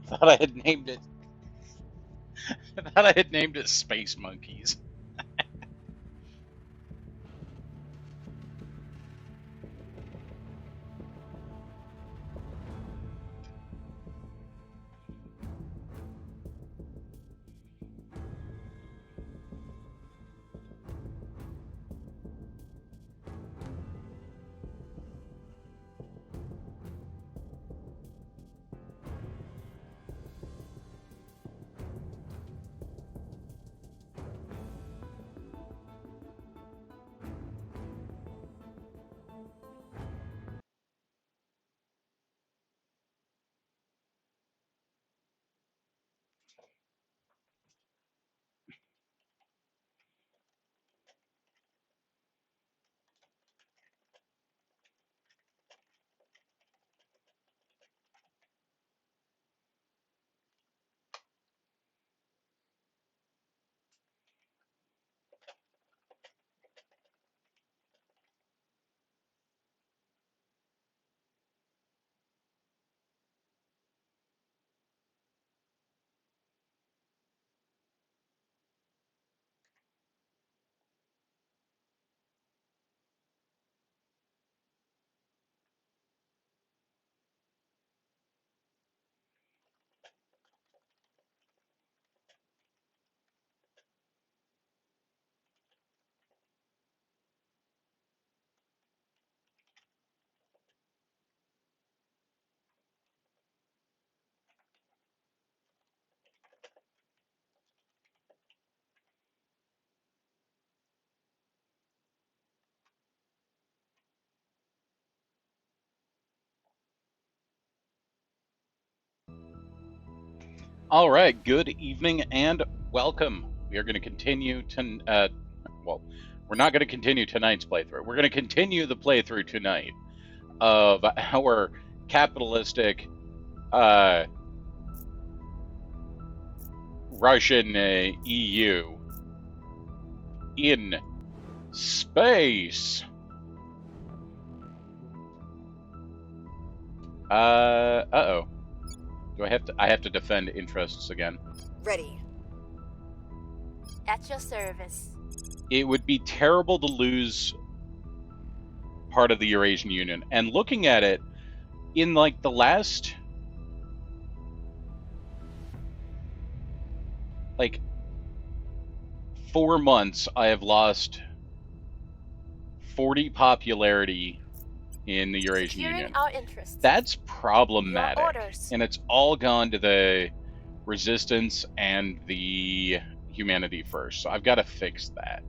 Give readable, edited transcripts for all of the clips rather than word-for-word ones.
Thought I had named it. I thought I had named it Space Monkeys. All right, good evening and welcome. We are going to continue to, well, we're not going to continue tonight's playthrough. We're going to continue the playthrough tonight of our capitalistic Russian EU in space. Uh-oh. Do I have to defend interests again? Ready. At your service. It would be terrible to lose part of the Eurasian Union. And looking at it, in like the last like 4 months, I have lost 40 popularity in the Eurasian Securing Union. our interests. That's problematic. Your orders. And it's all gone to the resistance and the humanity first. So I've got to fix that.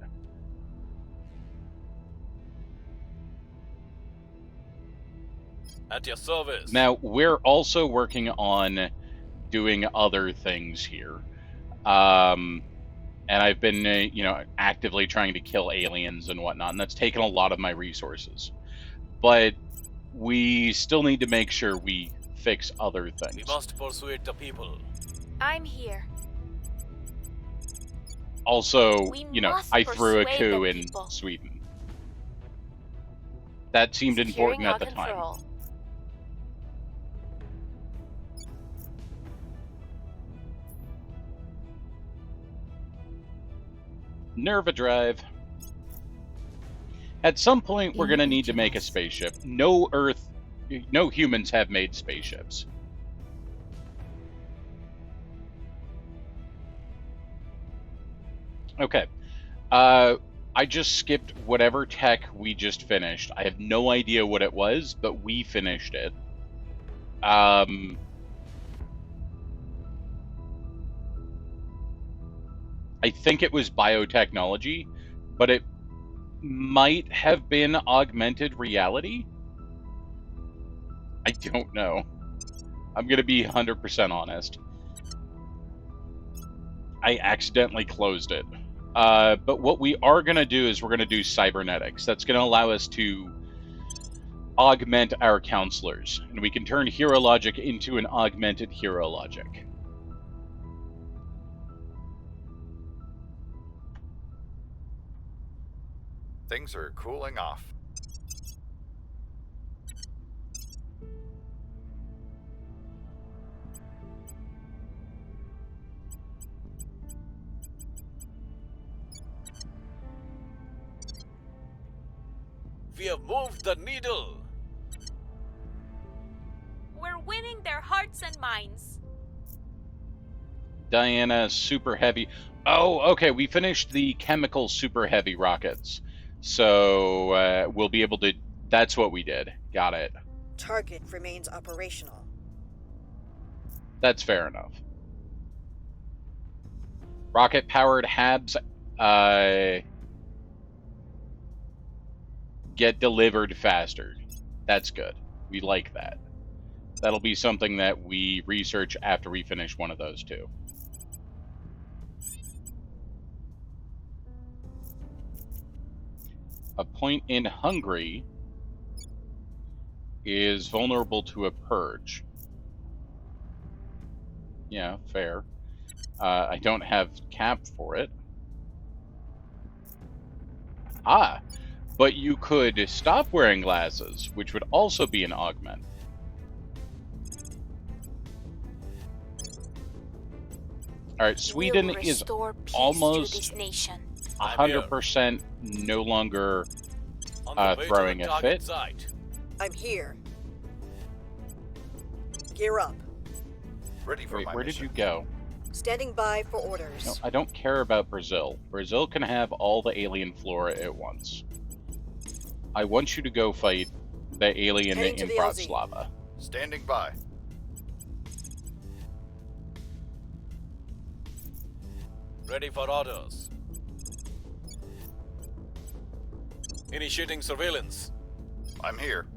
At your service. Now, we're also working on doing other things here. And I've been, actively trying to kill aliens and whatnot, and that's taken a lot of my resources. But we still need to make sure we fix other things. We must persuade the people. I'm here. Also, We must I threw a persuade coup the in people. Sweden. That seemed Securing important at our the control. time. Nerva drive. At some point, we're going to need to make a spaceship. No humans have made spaceships. Okay. I just skipped whatever tech we just finished. I have no idea what it was, but we finished it. I think it was biotechnology, but it might have been augmented reality. I don't know. I'm going to be 100% honest. I accidentally closed it. But what we are going to do is we're going to do cybernetics. That's going to allow us to augment our counselors. And we can turn hero logic into an augmented hero logic. Things are cooling off. have moved the needle. We're winning their hearts and minds. Diana, super heavy. Oh, okay, we finished the chemical super heavy rockets. So we'll be able to... That's what we did. Got it. Target remains operational. That's fair enough. Rocket-powered HABs get delivered faster. That's good. We like that. That'll be something that we research after we finish one of those two. A point in Hungary is vulnerable to a purge. Yeah, fair. I don't have cap for it. Ah, but you could stop wearing glasses, which would also be an augment. Alright, Sweden We'll is restore peace almost to this nation. 100% no longer On the way to throwing the a target fit. site. I'm here. Gear up. Ready for Wait, my where did mission. you go? Standing by for orders. No, I don't care about Brazil. Brazil can have all the alien flora at once. I want you to go fight the alien Heading to in the LZ. Bratislava. Standing by. Ready for orders. Initiating surveillance. I'm here.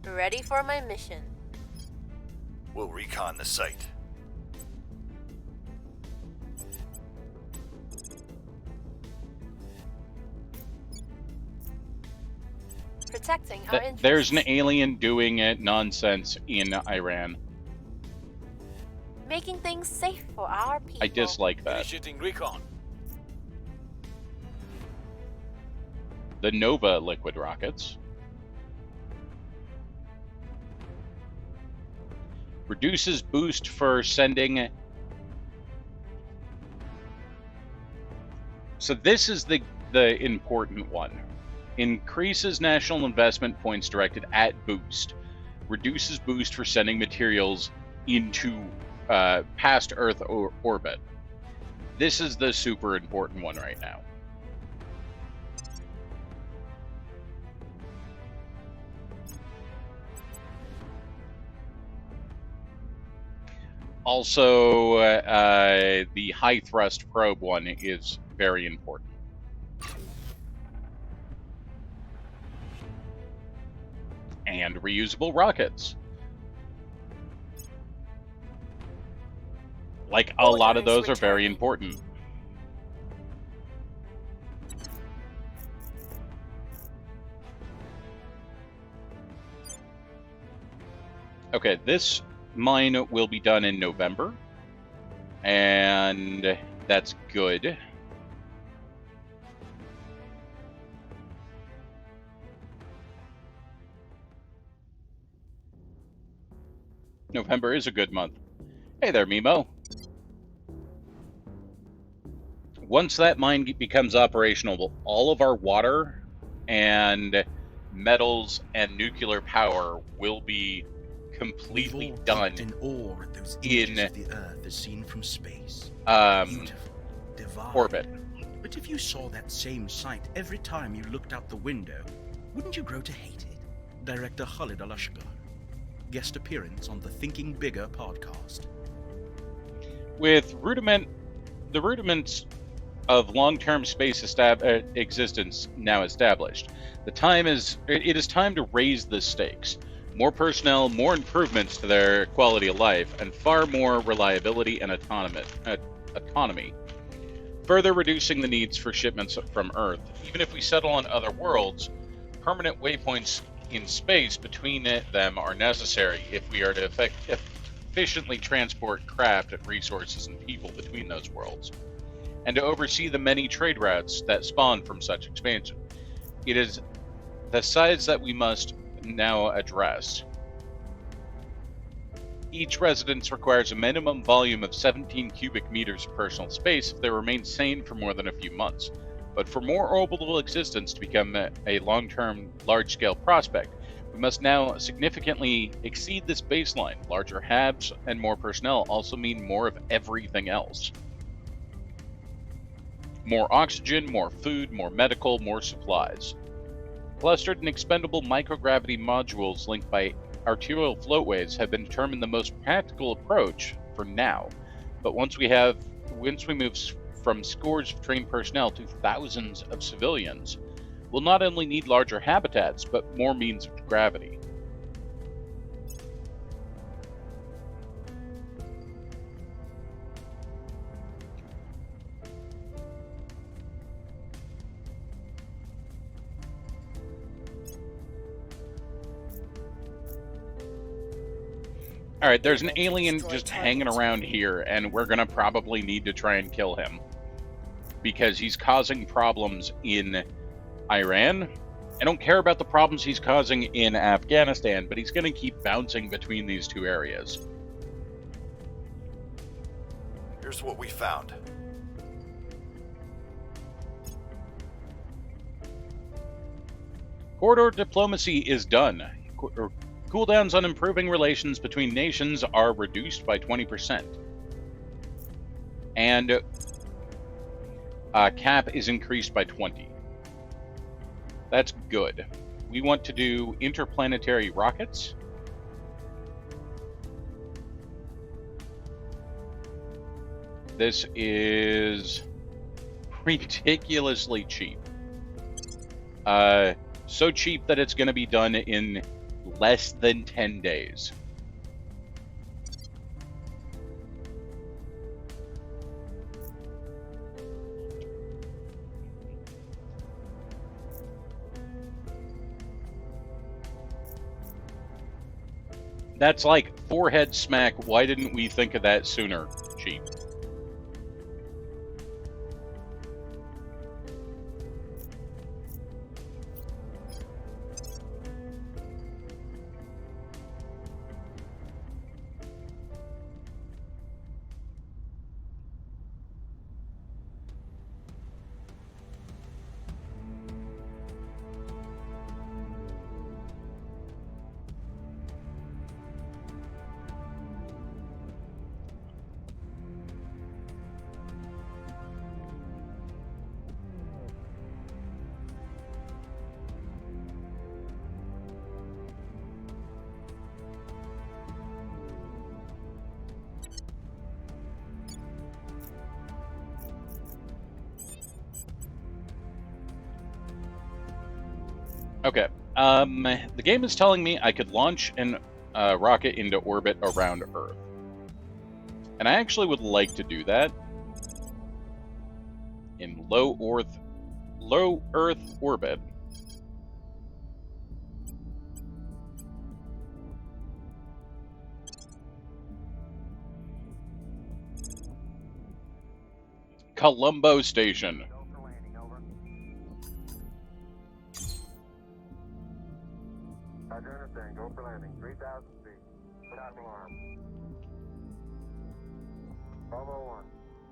Ready for my mission. We'll recon the site. Protecting our interests. There's an alien doing it nonsense in Iran. Making things safe for our people. I dislike that. Initiating recon. The Nova liquid rockets. Reduces boost for sending... So this is the important one. Increases national investment points directed at boost. Reduces boost for sending materials into past Earth orbit. This is the super important one right now. Also, the high thrust probe one is very important. And reusable rockets. Like, a lot of those are very important. Okay, this mine will be done in November. And that's good. November is a good month. Hey there, Mimo. Once that mine becomes operational, all of our water and metals and nuclear power will be completely done in awe at those in images of the Earth as seen from space. Beautiful, divine. orbit. But if you saw that same sight every time you looked out the window, wouldn't you grow to hate it? Director Khalid Al-Ashgar. Guest appearance on the Thinking Bigger podcast. With the rudiments of long-term space existence now established, it is time to raise the stakes. More personnel, more improvements to their quality of life, and far more reliability and autonomy. Further reducing the needs for shipments from Earth. Even if we settle on other worlds, permanent waypoints in space between them are necessary if we are to efficiently transport craft and resources and people between those worlds, and to oversee the many trade routes that spawn from such expansion. It is the sides that we must now address. Each residence requires a minimum volume of 17 cubic meters of personal space if they remain sane for more than a few months. But for more orbital existence to become a long-term, large-scale prospect, we must now significantly exceed this baseline. Larger HABs and more personnel also mean more of everything else. More oxygen, more food, more medical, more supplies. Clustered and expendable microgravity modules linked by arterial floatways have been determined the most practical approach for now. But once we move from scores of trained personnel to thousands of civilians, we'll not only need larger habitats, but more means of gravity. Alright, there's an alien just hanging around here, and we're gonna probably need to try and kill him. Because he's causing problems in Iran. I don't care about the problems he's causing in Afghanistan, but he's gonna keep bouncing between these two areas. Here's what we found. Corridor diplomacy is done. Cooldowns on improving relations between nations are reduced by 20%. And cap is increased by 20. That's good. We want to do interplanetary rockets. This is ridiculously cheap. So cheap that it's going to be done in less than 10 days. That's like forehead smack. Why didn't we think of that sooner? Cheap. Okay. The game is telling me I could launch an rocket into orbit around Earth. And I actually would like to do that in low Earth orbit. Colombo Station. Go for landing. 3,000 feet. Put out alarm. 1201.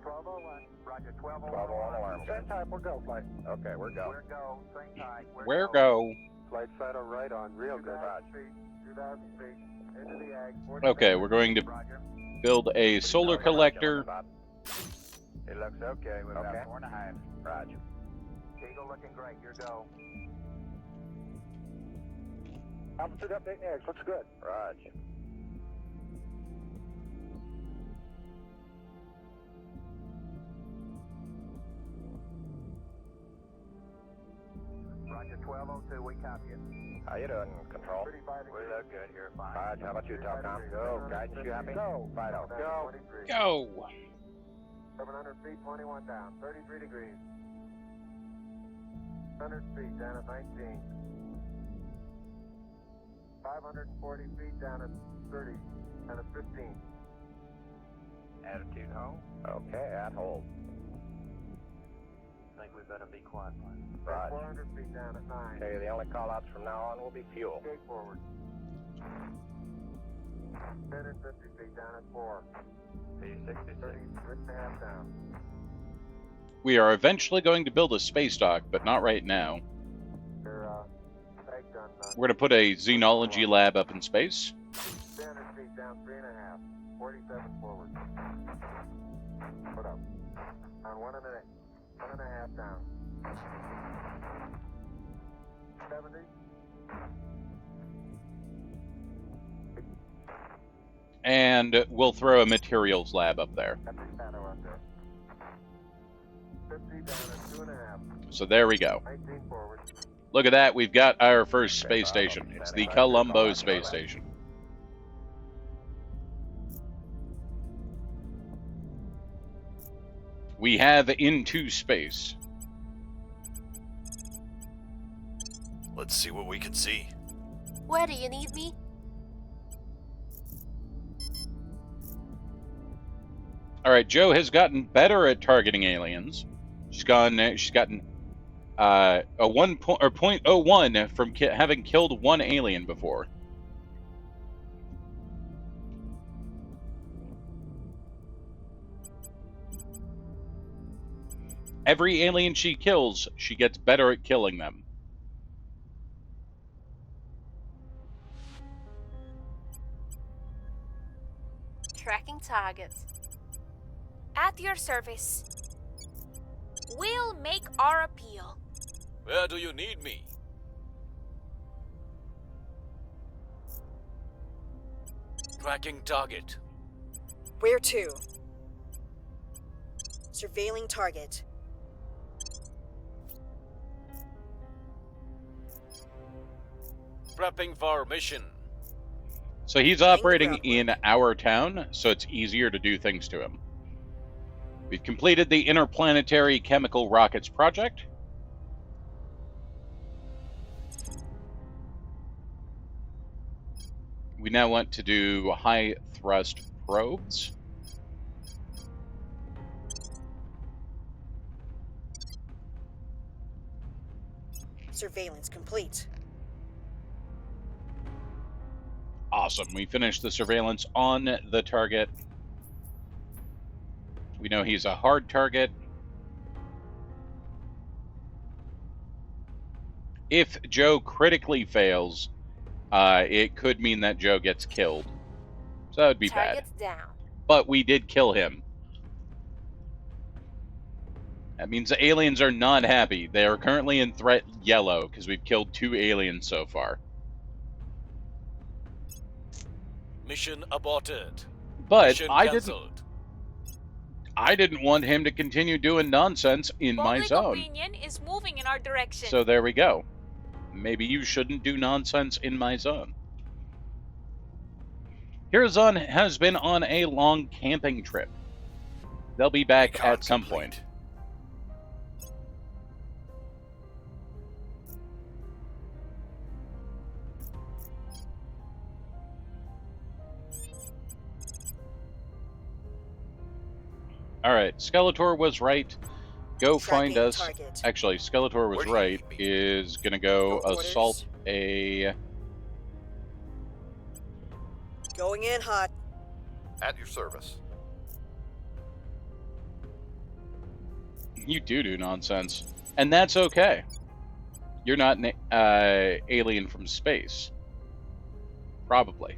1201. Roger, 1201 alarm. Same type, we're go, flight. Okay, we're go. We're go. Same type. Where go? Flight settle right on. Real good. 2,000 feet. Into the ag. Okay, we're going to build a solar collector. It looks okay. We've got 4.5. Roger. Eagle looking great. Your go. Altitude update next. Looks good. Roger. Roger, 1202, we copy it. How you doing, Control? We look good here, fine. Roger, how about you, Telcom? Go. Guidance, you happy? Go. Fido. Go. Go. 700 feet, 21 down, 33 degrees. 100 feet down at 19. 540 feet down at 30, and at 15. Attitude hold. Okay, at hold. Think we better be quiet. Right. 400 feet down at 9. Okay, the only call outs from now on will be fuel. Skate forward. 10 and 50 feet down at 4. P 60, 30, 6.5 down. We are eventually going to build a space dock, but not right now. We're going to put a xenology lab up in space. 300 feet down, 3.5. 47 forward. Put up. On 1.5 down. 70. And we'll throw a materials lab up there. Got the shadow up there. 50 down at 2.5. So there we go. 19 forward. Look at that, we've got our first space station. It's the Colombo space station. We have into space. Let's see what we can see. Where do you need me? All right, Joe has gotten better at targeting aliens. She's gotten a 0.01 from having killed one alien before. Every alien she kills, she gets better at killing them. Tracking targets. At your service. We'll make our appeal. Where do you need me? Tracking target. Where to? Surveilling target. Prepping for mission. So he's operating in our town, so it's easier to do things to him. We've completed the Interplanetary Chemical Rockets project. We now want to do high thrust probes. Surveillance complete. Awesome. We finished the surveillance on the target. We know he's a hard target. If Joe critically fails, it could mean that Joe gets killed. So that would be bad. Targets down. But we did kill him. That means the aliens are not happy. They are currently in threat yellow because we've killed 2 aliens so far. Mission aborted. But Mission cancelled. I didn't want him to continue doing nonsense in my Public zone. opinion is moving in our direction. So there we go. Maybe you shouldn't do nonsense in my zone. Hirazon has been on a long camping trip. They'll be back Recon at some complete. point. All right, Skeletor was right. Go find Tracking us. target. Actually, Skeletor was Where do you right. need me? Is gonna go Your orders? assault a. Going in hot. At your service. You do nonsense, and that's okay. You're not an alien from space. Probably.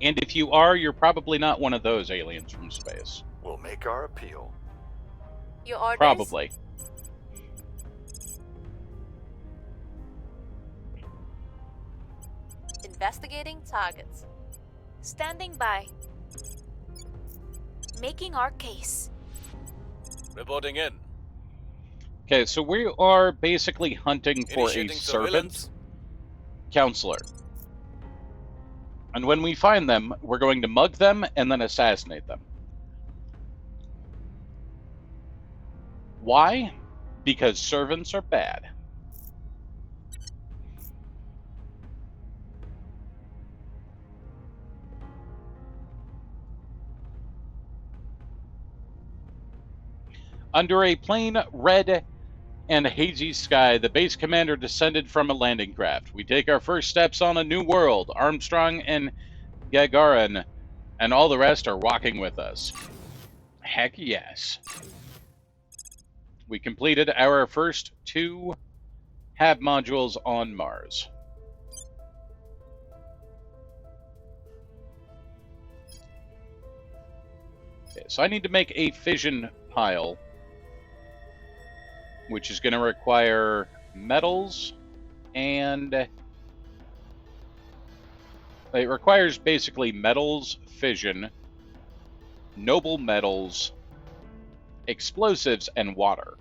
And if you are, you're probably not one of those aliens from space. We'll make our appeal. Your orders? Probably. Investigating targets. Standing by. Making our case. Reporting in. Okay, so we are basically hunting for a Initiating servant surveillance. counselor. And when we find them, we're going to mug them and then assassinate them. Why? Because servants are bad. Under a plain red and hazy sky, the base commander descended from a landing craft. We take our first steps on a new world. Armstrong and Gagarin and all the rest are walking with us. Heck yes. We completed our first 2 HAB modules on Mars. Okay, so I need to make a fission pile, which is going to require metals, and it requires basically metals, fission, noble metals, explosives, and water.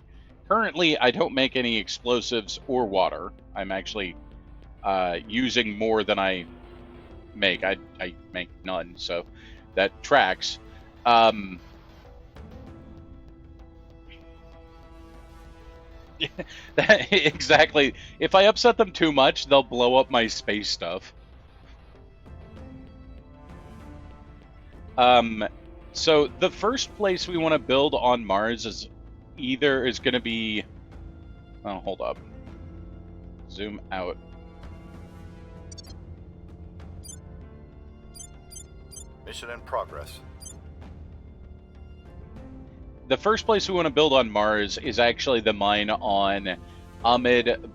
Currently, I don't make any explosives or water. I'm actually using more than I make. I make none, so that tracks. Exactly. If I upset them too much, they'll blow up my space stuff. So the first place we want to build on Mars is going to be... Oh, hold up. Zoom out. Mission in progress. The first place we want to build on Mars is actually the mine on Ahmed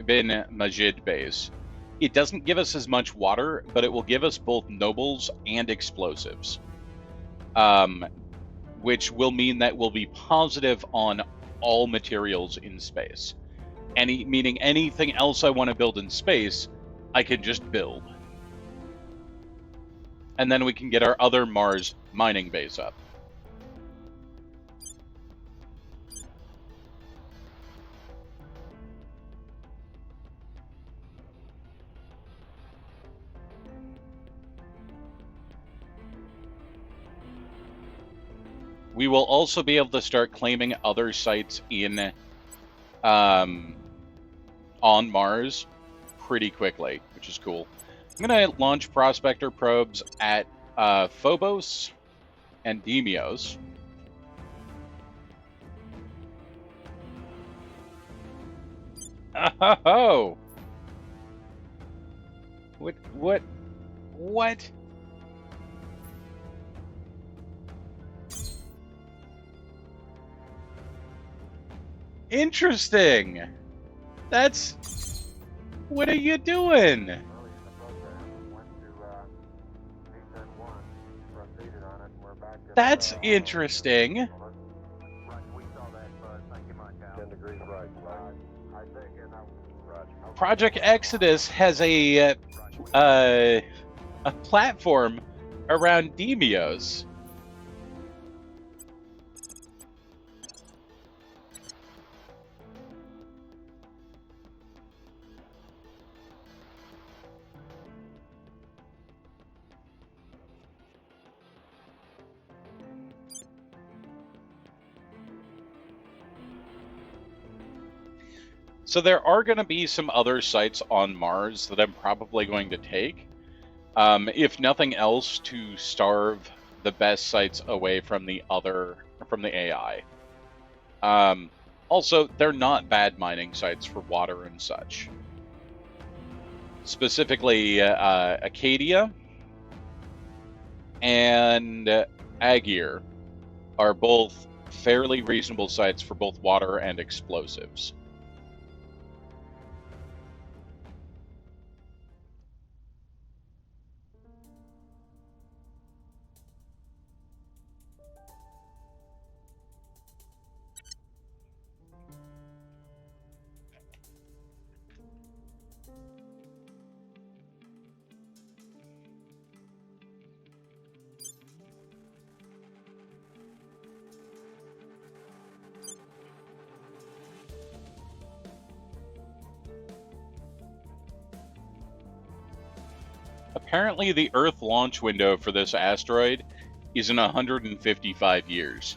bin Majid base. It doesn't give us as much water, but it will give us both nobles and explosives. Which will mean that we'll be positive on all materials in space. Meaning anything else I want to build in space, I can just build. And then we can get our other Mars mining base up. We will also be able to start claiming other sites in on Mars pretty quickly, which is cool. I'm going to launch prospector probes at Phobos and Deimos. Oh! What? Interesting. That's... What are you doing? That's interesting. 10 degrees right. Project Exodus has a platform around Deimos. So there are going to be some other sites on Mars that I'm probably going to take, if nothing else, to starve the best sites away from the AI. Also, they're not bad mining sites for water and such. Specifically, Acadia and Agir are both fairly reasonable sites for both water and explosives. Apparently, the Earth launch window for this asteroid is in 155 years.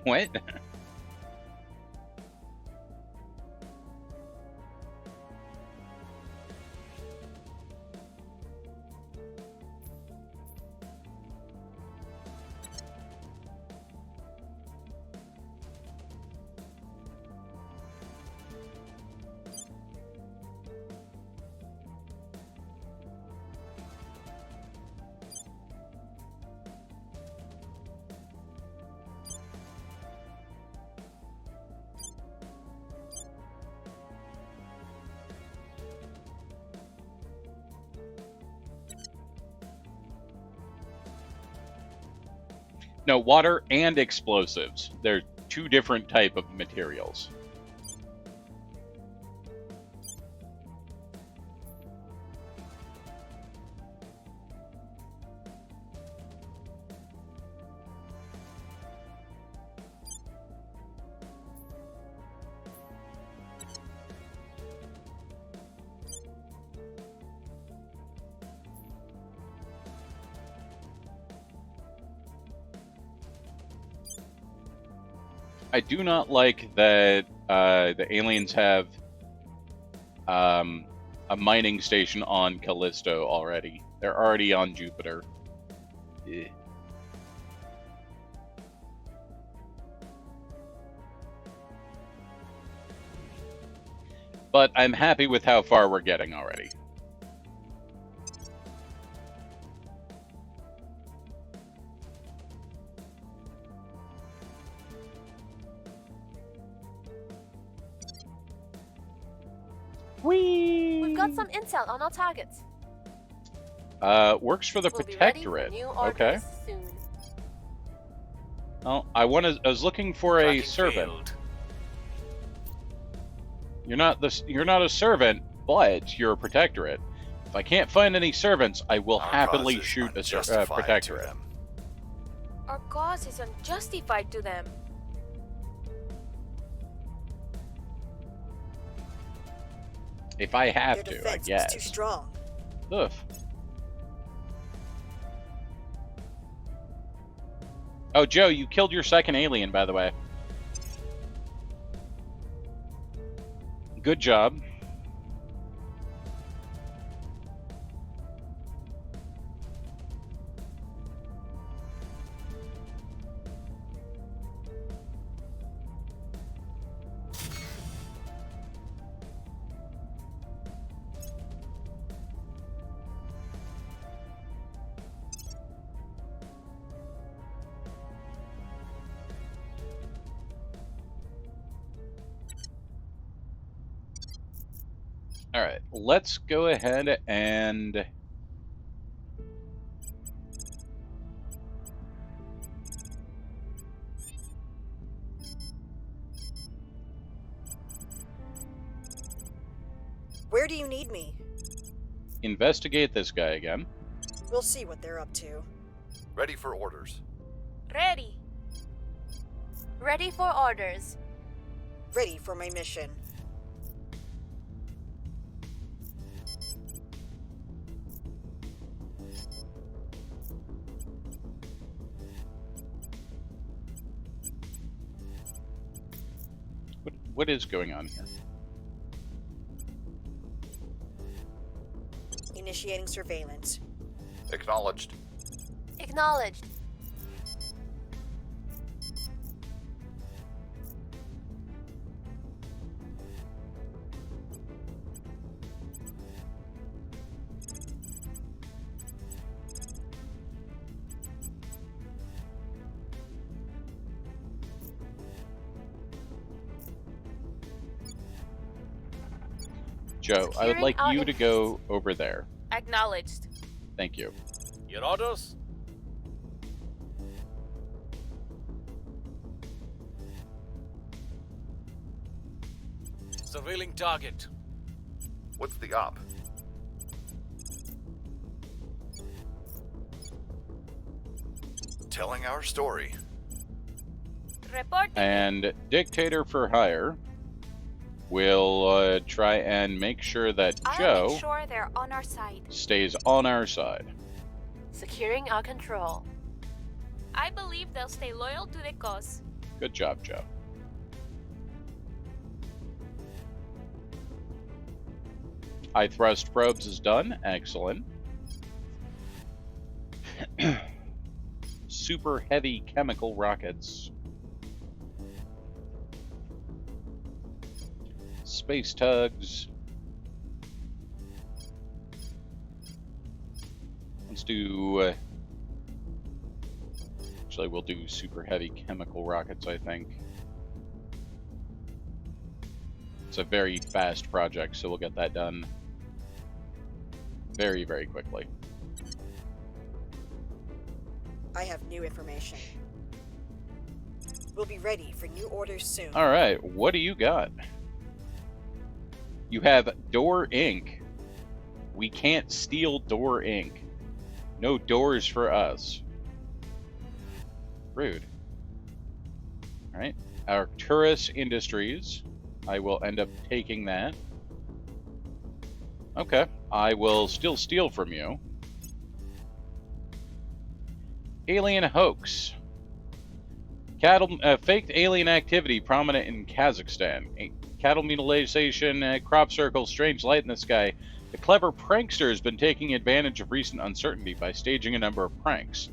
What? No, water and explosives. They're two different type of materials. I do not like that the aliens have a mining station on Callisto already. They're already on Jupiter. Eh. But I'm happy with how far we're getting already. Whee! We've got some intel on our targets. Works for the We'll be ready for Protectorate. new Okay. orders soon. Oh, I was looking for a Tracking servant. failed. You're not a servant, but you're a Protectorate. If I can't find any servants, I will Our happily cause is shoot a unjustified to Protectorate. them. Our cause is unjustified to them. If I have Their to, I defense was guess. too strong. Ugh. Oh, Joe, you killed your second alien, by the way. Good job. All right, let's go ahead and Where do you need me? investigate this guy again. We'll see what they're up to. Ready for orders. Ready. Ready for orders. Ready for my mission. What is going on here? Initiating surveillance. Acknowledged. Acknowledged. Joe, I would Securing like our you to go over there. Acknowledged. Thank you. Your orders? Surveilling target. What's the op? Telling our story. Reporting. And Dictator for Hire will try and make sure that I'll Joe make sure they're on our side. stays on our side. Securing our control. I believe they'll stay loyal to the cause. Good job, Joe. High thrust probes is done. Excellent. Super heavy chemical rockets. Space tugs. Let's do... actually, we'll do super heavy chemical rockets, I think. It's a very fast project, so we'll get that done very, very quickly. I have new information. We'll be ready for new orders soon. Alright, what do you got? You have door ink. We can't steal door ink. No doors for us. Rude. Alright. Arcturus Industries. I will end up taking that. Okay. I will still steal from you. Alien hoax. Faked alien activity prominent in Kazakhstan. Cattle mutilation, crop circles, strange light in the sky. The clever prankster has been taking advantage of recent uncertainty by staging a number of pranks.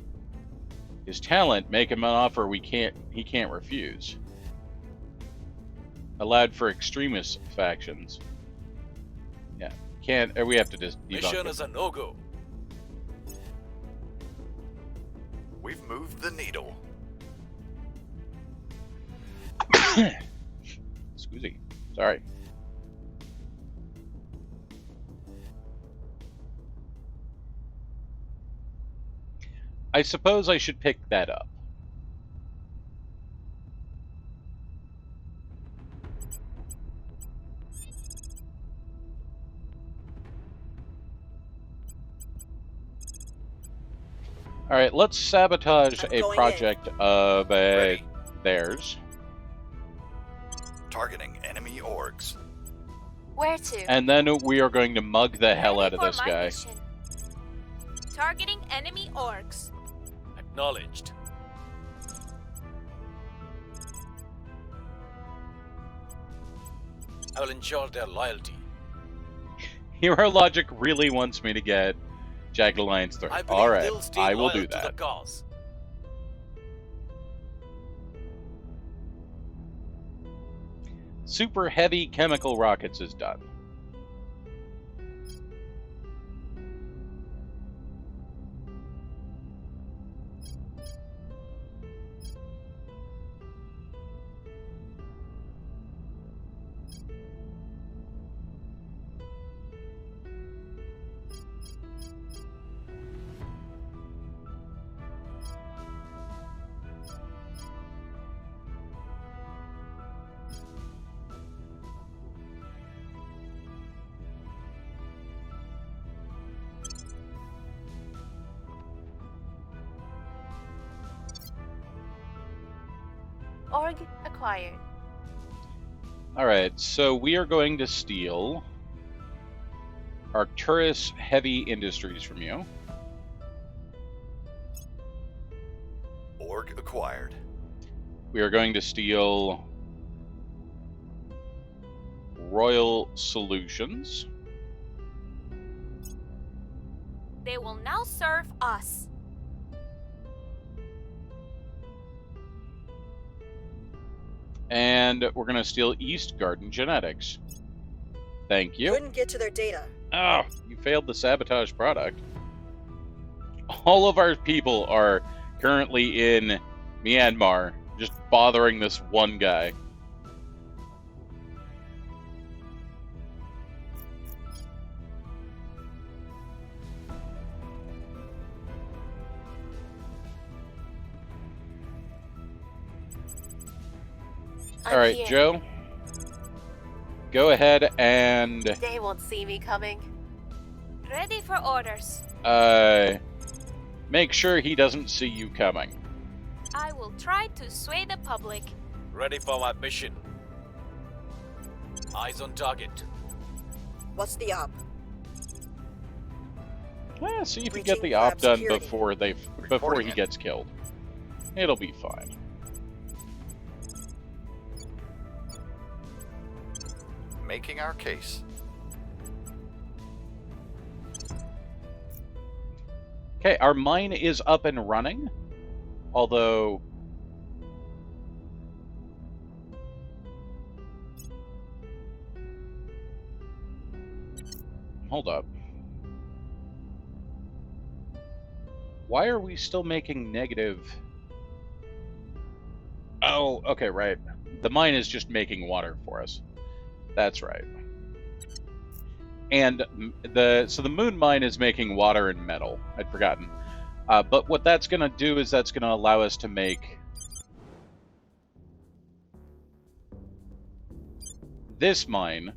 His talent make him an offer he can't refuse. Allowed for extremist factions. Yeah, we have to just debunk Mission it. is a no-go. We've moved the needle. Excuse. Sorry. I suppose I should pick that up. Alright, let's sabotage I'm a going project of Ready. theirs. Targeting enemy orgs. Where to? And then we are going to mug the hell out of Ready this for my guy. mission. Targeting enemy orcs. Acknowledged. I will ensure their loyalty. Hero Logic really wants me to get Jagged Alliance 3. I believe Alright, they'll stay I will loyal do to the that. cause. Super heavy chemical rockets is done. Org acquired. Alright, so we are going to steal Arcturus Heavy Industries from you. Org acquired. We are going to steal Royal Solutions. They will now serve us. And we're going to steal East Garden Genetics. Thank you. Couldn't get to their data. Oh, you failed the sabotage product. All of our people are currently in Myanmar, just bothering this one guy. All right, here. Joe. Go ahead and They won't see me coming. Ready for orders. make sure he doesn't see you coming. I will try to sway the public. Ready for my mission. Eyes on target. What's the op? See if you get the Breaching op lab done security. before he Reporting it. gets killed. It'll be fine. Making our case. Okay, our mine is up and running. Although hold up. Why are we still making negative? Oh, okay, right. The mine is just making water for us. That's right. And the moon mine is making water and metal. I'd forgotten. But what that's going to do is that's going to allow us to make this mine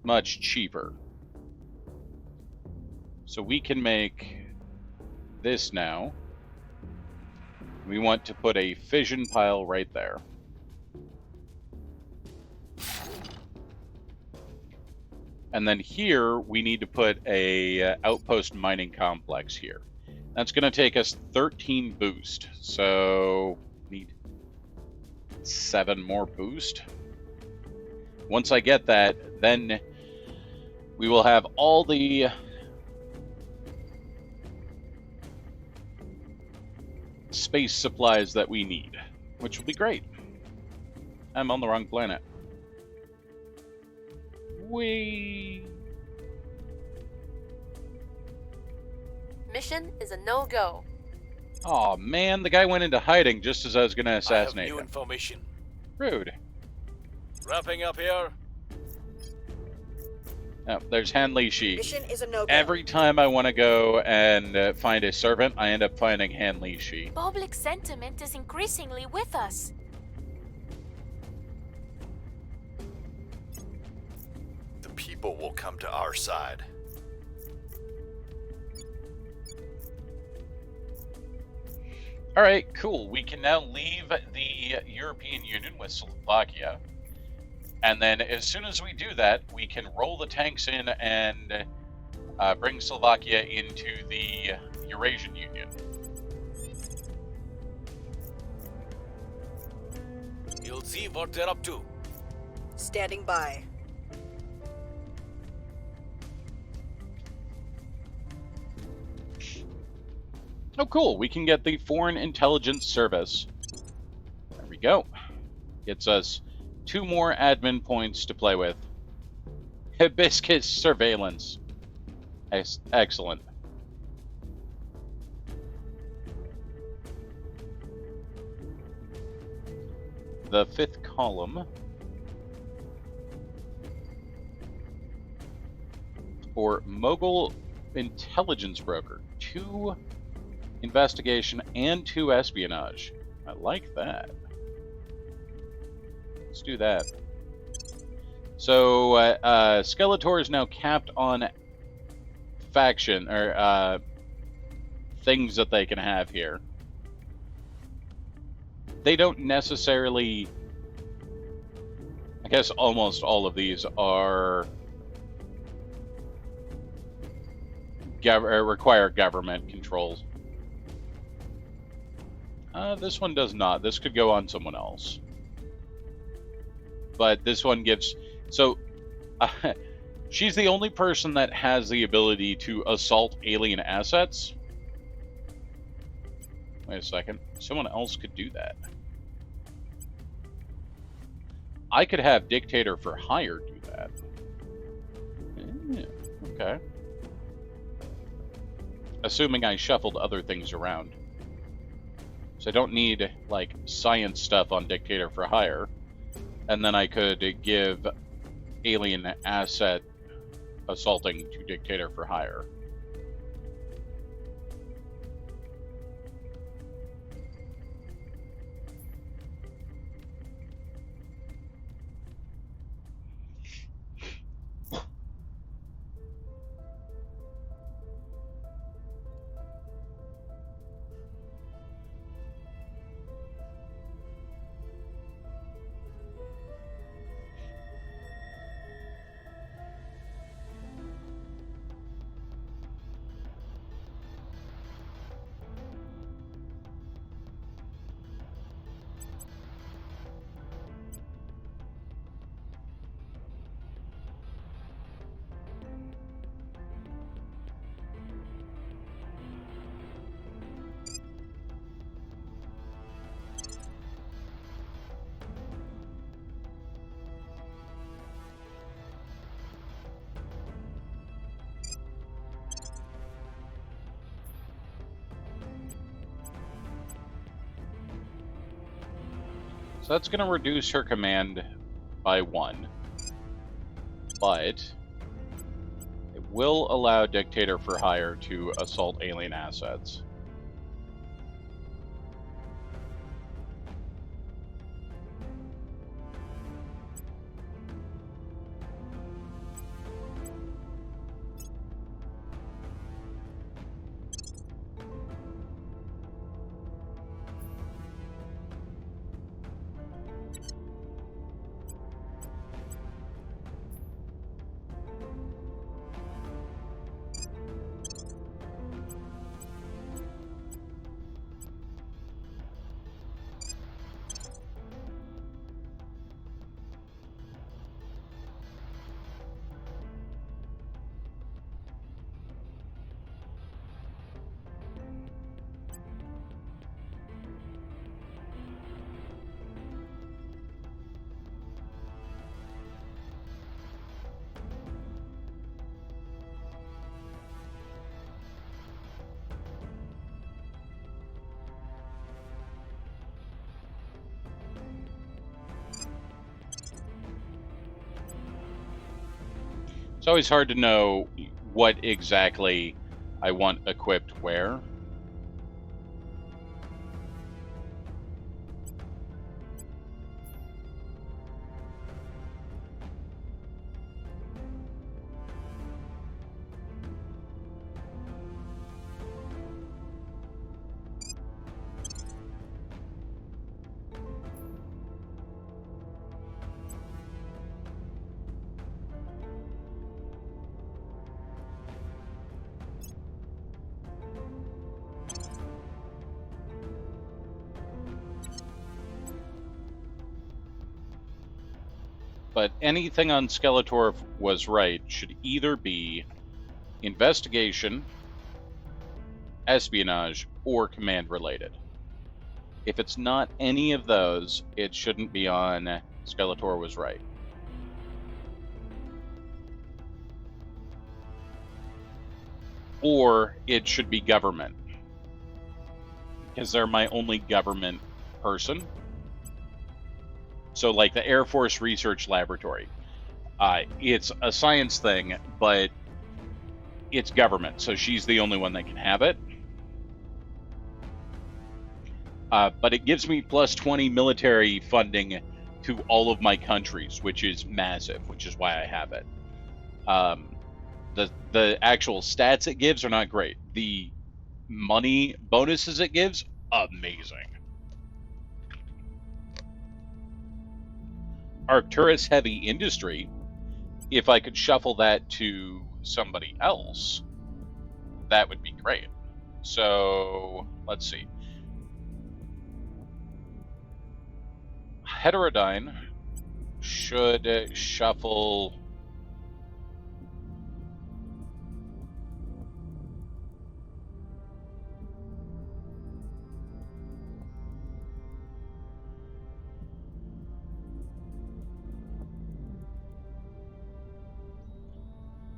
much cheaper. So we can make this now. We want to put a fission pile right there. And then here, we need to put a outpost mining complex here. That's going to take us 13 boost. So, need 7 more boost. Once I get that, then we will have all the space supplies that we need, which will be great. I'm on the wrong planet. Mission is a no-go. Oh man, the guy went into hiding just as I was going to I have assassinate new him. information. Rude. Wrapping up here. Oh, there's Han Li Shi. Mission is a no-go. Every time I want to go and find a servant, I end up finding Han Li Shi. Public sentiment is increasingly with us. The people will come to our side. All right, cool. We can now leave the European Union with Slovakia. And then as soon as we do that, we can roll the tanks in and bring Slovakia into the Eurasian Union. You'll see what they're up to. Standing by. Oh, cool. We can get the Foreign Intelligence Service. There we go. Gets us 2 more admin points to play with. Hibiscus Surveillance. Excellent. The 5th column. For Mogul Intelligence Broker. 2 investigation and 2 espionage. I like that. Let's do that. So Skeletor is now capped on faction or things that they can have here. They don't necessarily. I guess almost all of these are require government controls. This one does not. This could go on someone else. But this one gives... So, she's the only person that has the ability to assault alien assets. Wait a second. Someone else could do that. I could have Dictator for Hire do that. Yeah, okay. Assuming I shuffled other things around. So I don't need, like, science stuff on Dictator for Hire. And then I could give alien asset assaulting to Dictator for Hire. So that's going to reduce her command by 1. But it will allow Dictator for Hire to assault alien assets. always hard to know what exactly I want equipped where. But anything on Skeletor was right should either be investigation, espionage, or command related. If it's not any of those, it shouldn't be on Skeletor was right. Or it should be government, because they're my only government person. So like the Air Force Research Laboratory, it's a science thing, but it's government, so she's the only one that can have it. But it gives me plus 20 military funding to all of my countries, which is massive, which is why I have it. The actual stats it gives are not great. The money bonuses it gives, amazing. Arcturus Heavy Industry, if I could shuffle that to somebody else, that would be great. So, let's see. Heterodyne should shuffle...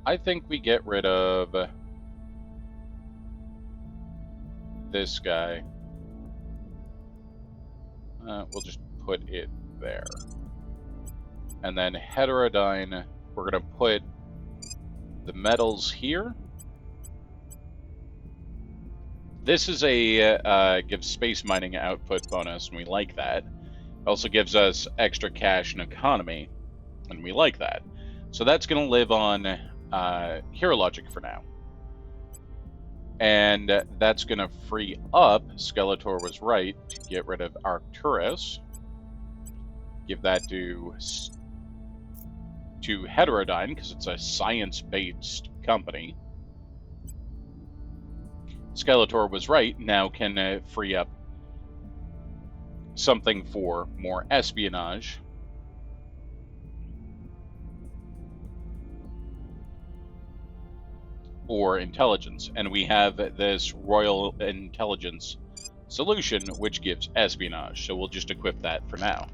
I think we get rid of this guy. We'll just put it there. And then Heterodyne, we're going to put the metals here. This is a gives space mining output bonus, and we like that. It also gives us extra cash and economy, and we like that. So that's going to live on Hero Logic for now. And that's going to free up, Skeletor was right, to get rid of Arcturus. Give that to Heterodyne, because it's a science-based company. Skeletor was right, now can free up something for more espionage. Or intelligence. And we have this Royal Intelligence solution, which gives espionage. So we'll just equip that for now.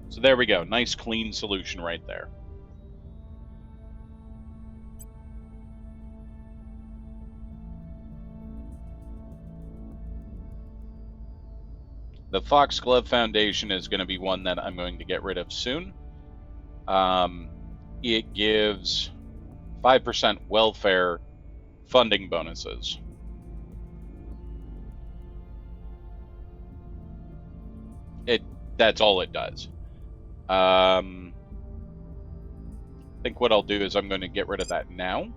So there we go. Nice, clean solution right there. The Foxglove Foundation is going to be one that I'm going to get rid of soon. It gives 5% welfare funding bonuses. That's all it does. I think what I'll do is I'm going to get rid of that now.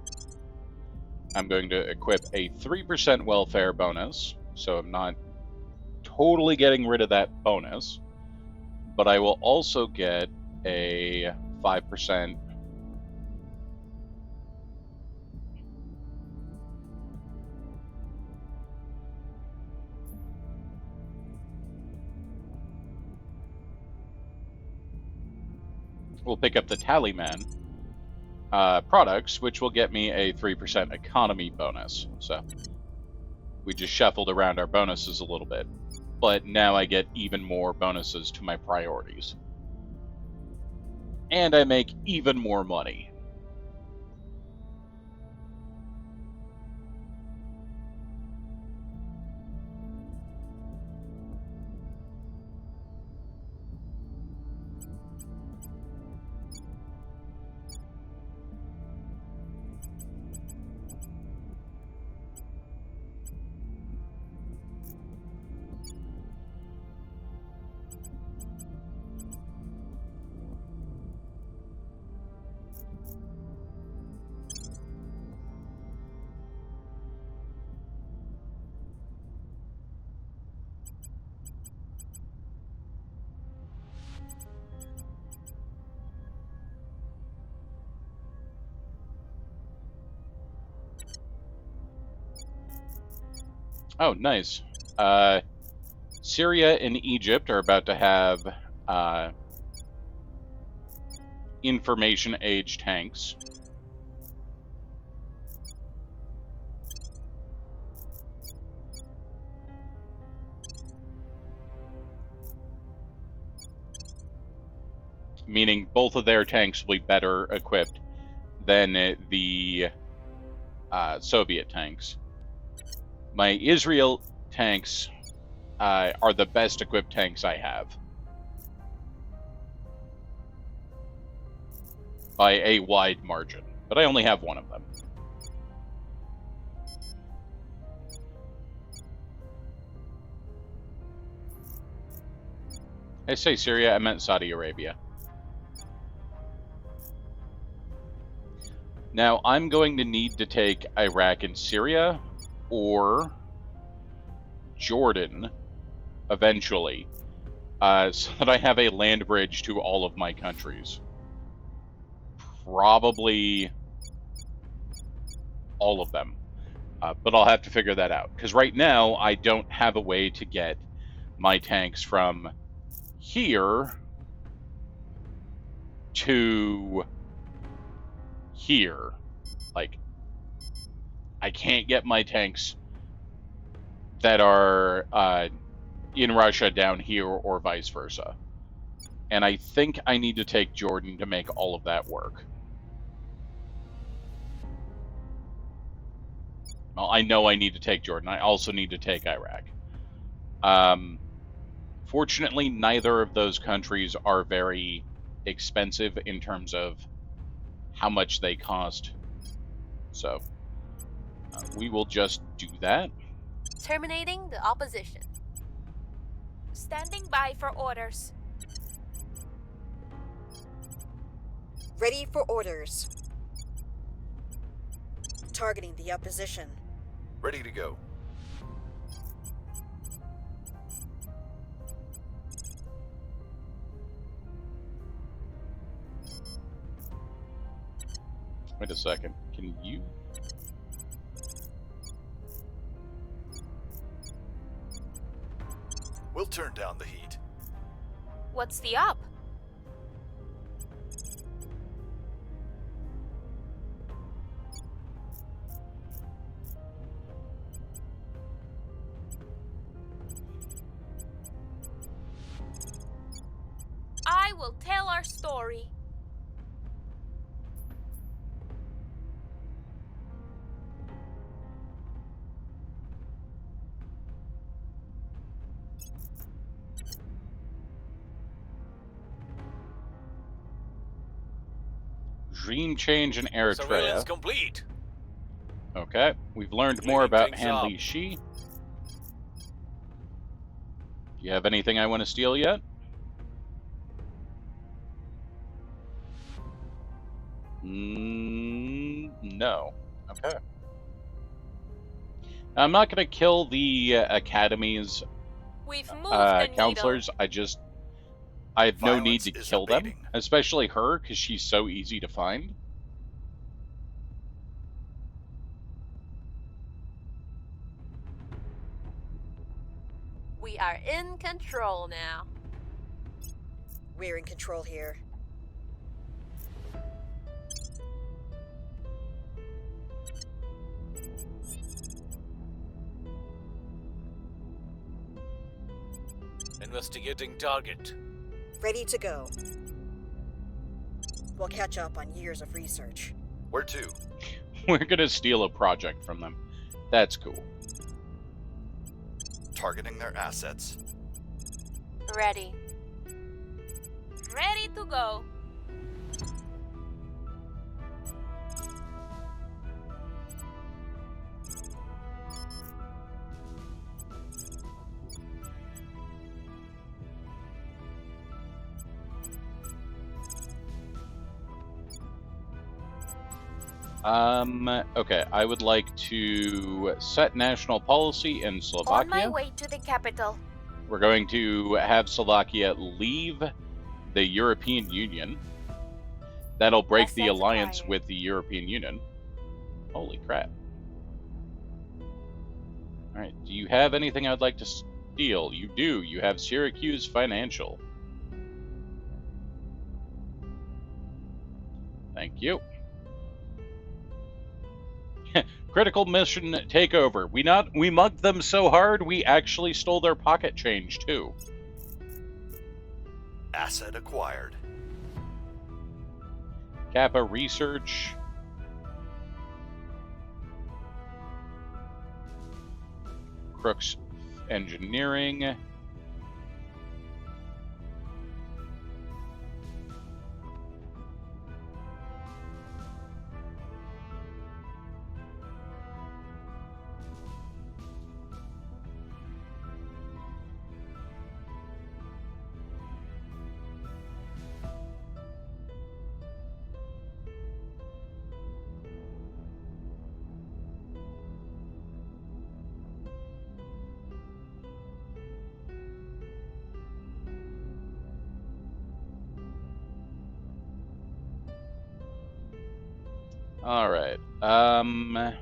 I'm going to equip a 3% welfare bonus, so I'm not totally getting rid of that bonus, but I will also get a 5%. We'll pick up the Tallyman products, which will get me a 3% economy bonus. So we just shuffled around our bonuses a little bit. But now I get even more bonuses to my priorities. And I make even more money. Oh, nice. Syria and Egypt are about to have information age tanks. Meaning both of their tanks will be better equipped than the Soviet tanks. My Israel tanks are the best equipped tanks I have. By a wide margin. But I only have one of them. I say Syria, I meant Saudi Arabia. Now, I'm going to need to take Iraq and Syria, or Jordan, eventually, so that I have a land bridge to all of my countries. Probably all of them, but I'll have to figure that out. Because right now, I don't have a way to get my tanks from here to here. Like, I can't get my tanks that are in Russia down here or vice versa. And I think I need to take Jordan to make all of that work. Well, I know I need to take Jordan. I also need to take Iraq. Fortunately, neither of those countries are very expensive in terms of how much they cost. So, we will just do that. Terminating the opposition. Standing by for orders. Ready for orders. Targeting the opposition. Ready to go. Wait a second. Can you... We'll turn down the heat. What's the up? I will tell our story. Regime change in Surveillance Eritrea. complete. Okay, we've learned more Cleaning about things Han up. Li Shi. Do you have anything I want to steal yet? No. Okay. I'm not going to kill the academies We've moved the needle. counselors. I have no need to Violence is kill them, abating. especially her, because she's so easy to find. We are in control now. We're in control here. Investigating target. Ready to go. We'll catch up on years of research. Where to? We're going to steal a project from them. That's cool. Targeting their assets. Ready. Ready to go. Okay, I would like to set national policy in On my Slovakia. way to the capital. We're going to have Slovakia leave the European Union. That'll break the Assets alliance acquired. with the European Union. Holy crap. Alright, do you have anything I'd like to steal? You do. You have Syracuse Financial. Thank you. Critical mission takeover. We mugged them so hard we actually stole their pocket change too. Asset acquired. Kappa Research. Crooks Engineering. Alright. We're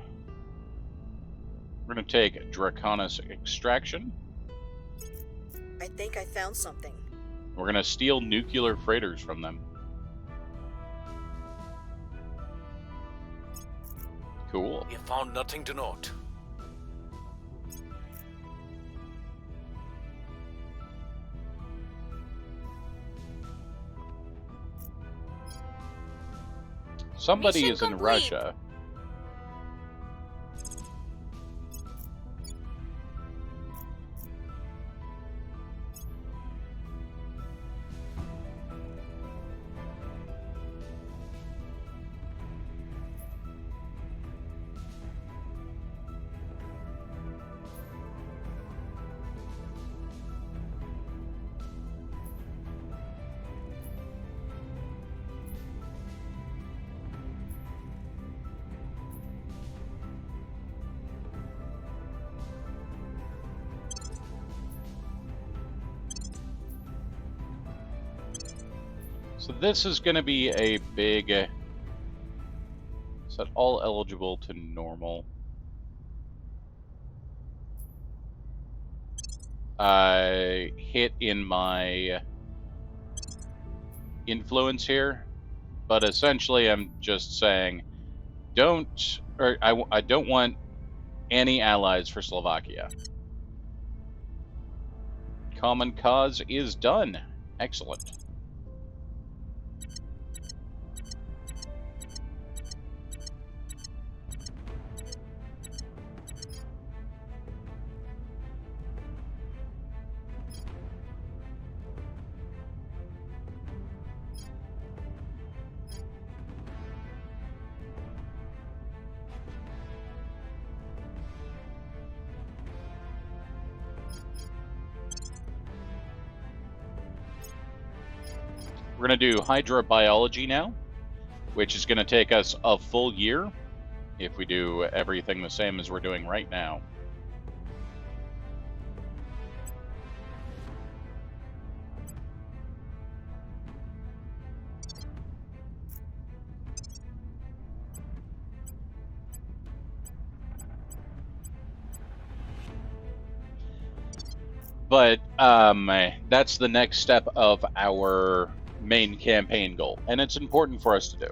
gonna take Draconis Extraction. I think I found something. We're gonna steal nuclear freighters from them. Cool. You found nothing to note. Somebody Mission is in complete. Russia. So this is going to be a big... Set all eligible to normal. I hit in my influence here, but essentially I'm just saying I don't want any allies for Slovakia. Common cause is done. Excellent. We're going to do hydrobiology now, which is going to take us a full year if we do everything the same as we're doing right now. But that's the next step of our main campaign goal, and it's important for us to do.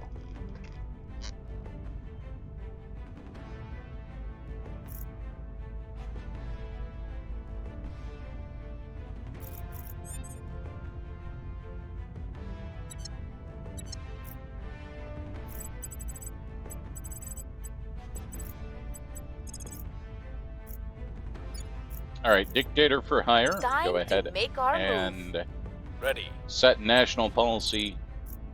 All right, dictator for hire. Time Go ahead to make our and move. Ready. set national policy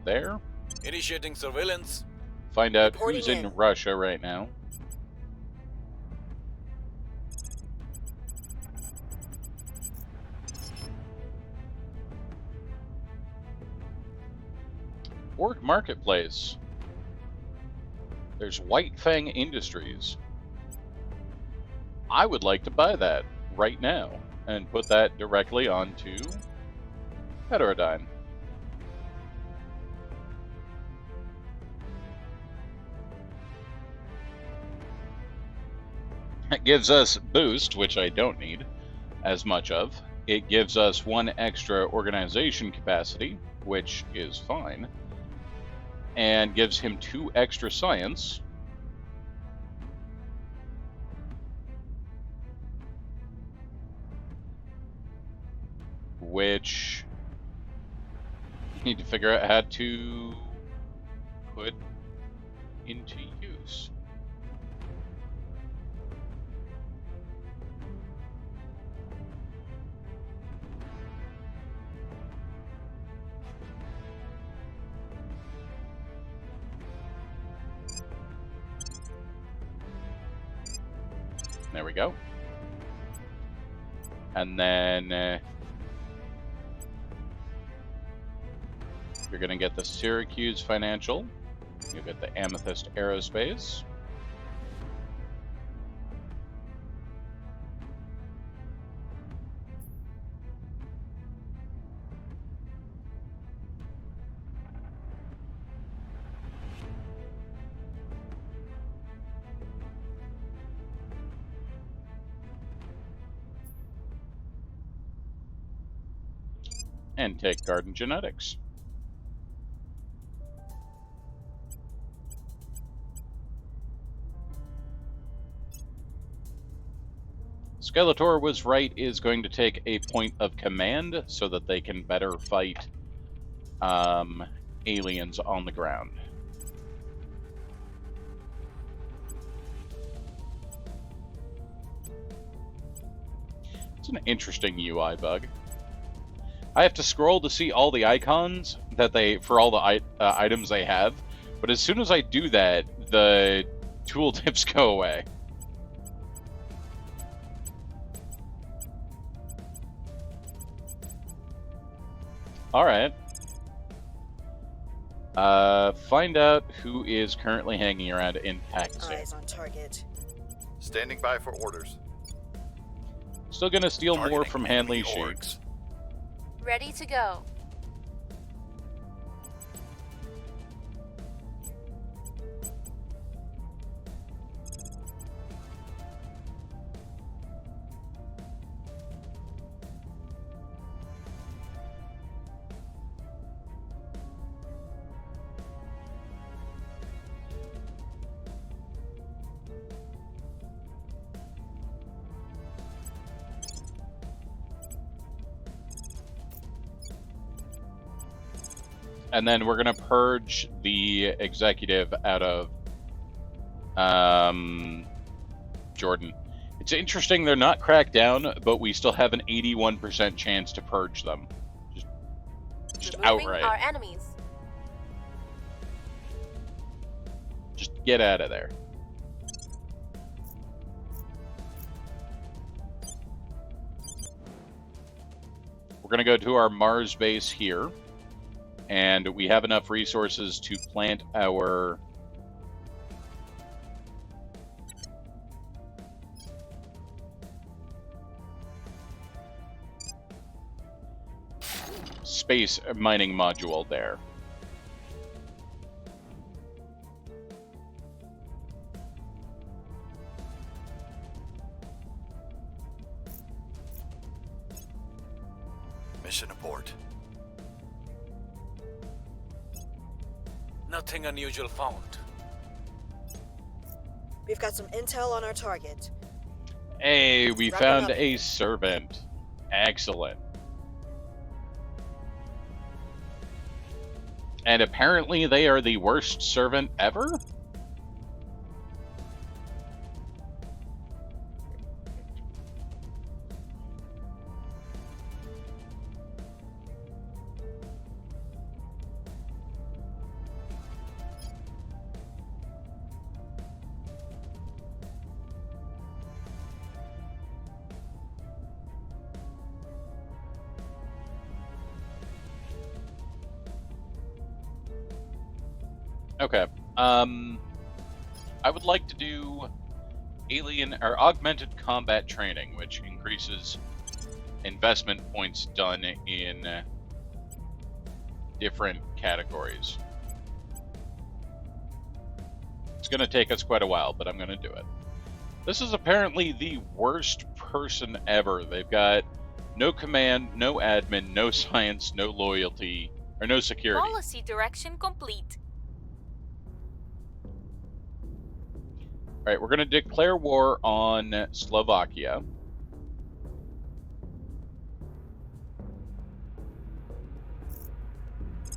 there. Initiating surveillance. Find out Reporting who's in in. Russia right now. Org Marketplace. There's White Fang Industries. I would like to buy that right now and put that directly onto Heterodyne. It gives us boost, which I don't need as much of. It gives us 1 extra organization capacity, which is fine. And gives him 2 extra science. Which I need to figure out how to put into use. There we go. And then you're going to get the Syracuse Financial. You'll get the Amethyst Aerospace. And take Garden Genetics. Skeletor was right, is going to take a point of command so that they can better fight aliens on the ground. It's an interesting UI bug. I have to scroll to see all the icons that for all the items they have, but as soon as I do that, the tooltips go away. Alright. Find out who is currently hanging around in Pakistan. Eyes on target. Standing by for orders. Still gonna steal more Targeting from enemy Hanley Shi. orgs. Ready to go. And then we're going to purge the executive out of Jordan. It's interesting they're not cracked down, but we still have an 81% chance to purge them. Just Removing outright. our enemies. Just get out of there. We're going to go to our Mars base here. And we have enough resources to plant our space mining module there. Mission abort. Nothing unusual found. We've got some intel on our target. Hey, we Wrapping found up. a servant. Excellent. And apparently they are the worst servant ever? Okay. I would like to do alien or augmented combat training, which increases investment points done in different categories. It's going to take us quite a while, but I'm going to do it. This is apparently the worst person ever. They've got no command, no admin, no science, no loyalty, or no security. Policy direction complete. Alright, we're going to declare war on Slovakia.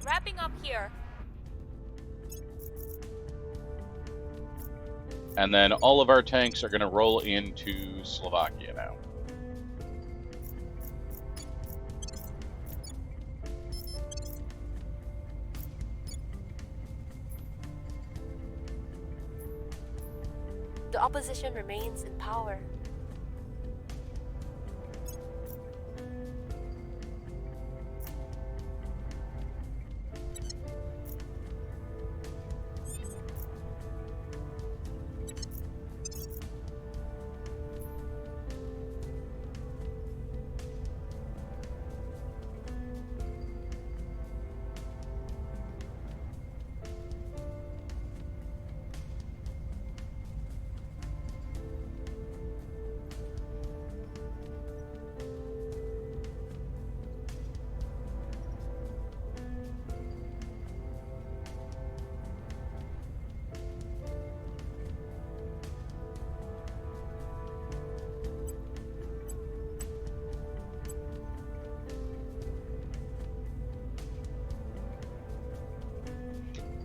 Wrapping up here. And then all of our tanks are going to roll into Slovakia now. The opposition remains in power.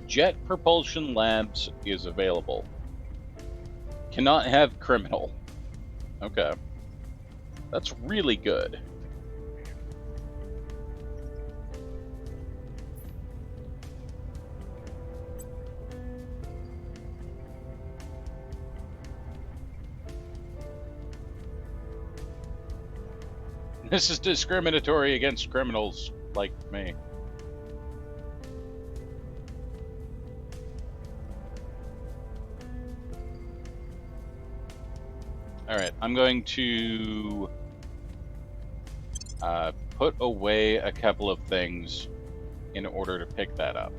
Jet Propulsion Labs is available. Cannot have criminal. Okay. That's really good. This is discriminatory against criminals like me. Alright, I'm going to put away a couple of things in order to pick that up.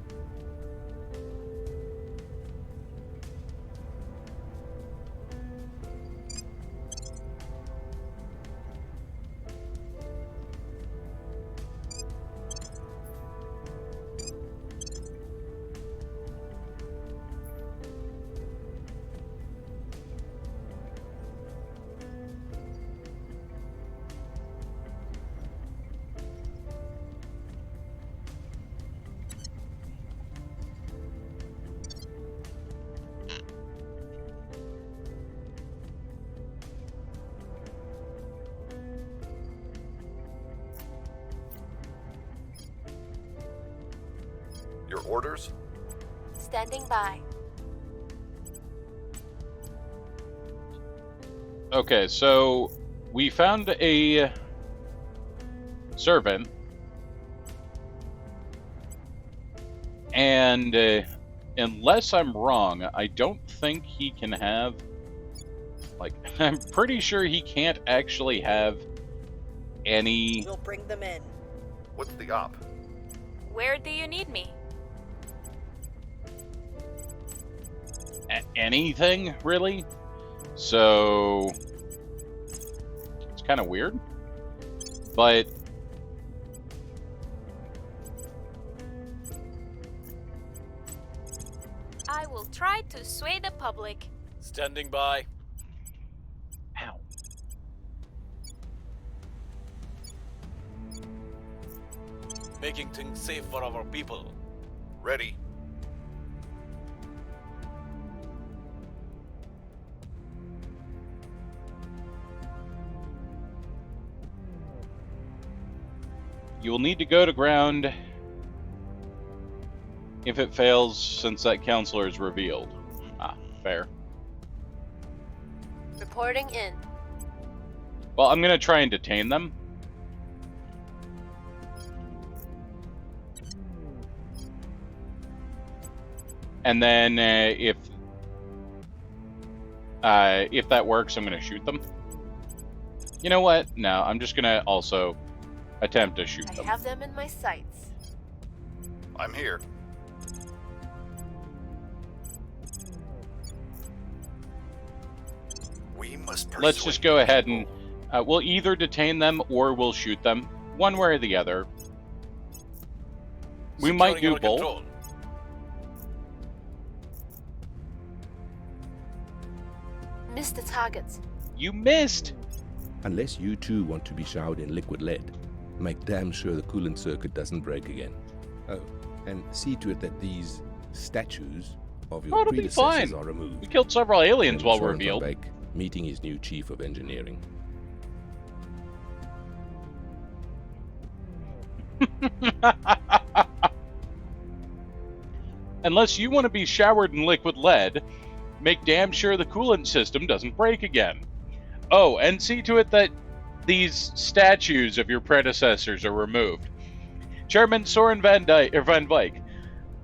Your orders? Standing by. Okay, so we found a servant, and unless I'm wrong, I don't think he can have, like, I'm pretty sure he can't actually have any... We'll bring them in. What's the op? Where do you need me? anything, really. So it's kind of weird, but I will try to sway the public. Standing by. ow. Making things safe for our people. Ready. You will need to go to ground if it fails, since that counselor is revealed. Ah, fair. Reporting in. Well, I'm going to try and detain them. And then if that works, I'm going to shoot them. You know what? No, I'm just going to also attempt to shoot I them. have them in my sights. I'm here. must let's just go ahead and we'll either detain them or we'll shoot them, one way or the other. We might Securing do our both. control. Miss the targets. You missed! Unless you too want to be showered in liquid lead, make damn sure the coolant circuit doesn't break again. Oh, and see to it that these statues of your Oh, it'll be predecessors fine. are removed. We killed several aliens while Soren revealed. van Beek meeting his new chief of engineering. Unless you want to be showered in liquid lead, make damn sure the coolant system doesn't break again. Oh, and see to it that these statues of your predecessors are removed. Chairman Soren van Beek,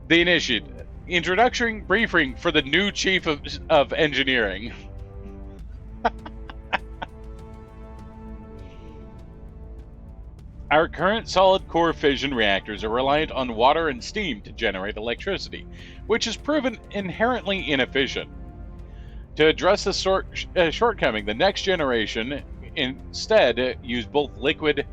the initiate, introductory briefing for the new chief of engineering. Our current solid core fission reactors are reliant on water and steam to generate electricity, which has proven inherently inefficient. To address this shortcoming, the next generation instead use both liquid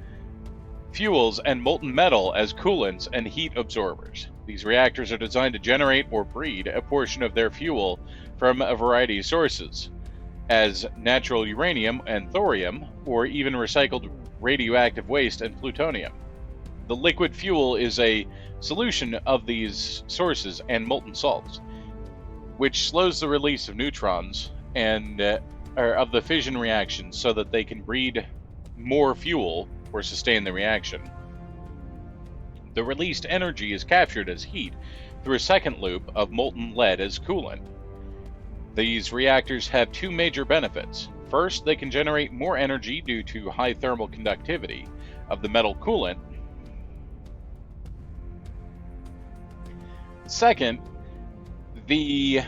fuels and molten metal as coolants and heat absorbers. These reactors are designed to generate or breed a portion of their fuel from a variety of sources, as natural uranium and thorium, or even recycled radioactive waste and plutonium. The liquid fuel is a solution of these sources and molten salts, which slows the release of neutrons and or of the fission reaction so that they can breed more fuel or sustain the reaction. The released energy is captured as heat through a second loop of molten lead as coolant. These reactors have two major benefits. First, they can generate more energy due to high thermal conductivity of the metal coolant. Second, the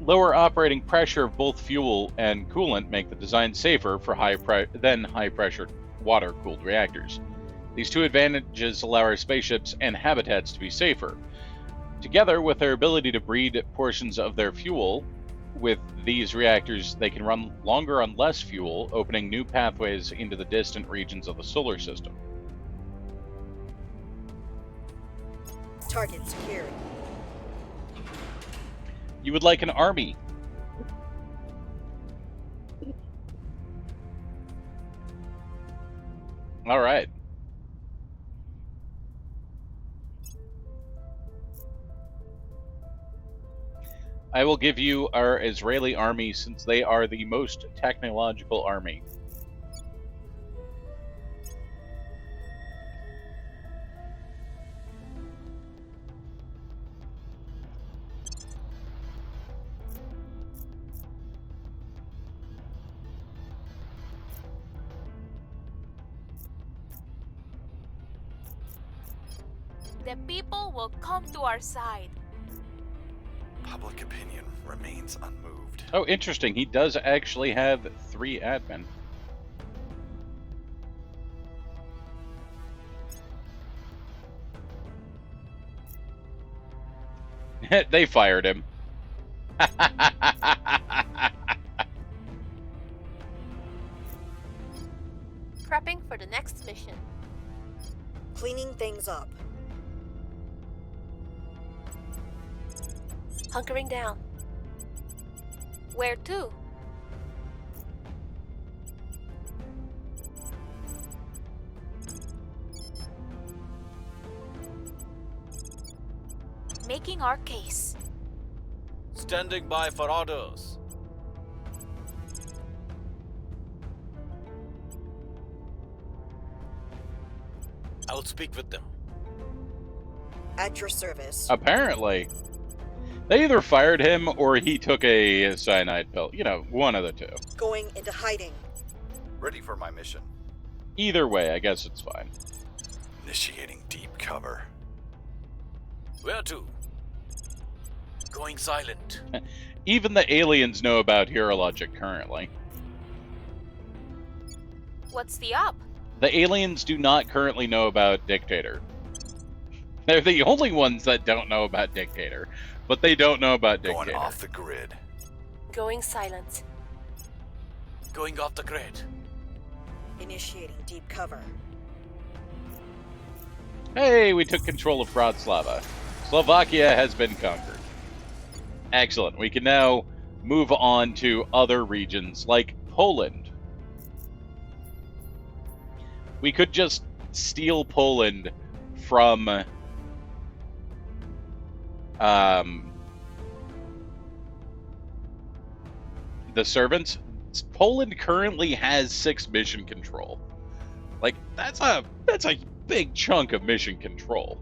lower operating pressure of both fuel and coolant make the design safer for high-pressure water-cooled reactors. These two advantages allow our spaceships and habitats to be safer. Together with their ability to breed portions of their fuel, with these reactors, they can run longer on less fuel, opening new pathways into the distant regions of the solar system. Target secured. You would like an army. All right. I will give you our Israeli army since they are the most technological army. The people will come to our side. Public opinion remains unmoved. Oh, interesting. He does actually have 3 admin. They fired him. Prepping for the next mission. Cleaning things up. Hunkering down. Where to? Making our case. Standing by for orders. I will speak with them. At your service. Apparently. They either fired him or he took a cyanide pill. You know, one of the two. Going into hiding. Ready for my mission. Either way, I guess it's fine. Initiating deep cover. Where to? Going silent. Even the aliens know about hero logic currently. What's the up? The aliens do not currently know about Dictator. They're the only ones that don't know about Dictator, but they don't know about Dictator. Going off the grid. Going silent. Going off the grid. Initiating deep cover. Hey, we took control of Bratislava. Slovakia has been conquered. Excellent. We can now move on to other regions like Poland. We could just steal Poland from the servants. Poland currently has 6 mission control. Like, that's a big chunk of mission control.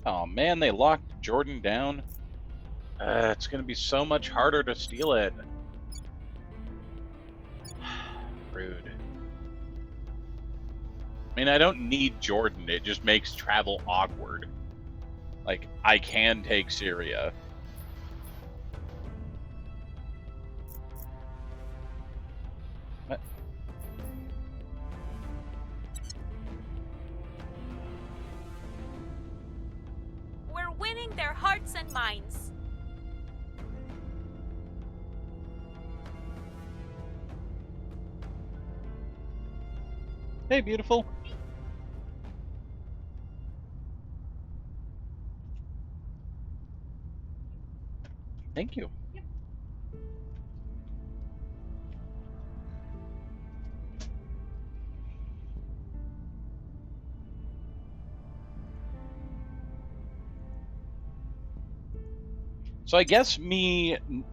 Oh man, they locked Jordan down. It's gonna be so much harder to steal it. Rude. I mean, I don't need Jordan, it just makes travel awkward. Like, I can take Syria. What? We're winning their hearts and minds. Hey, beautiful. Thank you. So I guess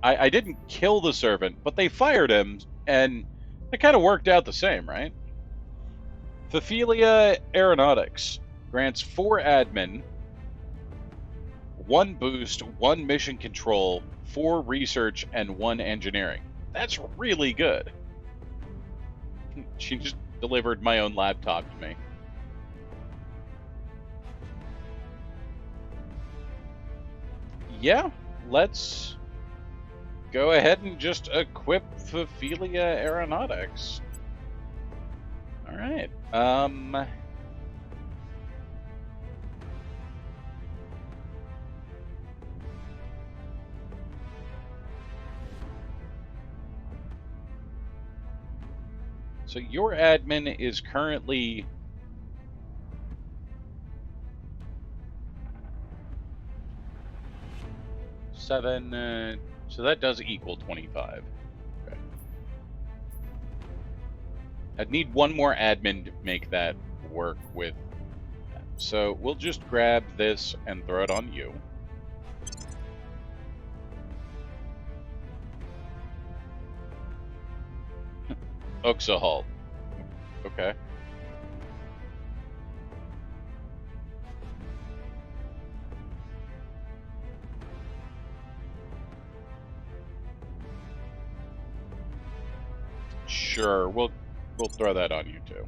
I didn't kill the servant, but they fired him, and it kind of worked out the same, right? Thephelia Aeronautics grants 4 admin, 1 boost, 1 mission control, 4 research, and 1 engineering. That's really good. She just delivered my own laptop to me. Yeah, let's go ahead and just equip Thephelia Aeronautics. All right. So your admin is currently 7, so that does equal 25. Okay. I'd need 1 more admin to make that work with that. So we'll just grab this and throw it on you. Oxahal. Okay. Sure, we'll throw that on you too.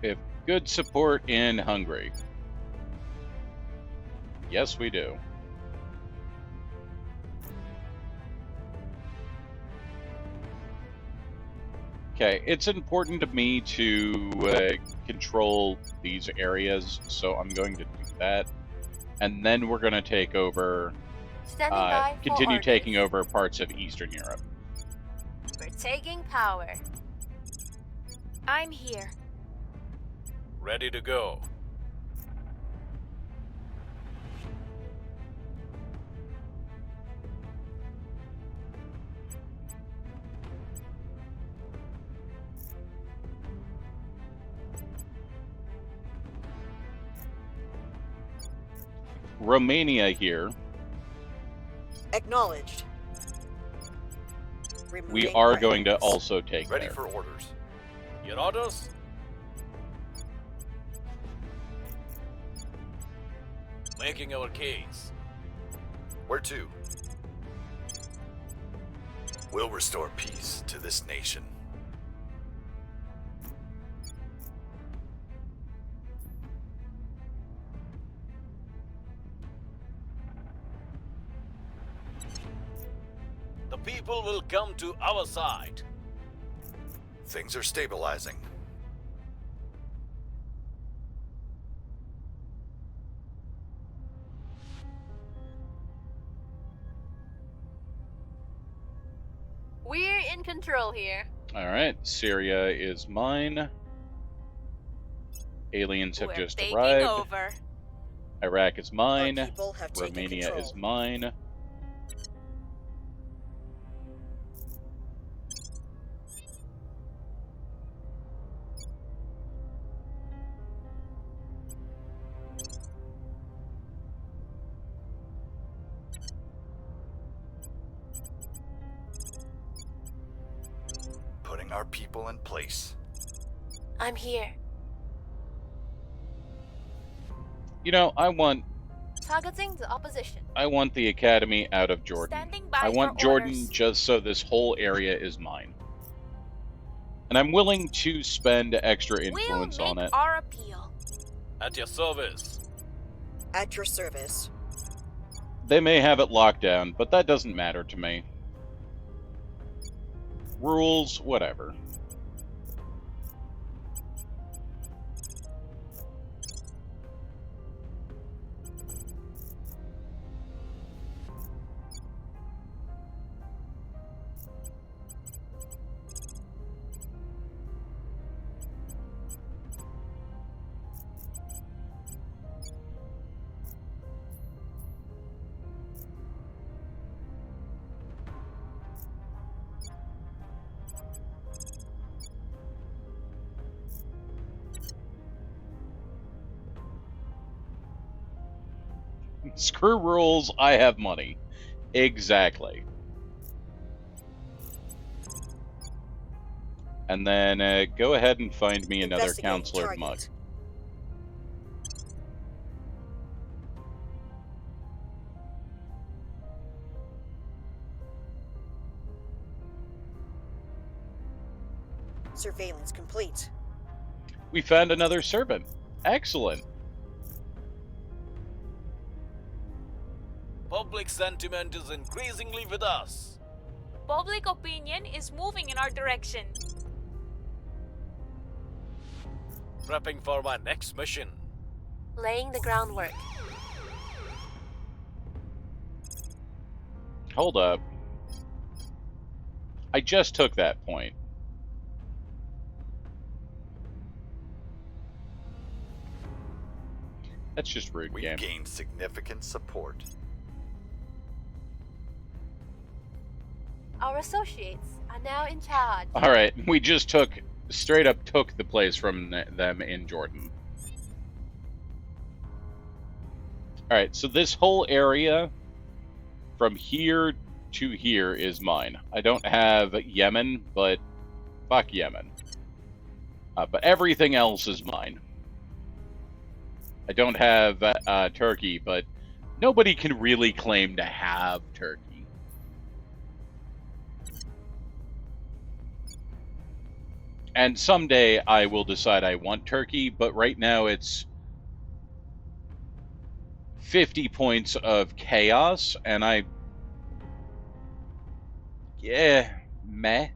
We have good support in Hungary. Yes, we do. Okay, it's important to me to control these areas, so I'm going to do that. And then we're going to take over, Standing by for continue orders. taking over parts of Eastern Europe. We're taking power. I'm here. Ready to go. Romania here. Acknowledged. We Removing are going to items. also take Ready there. for orders. Your orders? making our case. Where to? We'll restore peace to this nation. The people will come to our side. Things are stabilizing. We're in control here. All right, Syria is mine. Aliens have We're just taking arrived. over. Iraq is mine. Our people have taken Romania control. is mine. Putting our people in place. I'm here. You know, I want Targeting the opposition. the academy out of Jordan. Standing by I want for Jordan orders. just so this whole area is mine. And I'm willing to spend extra influence We'll on make it. our appeal. At your service. At your service. They may have it locked down, but that doesn't matter to me. Rules, whatever. Screw rules, I have money. Exactly. And then go ahead and find me another Investigating counselor target. mug. Surveillance complete. We found another servant. Excellent. Public sentiment is increasingly with us. Public opinion is moving in our direction. Prepping for my next mission. Laying the groundwork. Hold up. I just took that point. That's just rude, We've game. gained significant support. Our associates are now in charge. Alright, we just straight up took the place from them in Jordan. Alright, so this whole area from here to here is mine. I don't have Yemen, but fuck Yemen. But everything else is mine. I don't have Turkey, but nobody can really claim to have Turkey. And someday I will decide I want Turkey, but right now it's 50 points of chaos, and meh.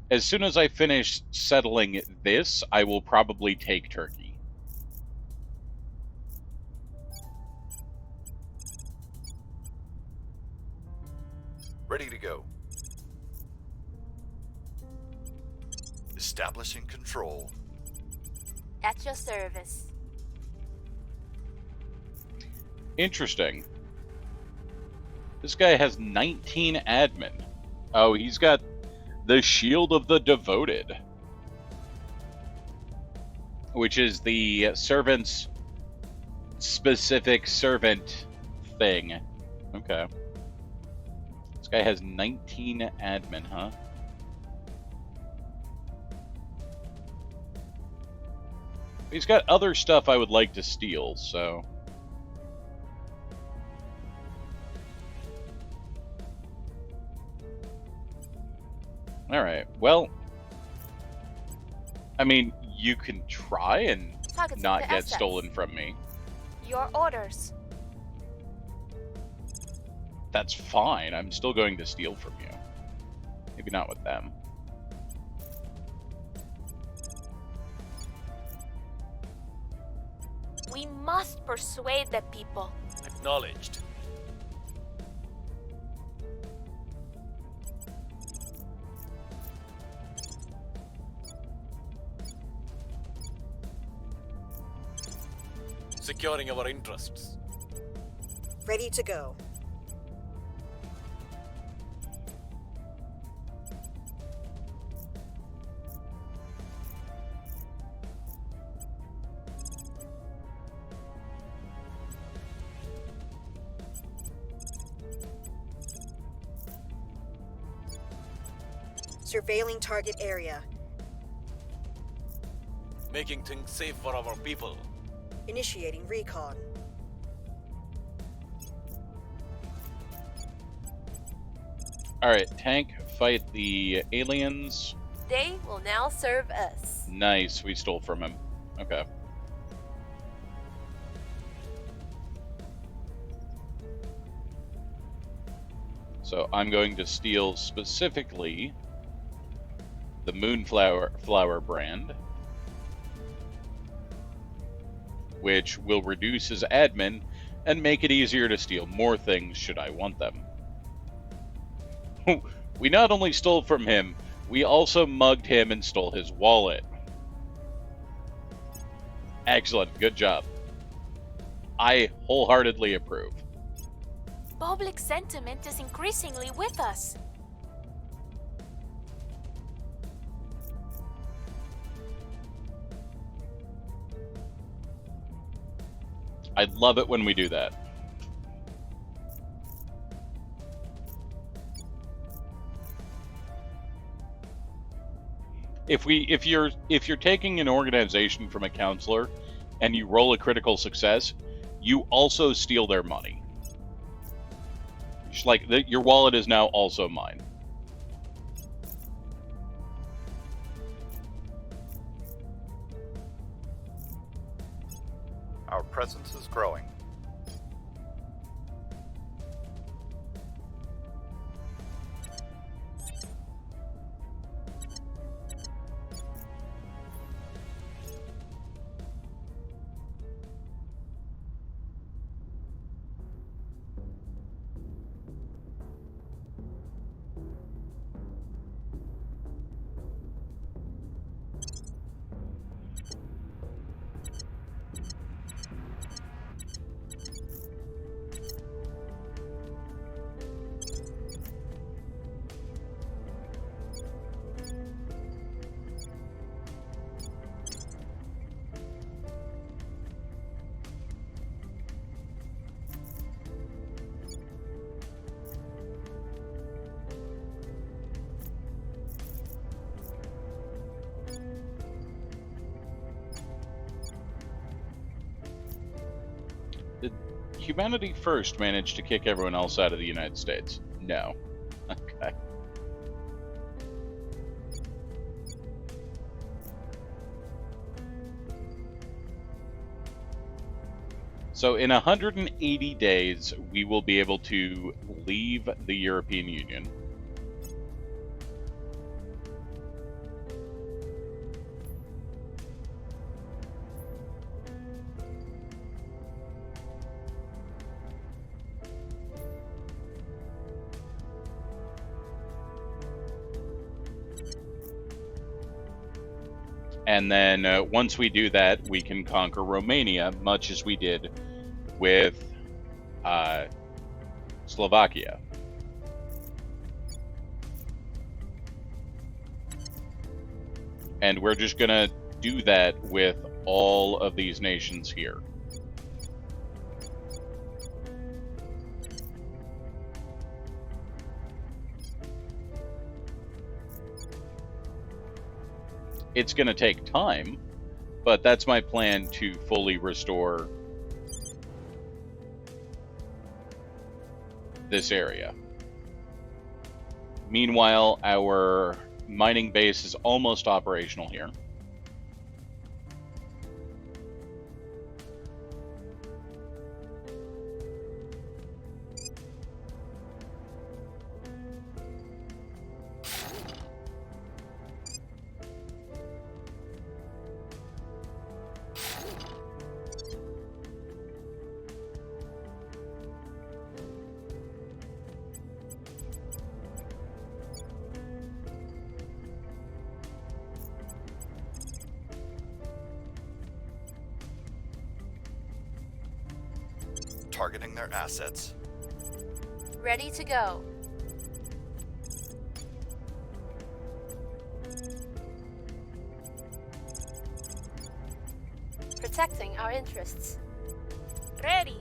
As soon as I finish settling this, I will probably take Turkey. Ready to go. Establishing control. At your service. Interesting. This guy has 19 admin. Oh, he's got the Shield of the Devoted, which is the servant's specific servant thing. Okay. This guy has 19 admin, huh? He's got other stuff I would like to steal, so... Alright, well... I mean, you can try and Targeting not the get assets. stolen from me. Your orders. That's fine. I'm still going to steal from you. Maybe not with them. We must persuade the people. Acknowledged. Securing our interests. Ready to go. Surveilling target area. Making things safe for our people. Initiating recon. Alright, tank, fight the aliens. They will now serve us. Nice, we stole from him. Okay. So I'm going to steal specifically the Moonflower brand, which will reduce his admin and make it easier to steal more things should I want them. We not only stole from him, we also mugged him and stole his wallet. Excellent, good job. I wholeheartedly approve. Public sentiment is increasingly with us. I love it when we do that. If you're taking an organization from a counselor and you roll a critical success, you also steal their money. It's like your wallet is now also mine. Our presence is growing. Did Humanity First manage to kick everyone else out of the United States? No. Okay. So in 180 days, we will be able to leave the European Union. And then once we do that, we can conquer Romania, much as we did with Slovakia. And we're just going to do that with all of these nations here. It's going to take time, But that's my plan to fully restore this area. Meanwhile, our mining base is almost operational here. Targeting their assets. Ready to go. Protecting our interests. Ready.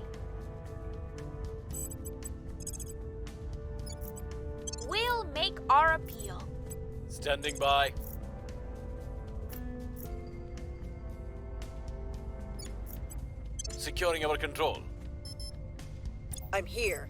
We'll make our appeal. Standing by. Securing our control. I'm here.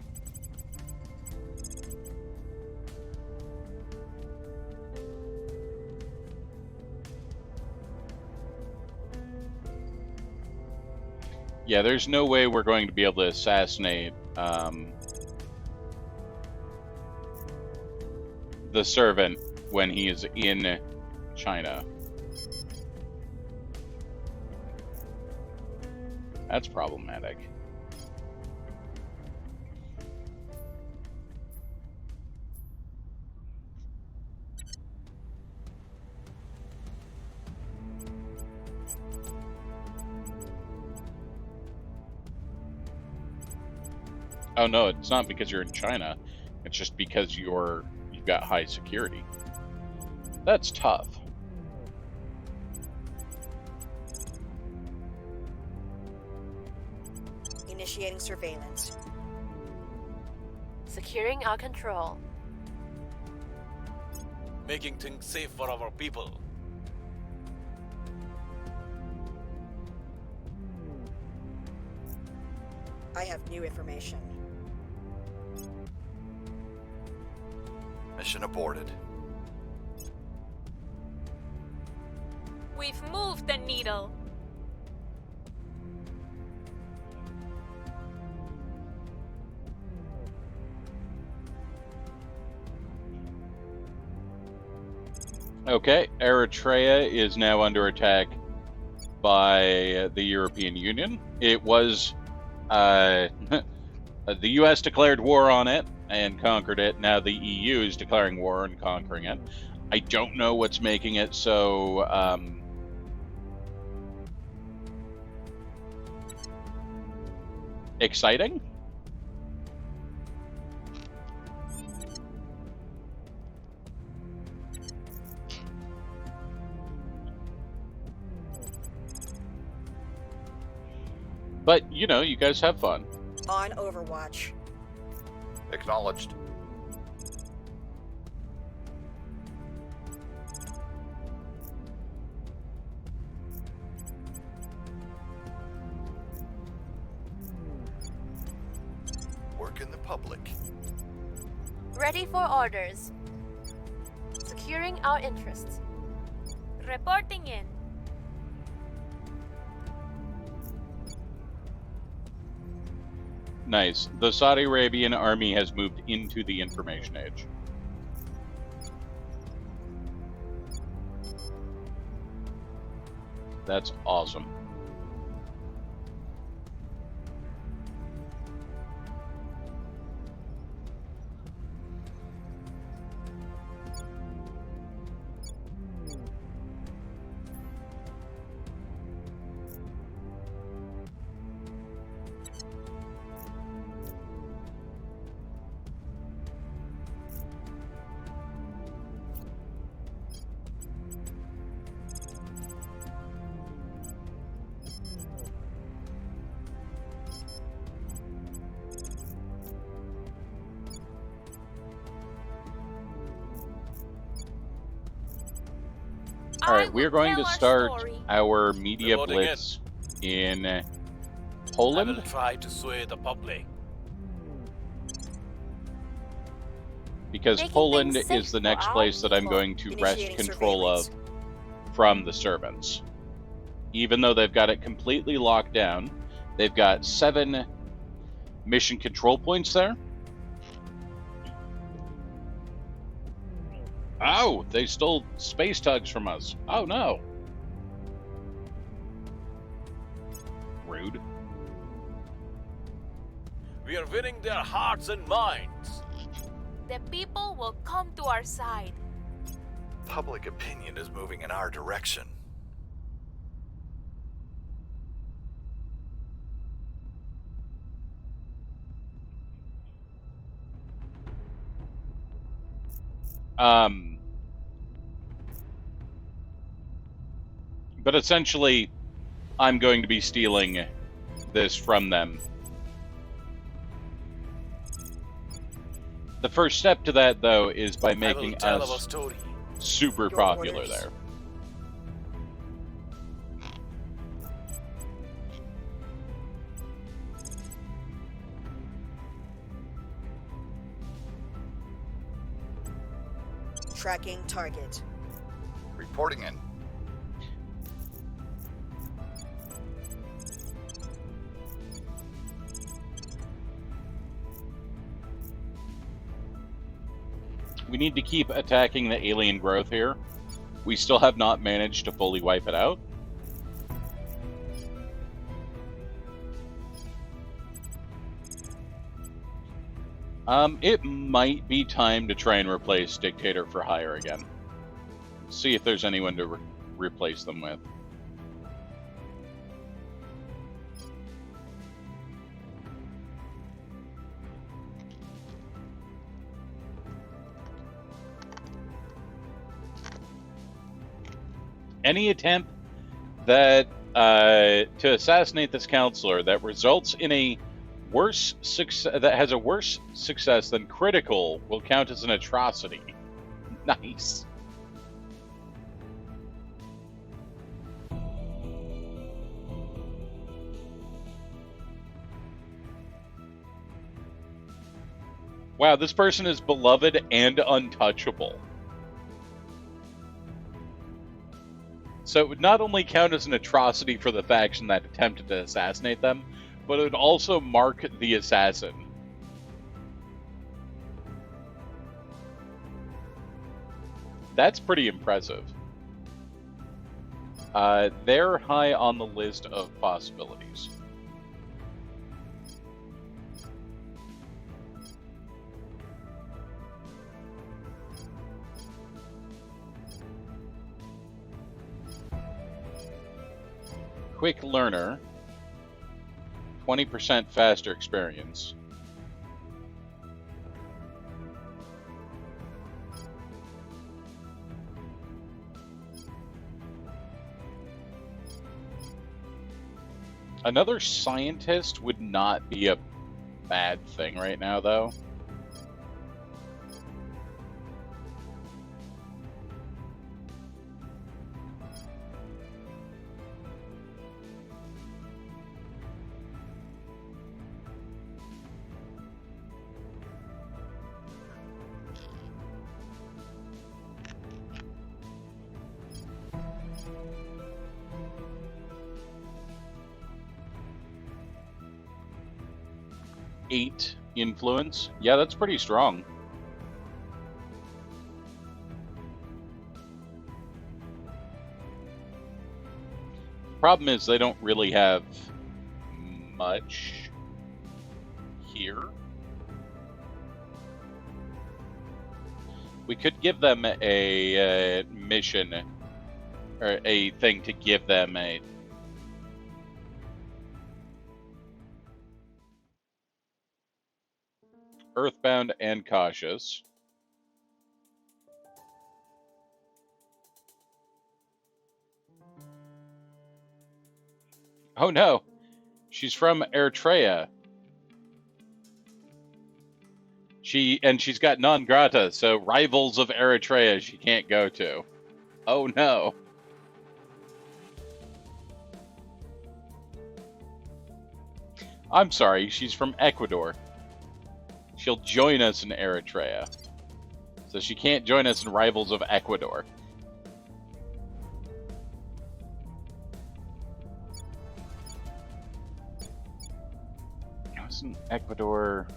Yeah, there's no way we're going to be able to assassinate the servant when he is in China. That's problematic. Oh no, it's not because you're in China. It's just because you've got high security. That's tough. Initiating surveillance. Securing our control. Making things safe for our people. I have new information. Mission aborted. We've moved the needle. Okay, Eritrea is now under attack by the European Union. It was the US declared war on it and conquered it. Now the EU is declaring war and conquering it. I don't know what's making it so exciting. But, you know, you guys have fun. On Overwatch. Acknowledged. Work in the public. Ready for orders. Securing our interests. Reporting in. Nice. The Saudi Arabian army has moved into the information age. That's awesome. All right, we are going to start story. our media Reloading blitz in I Poland. will try to sway the public. Because Making Poland things safe is the for next our place that I'm people. going to wrest Initiating control of surveillance. from the servants. Even though they've got it completely locked down, they've got 7 mission control points there. Oh, they stole space tugs from us. Oh no. Rude. We are winning their hearts and minds. The people will come to our side. Public opinion is moving in our direction. But essentially, I'm going to be stealing this from them. The first step to that, though, is by I will making tell our us story. super Your popular orders. there. Tracking target. Reporting in. We need to keep attacking the alien growth here. We still have not managed to fully wipe it out. It might be time to try and replace Dictator for Hire again. See if there's anyone to replace them with. Any attempt that to assassinate this counselor that results in a worse success, that has a worse success than critical, will count as an atrocity. Nice. Wow, this person is beloved and untouchable. So it would not only count as an atrocity for the faction that attempted to assassinate them, but it would also mark the assassin. That's pretty impressive. They're high on the list of possibilities. Quick learner, 20% faster experience. Another scientist would not be a bad thing right now, though. Eight influence. Yeah, that's pretty strong. Problem is they don't really have much here. We could give them a mission or a thing to give them a earthbound and cautious. Oh no, she's from Eritrea. She's got non grata, so rivals of Eritrea she can't go to. Oh no. I'm sorry, she's from Ecuador. She'll join us in Eritrea. So she can't join us in Rivals of Ecuador. Wasn't Ecuador...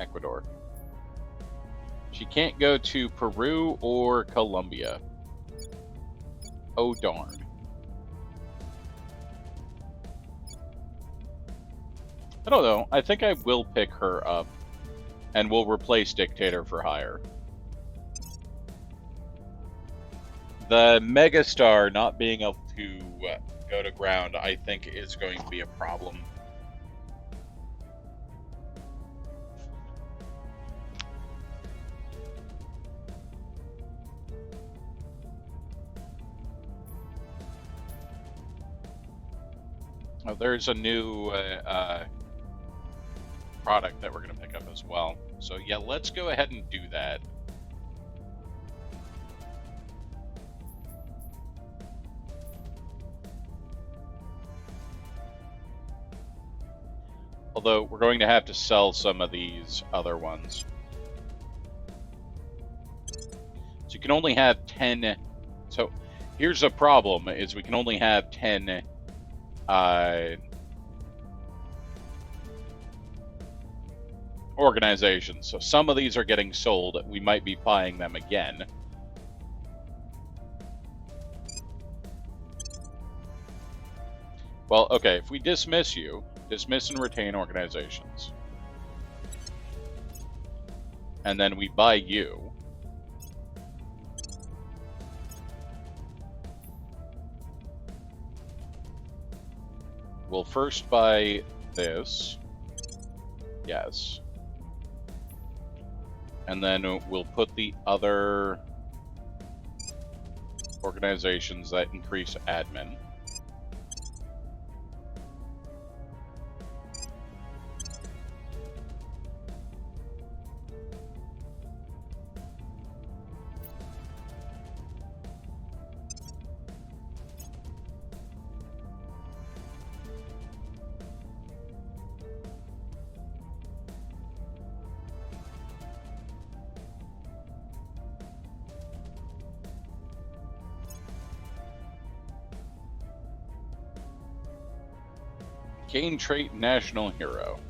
Ecuador. She can't go to Peru or Colombia. Oh, darn. I don't know. I think I will pick her up, and we'll replace Dictator for hire. The Megastar not being able to go to ground, I think, is going to be a problem. Oh, there's a new product that we're going to pick up as well. So yeah, let's go ahead and do that. Although we're going to have to sell some of these other ones. So you can only have 10. So here's a problem, is we can only have 10 organizations. So some of these are getting sold. We might be buying them again. Well, okay, if we dismiss you, dismiss and retain organizations, and then we buy you, we'll first buy this. Yes. And then we'll put the other organizations that increase admin. Gain trait national hero.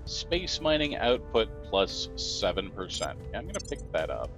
Space mining output plus 7%. Yeah, I'm going to pick that up.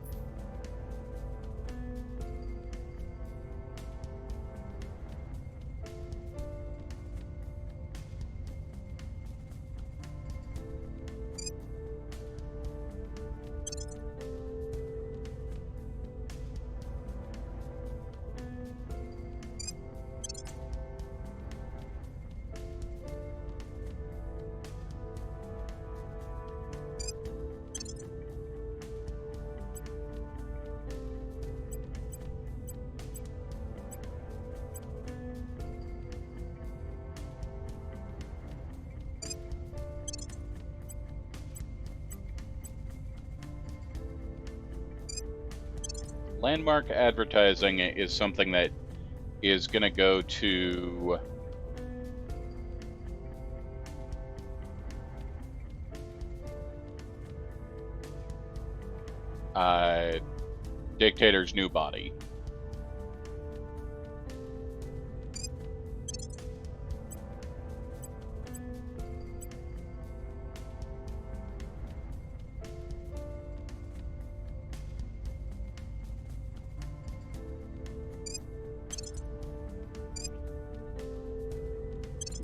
Landmark advertising is something that is going to go to Dictator's new body.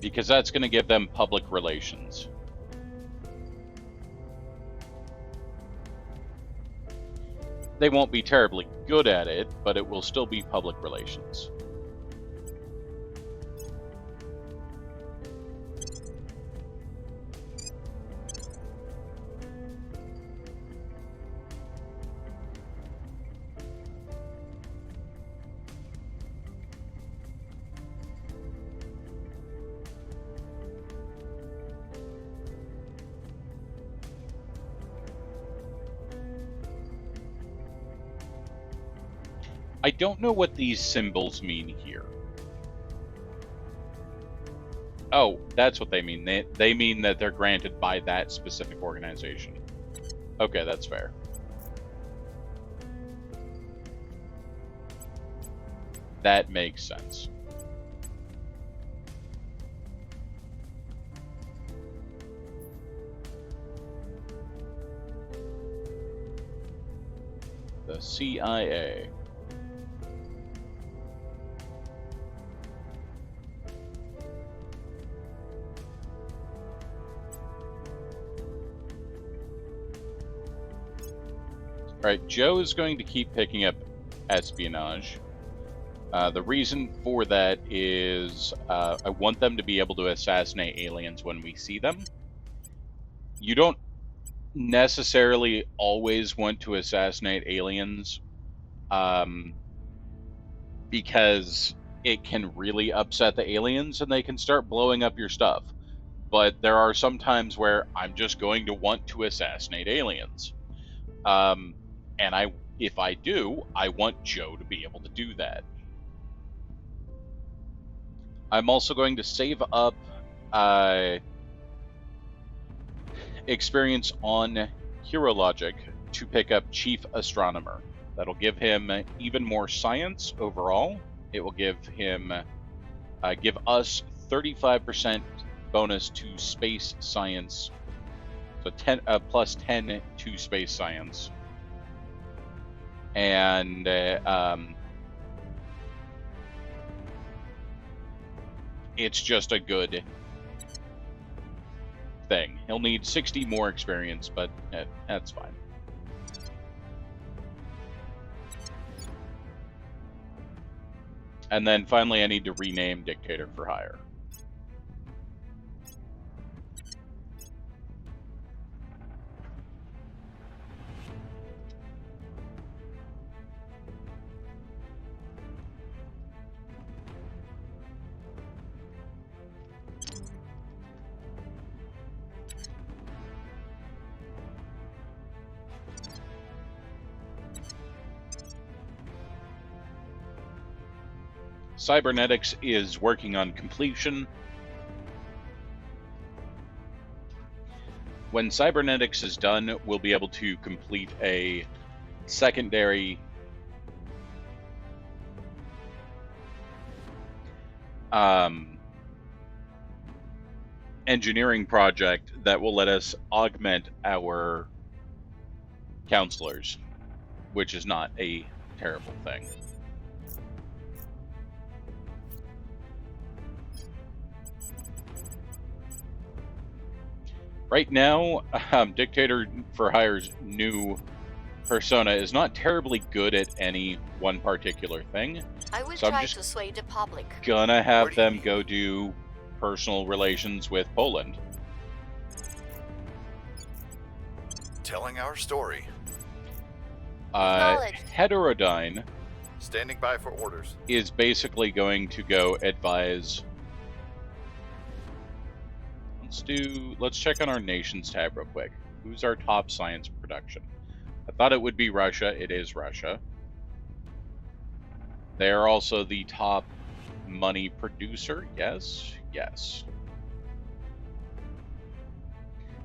Because that's going to give them public relations. They won't be terribly good at it, but it will still be public relations. I don't know what these symbols mean here. Oh, that's what they mean. They mean that they're granted by that specific organization. Okay, that's fair. That makes sense. The CIA. Alright, Joe is going to keep picking up espionage. The reason for that is I want them to be able to assassinate aliens when we see them. You don't necessarily always want to assassinate aliens because it can really upset the aliens and they can start blowing up your stuff. But there are some times where I'm just going to want to assassinate aliens. And if I do, I want Joe to be able to do that. I'm also going to save up experience on Hero Logic to pick up Chief Astronomer. That'll give him even more science overall. It will give him, give us 35% bonus to space science. So plus 10 to space science. And it's just a good thing. He'll need 60 more experience, but that's fine. And then finally I need to rename Dictator for Hire. Cybernetics is working on completion. When cybernetics is done, we'll be able to complete a secondary engineering project that will let us augment our counselors, which is not a terrible thing. Right now, Dictator for Hire's new persona is not terribly good at any one particular thing. I will So I'm try just to sway the public. Gonna have them go do personal relations with Poland. Telling our story. Acknowledged. Heterodyne Standing by for orders. is basically going to go advise. Let's check on our nations tab real quick. Who's our top science production? I thought it would be Russia. It is Russia. They are also the top money producer. Yes, yes.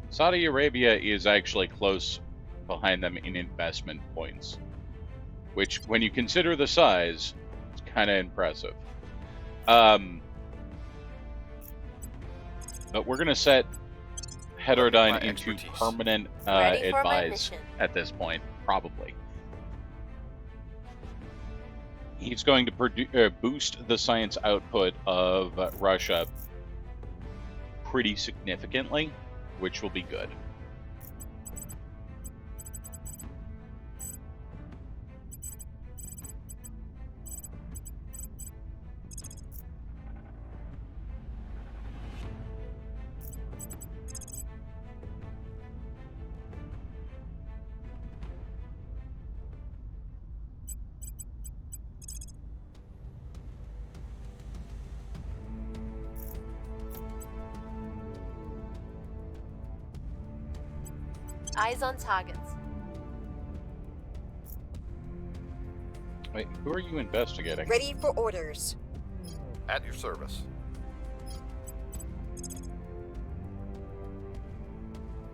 Saudi Arabia is actually close behind them in investment points, which, when you consider the size, is kind of impressive. But we're going to set Heterodyne into expertise. Ready permanent for my advise mission. at this point, probably. He's going to boost the science output of Russia pretty significantly, which will be good. Eyes on targets. Wait, who are you investigating? Ready for orders. At your service.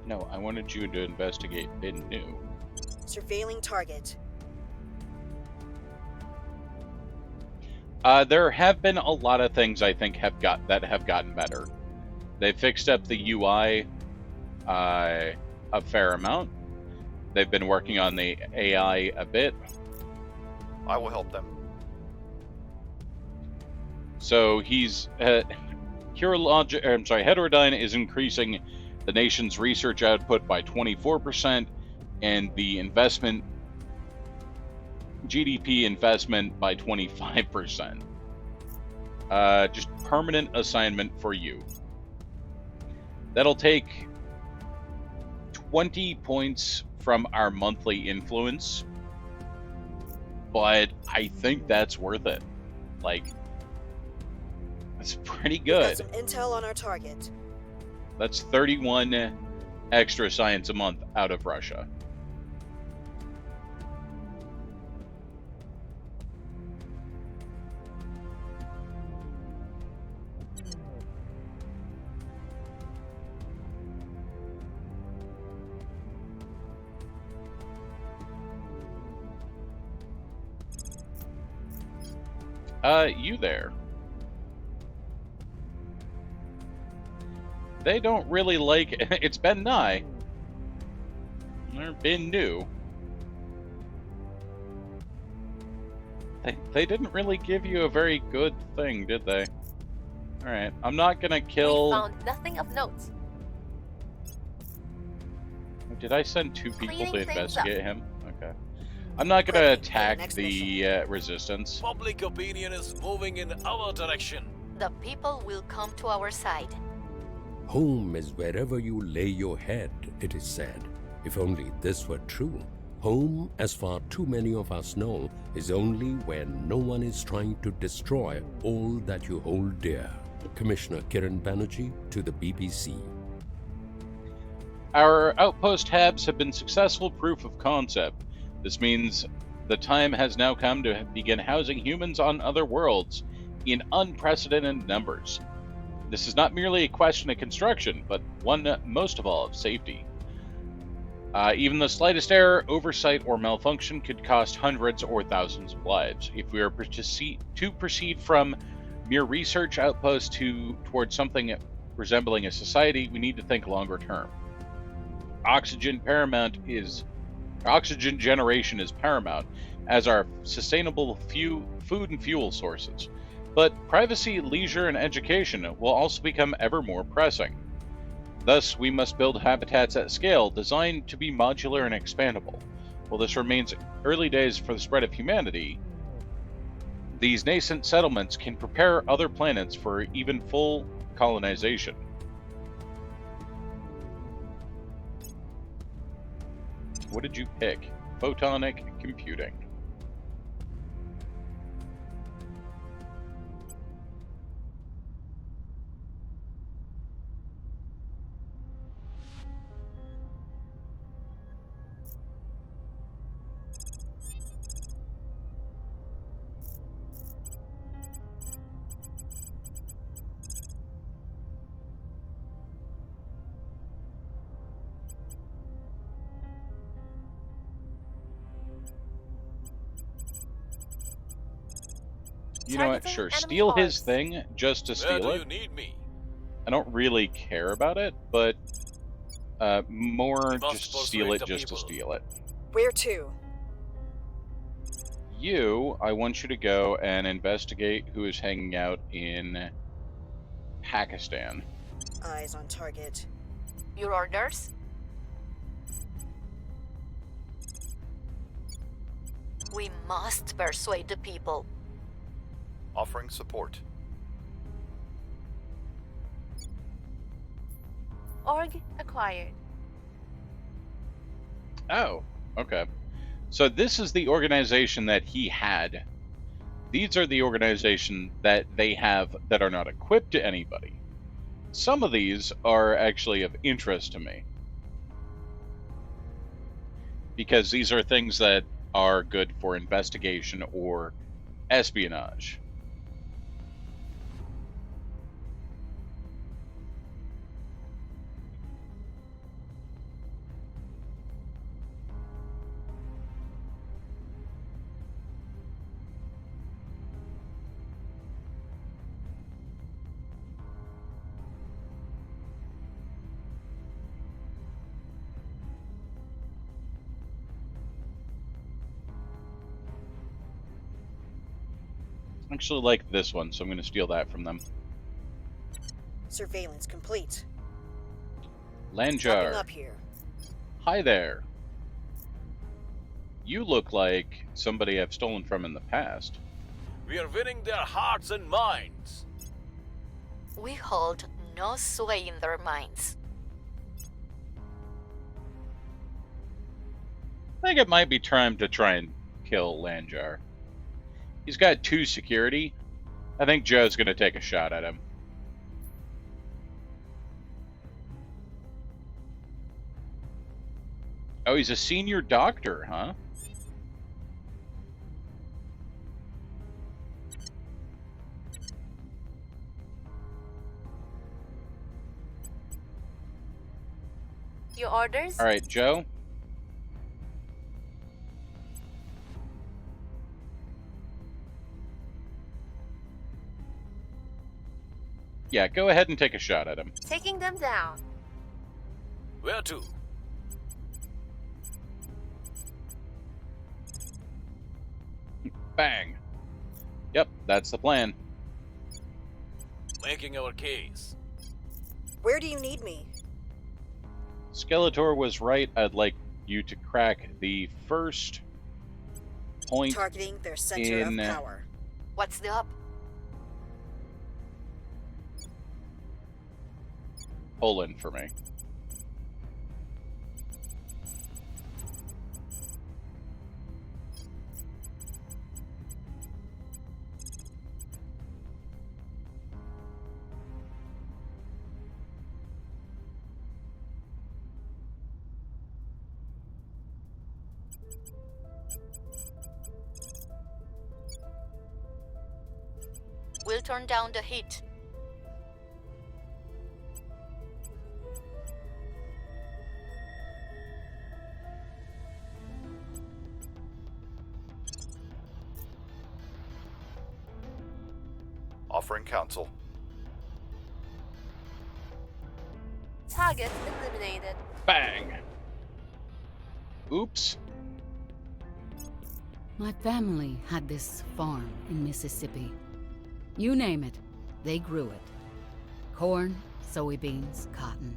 No, I wanted you to investigate Bin Nu. Surveilling target. There have been a lot of things I think have gotten better. They fixed up the UI a fair amount. They've been working on the AI a bit. I will help them. So he's Heterodyne is increasing the nation's research output by 24%, and the GDP investment by 25%. Just permanent assignment for you. That'll take 20 points from our monthly influence, but I think that's worth it. Like, that's pretty We've got good. some intel on our target. That's 31 extra science a month out of Russia. You there. They don't really like it's been nigh. Or been new. They didn't really give you a very good thing, did they? Alright, I'm not gonna kill... We found nothing of note. Did I send two people Cleaning to things investigate him? Okay. I'm not gonna Clicking for the attack next the resistance. Public opinion is moving in our direction. The people will come to our side. Home is wherever you lay your head, it is said. If only this were true. Home, as far too many of us know, is only where no one is trying to destroy all that you hold dear. Commissioner Kiran Banerjee to the BBC. Our outpost habs have been successful proof of concept. This means the time has now come to begin housing humans on other worlds in unprecedented numbers. This is not merely a question of construction, but one most of all of safety. Even the slightest error, oversight, or malfunction could cost hundreds or thousands of lives. If we are to proceed from mere research outpost towards something resembling a society, we need to think longer term. Oxygen generation is paramount as our sustainable food and fuel sources. But privacy, leisure, and education will also become ever more pressing. Thus, we must build habitats at scale designed to be modular and expandable. While this remains early days for the spread of humanity, these nascent settlements can prepare other planets for even full colonization. What did you pick? Photonic computing. You know what? Targeting Sure. enemy Steal his arcs. thing just to Where steal do it. you need me? I don't really care about it, but more We must just steal persuade it the just to people. steal it. Where to? You, I want you to go and investigate who is hanging out in Pakistan. Eyes on target. Your orders? We must persuade the people. Offering support. Org acquired. Oh, okay. So this is the organization that he had. These are the organization that they have that are not equipped to anybody. Some of these are actually of interest to me, because these are things that are good for investigation or espionage. I actually like this one, so I'm going to steal that from them. Surveillance complete. Lanjar. Dropping up here. Hi there. You look like somebody I've stolen from in the past. We are winning their hearts and minds. We hold no sway in their minds. I think it might be time to try and kill Lanjar. He's got 2 security. I think Joe's going to take a shot at him. Oh, he's a senior doctor, huh? Your orders? All right, Joe. Yeah, go ahead and take a shot at him. Taking them down. Where to? Bang. Yep, that's the plan. Making our case. Where do you need me? Skeletor was right. I'd like you to crack the first point Targeting their center in of power. What's the up? Poland for me. We'll turn down the heat. Offering counsel. Target eliminated. Bang. Oops. My family had this farm in Mississippi. You name it, they grew it. Corn, soybeans, cotton.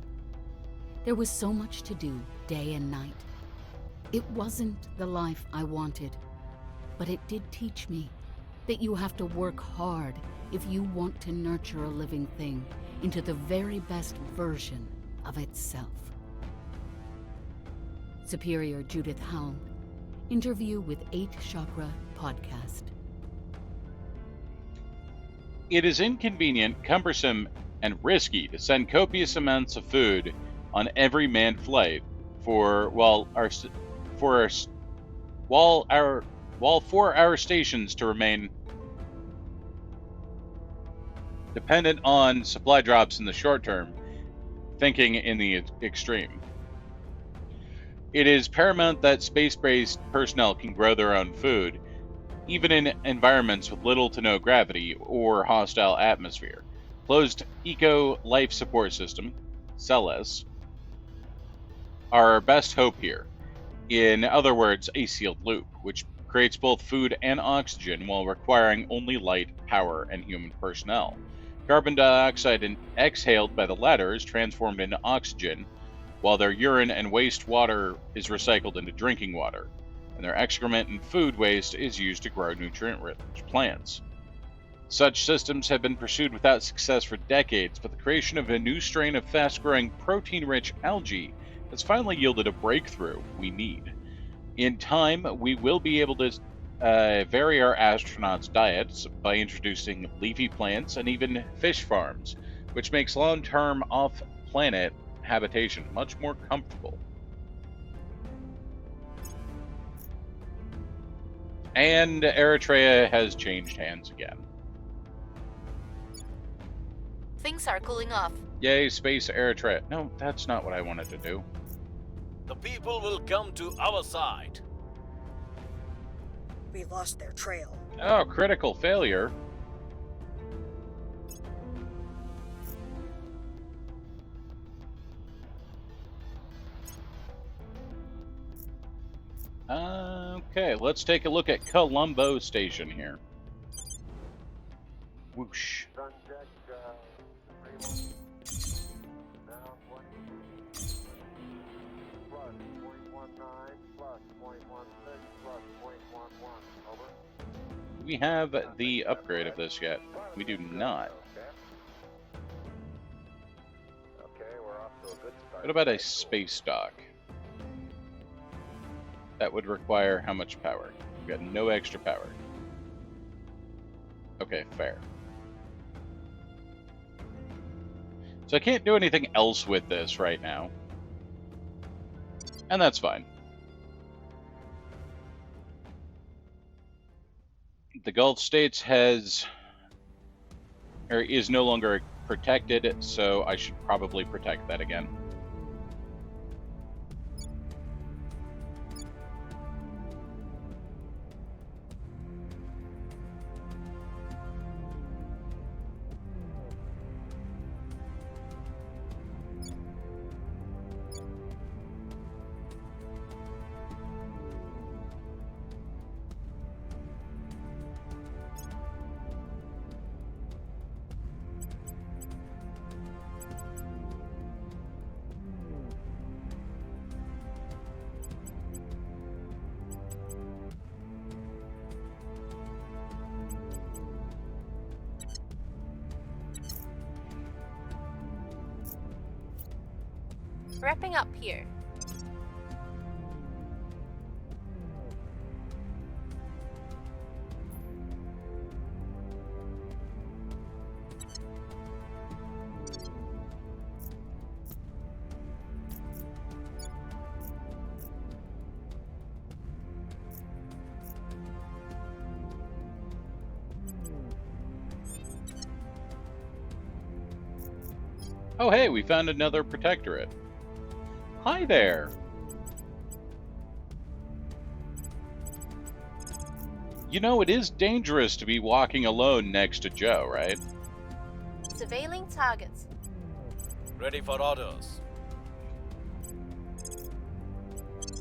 There was so much to do day and night. It wasn't the life I wanted, but it did teach me that you have to work hard if you want to nurture a living thing into the very best version of itself. Superior Judith Howell, interview with 8 Chakra Podcast. It is inconvenient, cumbersome, and risky to send copious amounts of food on every manned flight for our stations to remain dependent on supply drops in the short term, thinking in the extreme. It is paramount that space-based personnel can grow their own food, even in environments with little to no gravity or hostile atmosphere. Closed Eco Life Support System, CELS, are our best hope here. In other words, a sealed loop, which creates both food and oxygen while requiring only light, power, and human personnel. Carbon dioxide exhaled by the latter is transformed into oxygen, while their urine and wastewater is recycled into drinking water, and their excrement and food waste is used to grow nutrient-rich plants. Such systems have been pursued without success for decades, but the creation of a new strain of fast-growing, protein-rich algae has finally yielded a breakthrough we need. In time, we will be able to vary our astronauts' diets by introducing leafy plants and even fish farms, which makes long-term off-planet habitation much more comfortable. And Eritrea has changed hands again. Things are cooling off. Yay, Space Eritrea. No, that's not what I wanted to do. The people will come to our side. We lost their trail. Oh, critical failure. Okay, let's take a look at Colombo Station here. Whoosh. Sun check, down 20, plus 0.19, plus 0.16, plus 0.11, over. Do we have the upgrade of this yet? We do not. Okay, we're off to a good start. What about a space dock? That would require how much power? We've got no extra power. Okay, fair. So I can't do anything else with this right now. And that's fine. The Gulf States is no longer protected, so I should probably protect that again. Wrapping up here. Oh hey, we found another protectorate. Hi there! You know, it is dangerous to be walking alone next to Joe, right? Surveilling targets. Ready for orders.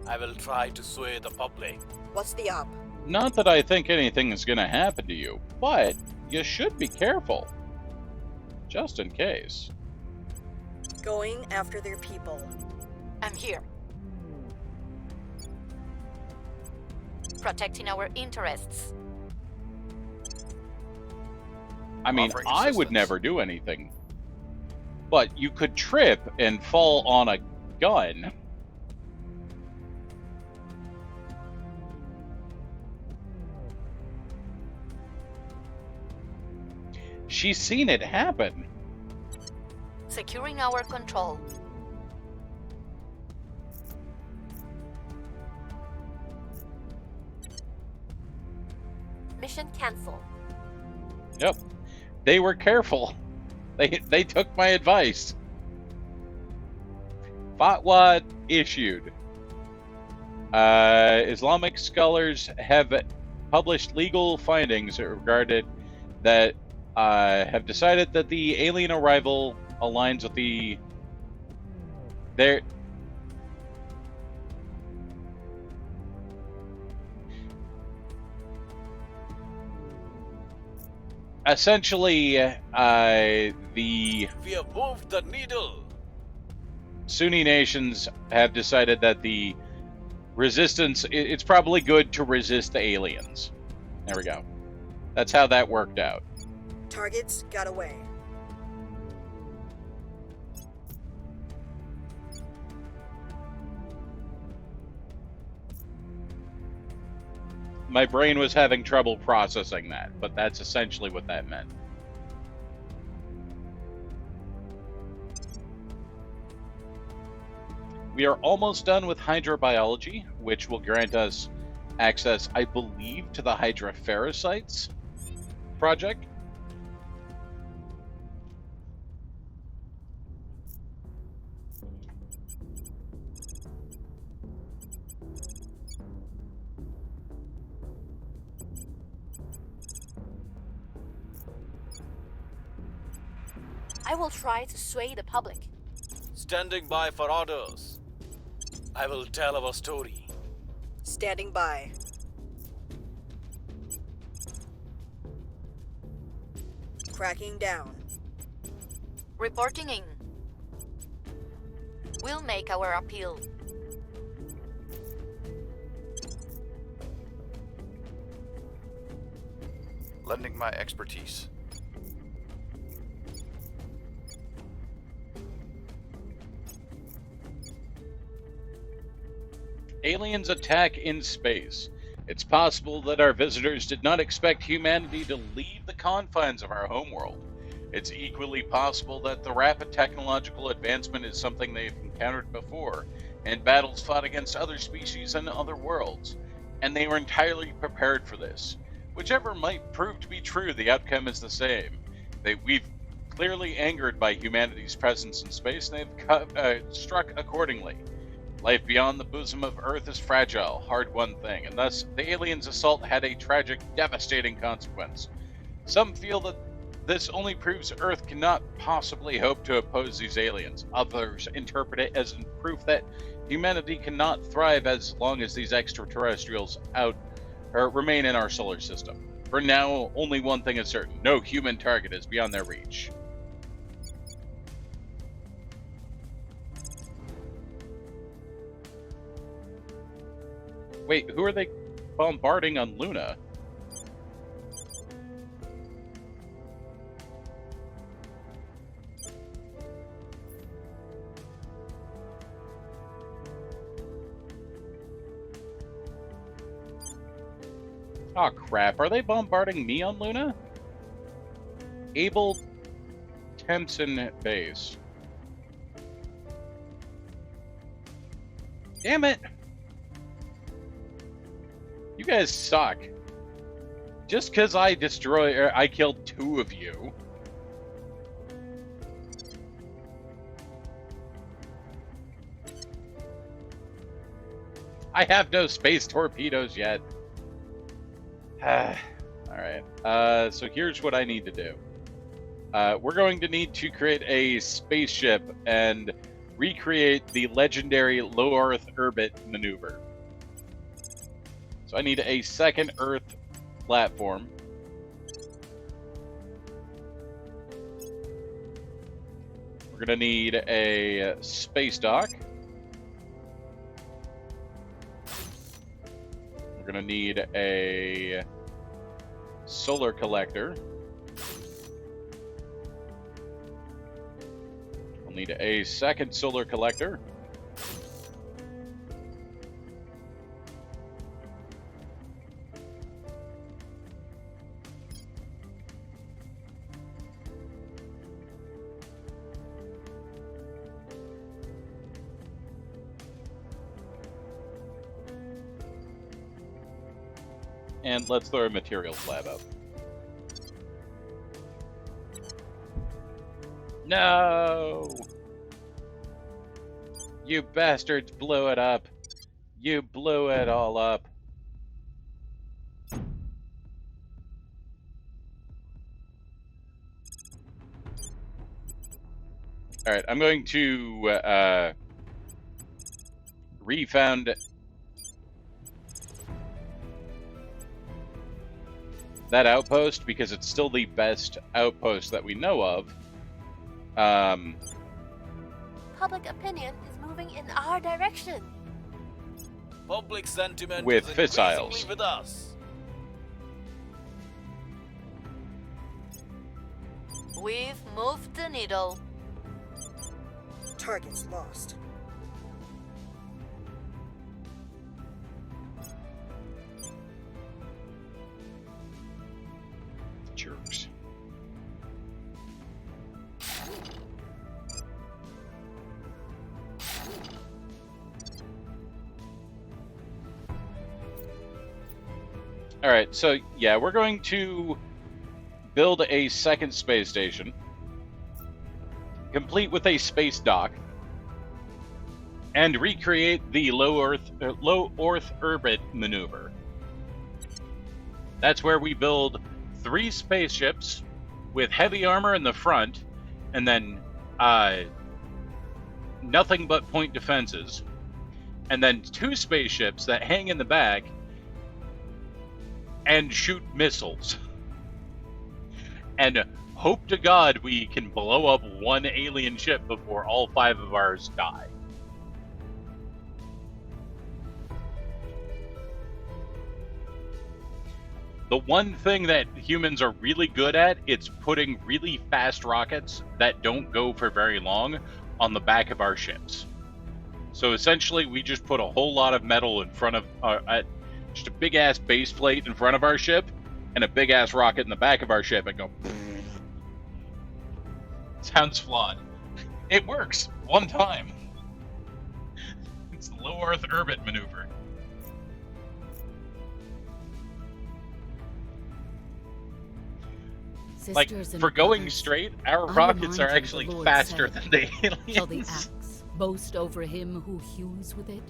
I will try to sway the public. What's the op? Not that I think anything is going to happen to you, but you should be careful. Just in case. Going after their people. I'm here. Protecting our interests. I mean, Offering I would assistance. never do anything. But you could trip and fall on a gun. She's seen it happen. Securing our control. Mission cancelled. Yep. They were careful. They took my advice. Fatwa issued. Islamic scholars have published legal findings regarded that have decided that the alien arrival aligns with their essentially the We have moved the needle. Sunni nations have decided that the resistance, it's probably good to resist the aliens. There we go. That's how that worked out. Targets got away. My brain was having trouble processing that, but that's essentially what that meant. We are almost done with hydrobiology, which will grant us access, I believe, to the hydroferricites project. I will try to sway the public. Standing by for orders. I will tell our story. Standing by. Cracking down. Reporting in. We'll make our appeal. Lending my expertise. Aliens attack in space. It's possible that our visitors did not expect humanity to leave the confines of our homeworld. It's equally possible that the rapid technological advancement is something they've encountered before, and battles fought against other species and other worlds, and they were entirely prepared for this. Whichever might prove to be true, the outcome is the same. We've clearly angered by humanity's presence in space, and they've struck accordingly. Life beyond the bosom of Earth is fragile, hard-won thing, and thus the aliens' assault had a tragic, devastating consequence. Some feel that this only proves Earth cannot possibly hope to oppose these aliens. Others interpret it as proof that humanity cannot thrive as long as these extraterrestrials remain in our solar system. For now, only one thing is certain: no human target is beyond their reach. Wait, who are they bombarding on Luna? Oh crap, are they bombarding me on Luna? Abel Tempson base. Damn it! You guys suck. Just because I killed 2 of you. I have no space torpedoes yet. Alright, so here's what I need to do. We're going to need to create a spaceship and recreate the legendary low Earth orbit maneuver. So I need a second Earth platform. We're going to need a space dock. We're going to need a solar collector. We'll need a second solar collector. And let's throw a material slab up. No! You bastards blew it up. You blew it all up. All right, I'm going to refound that outpost because it's still the best outpost that we know of. Public opinion is moving in our direction. Public sentiment With is increasingly fissiles. with us. We've moved the needle. Targets lost. Jerks. All right, so yeah, we're going to build a second space station, complete with a space dock, and recreate the low Earth orbit maneuver. That's where we build 3 spaceships with heavy armor in the front, and then nothing but point defenses, and then 2 spaceships that hang in the back and shoot missiles. And hope to God we can blow up 1 alien ship before all 5 of ours die. The one thing that humans are really good at, it's putting really fast rockets that don't go for very long on the back of our ships. So essentially, we just put a whole lot of metal in front of just a big ass base plate in front of our ship, and a big ass rocket in the back of our ship, and go. Sounds flawed. It works one time. It's the low Earth orbit maneuver. Like, for going straight, our rockets are actually faster than the aliens. Shall the axe boast over him who hews with it?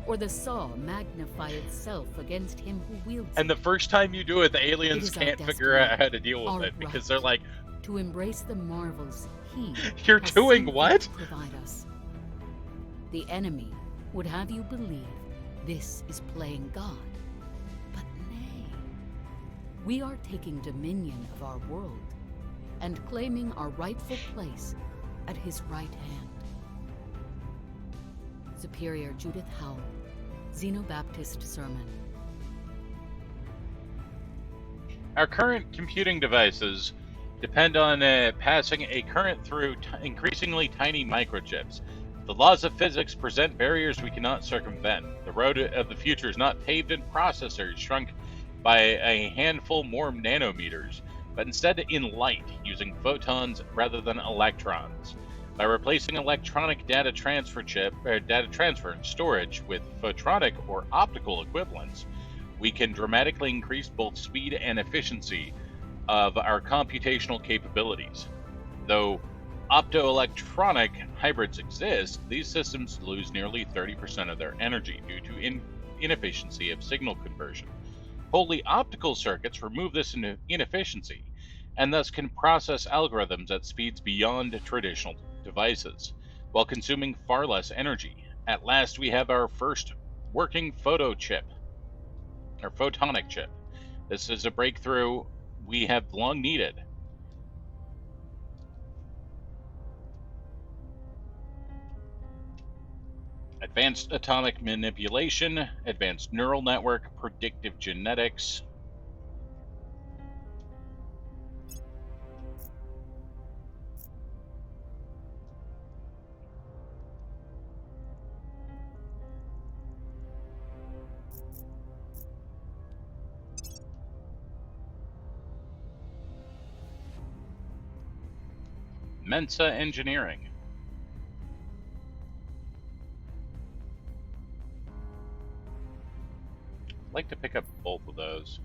Or the saw magnify itself against him who wields it? And the first time you do it, the aliens can't figure out how to deal with it because they're like, to embrace the marvels he you're has doing sent what? to provide us. The enemy would have you believe this is playing God. But nay, we are taking dominion of our world and claiming our rightful place at his right hand. Superior Judith Howell, Xenobaptist Sermon. Our current computing devices depend on passing a current through increasingly tiny microchips. The laws of physics present barriers we cannot circumvent. The road of the future is not paved in processors shrunk by a handful more nanometers, but instead in light, using photons rather than electrons. By replacing electronic data transfer and storage with photronic or optical equivalents, we can dramatically increase both speed and efficiency of our computational capabilities. Though optoelectronic hybrids exist, these systems lose nearly 30% of their energy due to inefficiency of signal conversion. Wholly optical circuits remove this inefficiency, and thus can process algorithms at speeds beyond traditional devices, while consuming far less energy. At last, we have our first working photonic chip. This is a breakthrough we have long needed. Advanced atomic manipulation, advanced neural network, predictive genetics. Mensa engineering. I'd like to pick up both of those.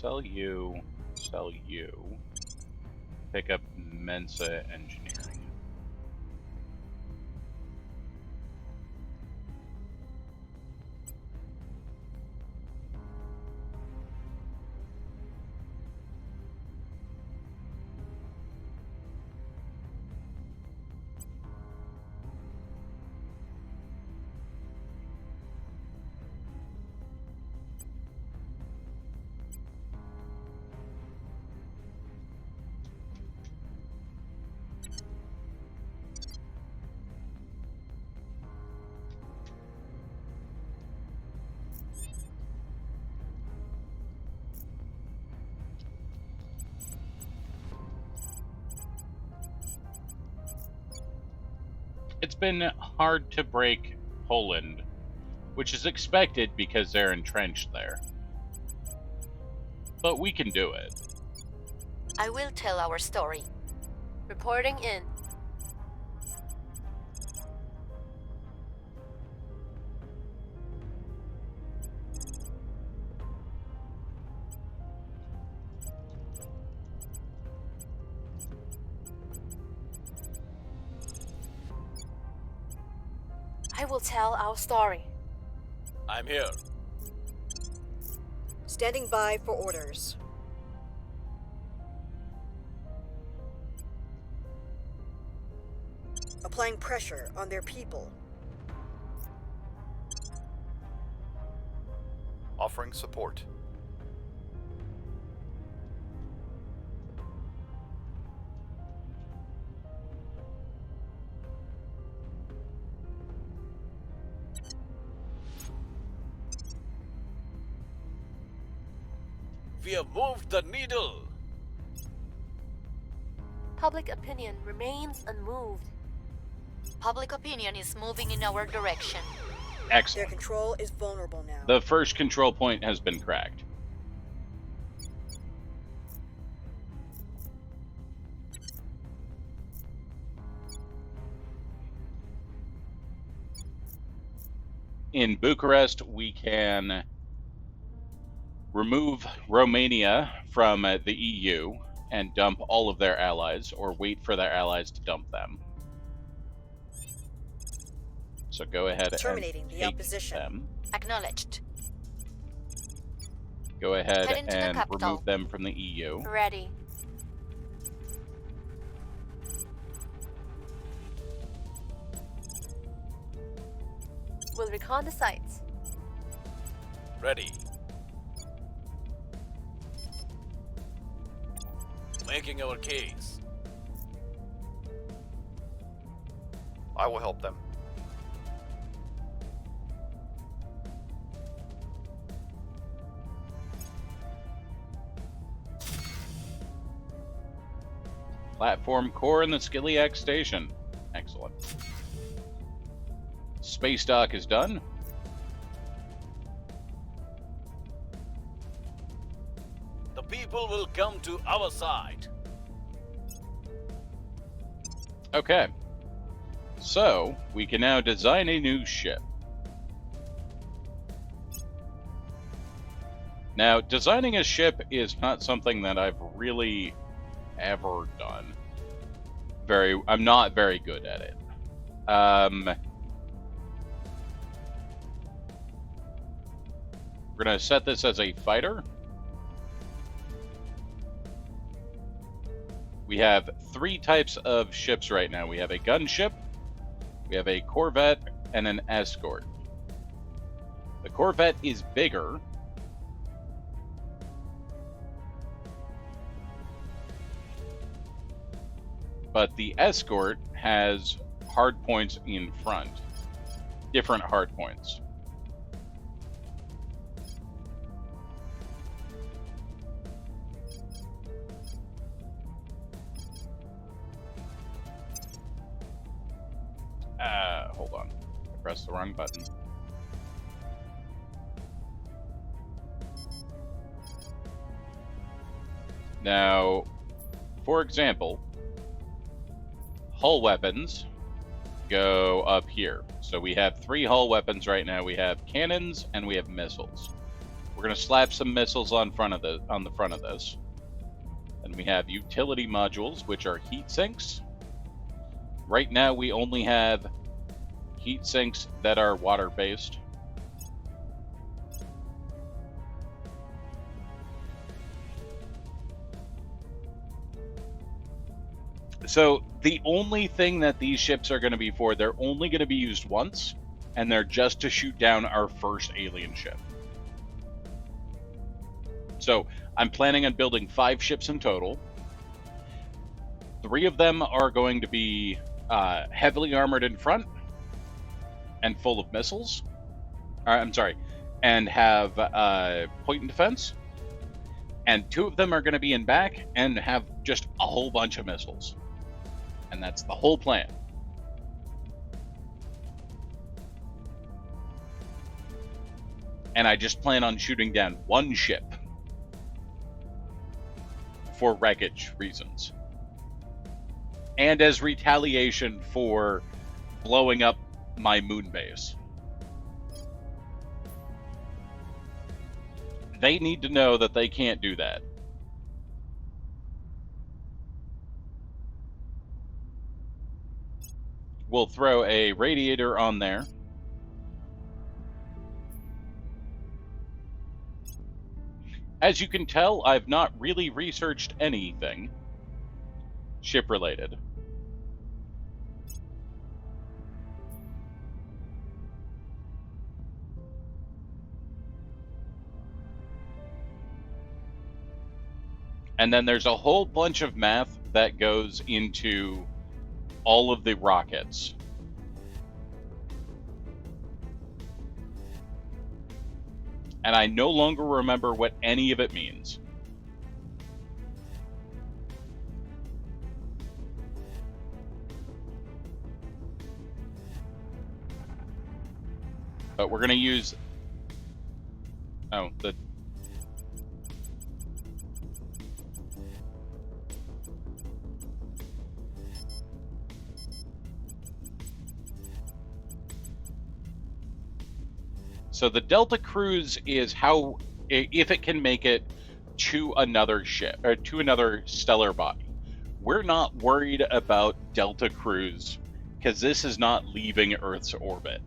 Sell you. Sell you. Pick up Mensa Engineering. It's been hard to break Poland, which is expected because they're entrenched there. But we can do it. I will tell our story. Reporting in. I will tell our story. I'm here. Standing by for orders. Applying pressure on their people. Offering support. We have moved the needle. Public opinion remains unmoved. Public opinion is moving in our direction. Their Excellent. control is vulnerable now. The first control point has been cracked. In Bucharest, we can remove Romania from the EU and dump all of their allies, or wait for their allies to dump them. So go ahead Terminating and the take opposition. them. Acknowledged. Go ahead Head into the and capital. remove them from the EU. Ready. We'll recon the sites. Ready. Making our case. I will help them. Platform core in the Skiliak station. Excellent. Space dock is done. The people will come to our side. Okay. So, we can now design a new ship. Now, designing a ship is not something that I've really ever done. I'm not very good at it. We're going to set this as a fighter. We have 3 types of ships right now. We have a gunship, we have a corvette, and an escort. The corvette is bigger. But the escort has hard points in front. Different hard points. Hold on. I pressed the wrong button. Now, for example, hull weapons go up here. So we have 3 hull weapons right now. We have cannons and we have missiles. We're going to slap some missiles on the front of this. And we have utility modules, which are heat sinks. Right now, we only have heat sinks that are water-based. So the only thing that these ships are going to be for, they're only going to be used once, and they're just to shoot down our first alien ship. So I'm planning on building 5 ships in total. 3 of them are going to be heavily armored in front and full of missiles. And have point and defense. And 2 of them are going to be in back and have just a whole bunch of missiles. And that's the whole plan. And I just plan on shooting down 1 ship for wreckage reasons. And as retaliation for blowing up my moon base. They need to know that they can't do that. We'll throw a radiator on there. As you can tell, I've not really researched anything ship-related. And then there's a whole bunch of math that goes into all of the rockets. And I no longer remember what any of it means. But we're going to use... Oh, the... So the Delta Cruise is how, if it can make it to another ship, or to another stellar body. We're not worried about Delta Cruise, because this is not leaving Earth's orbit.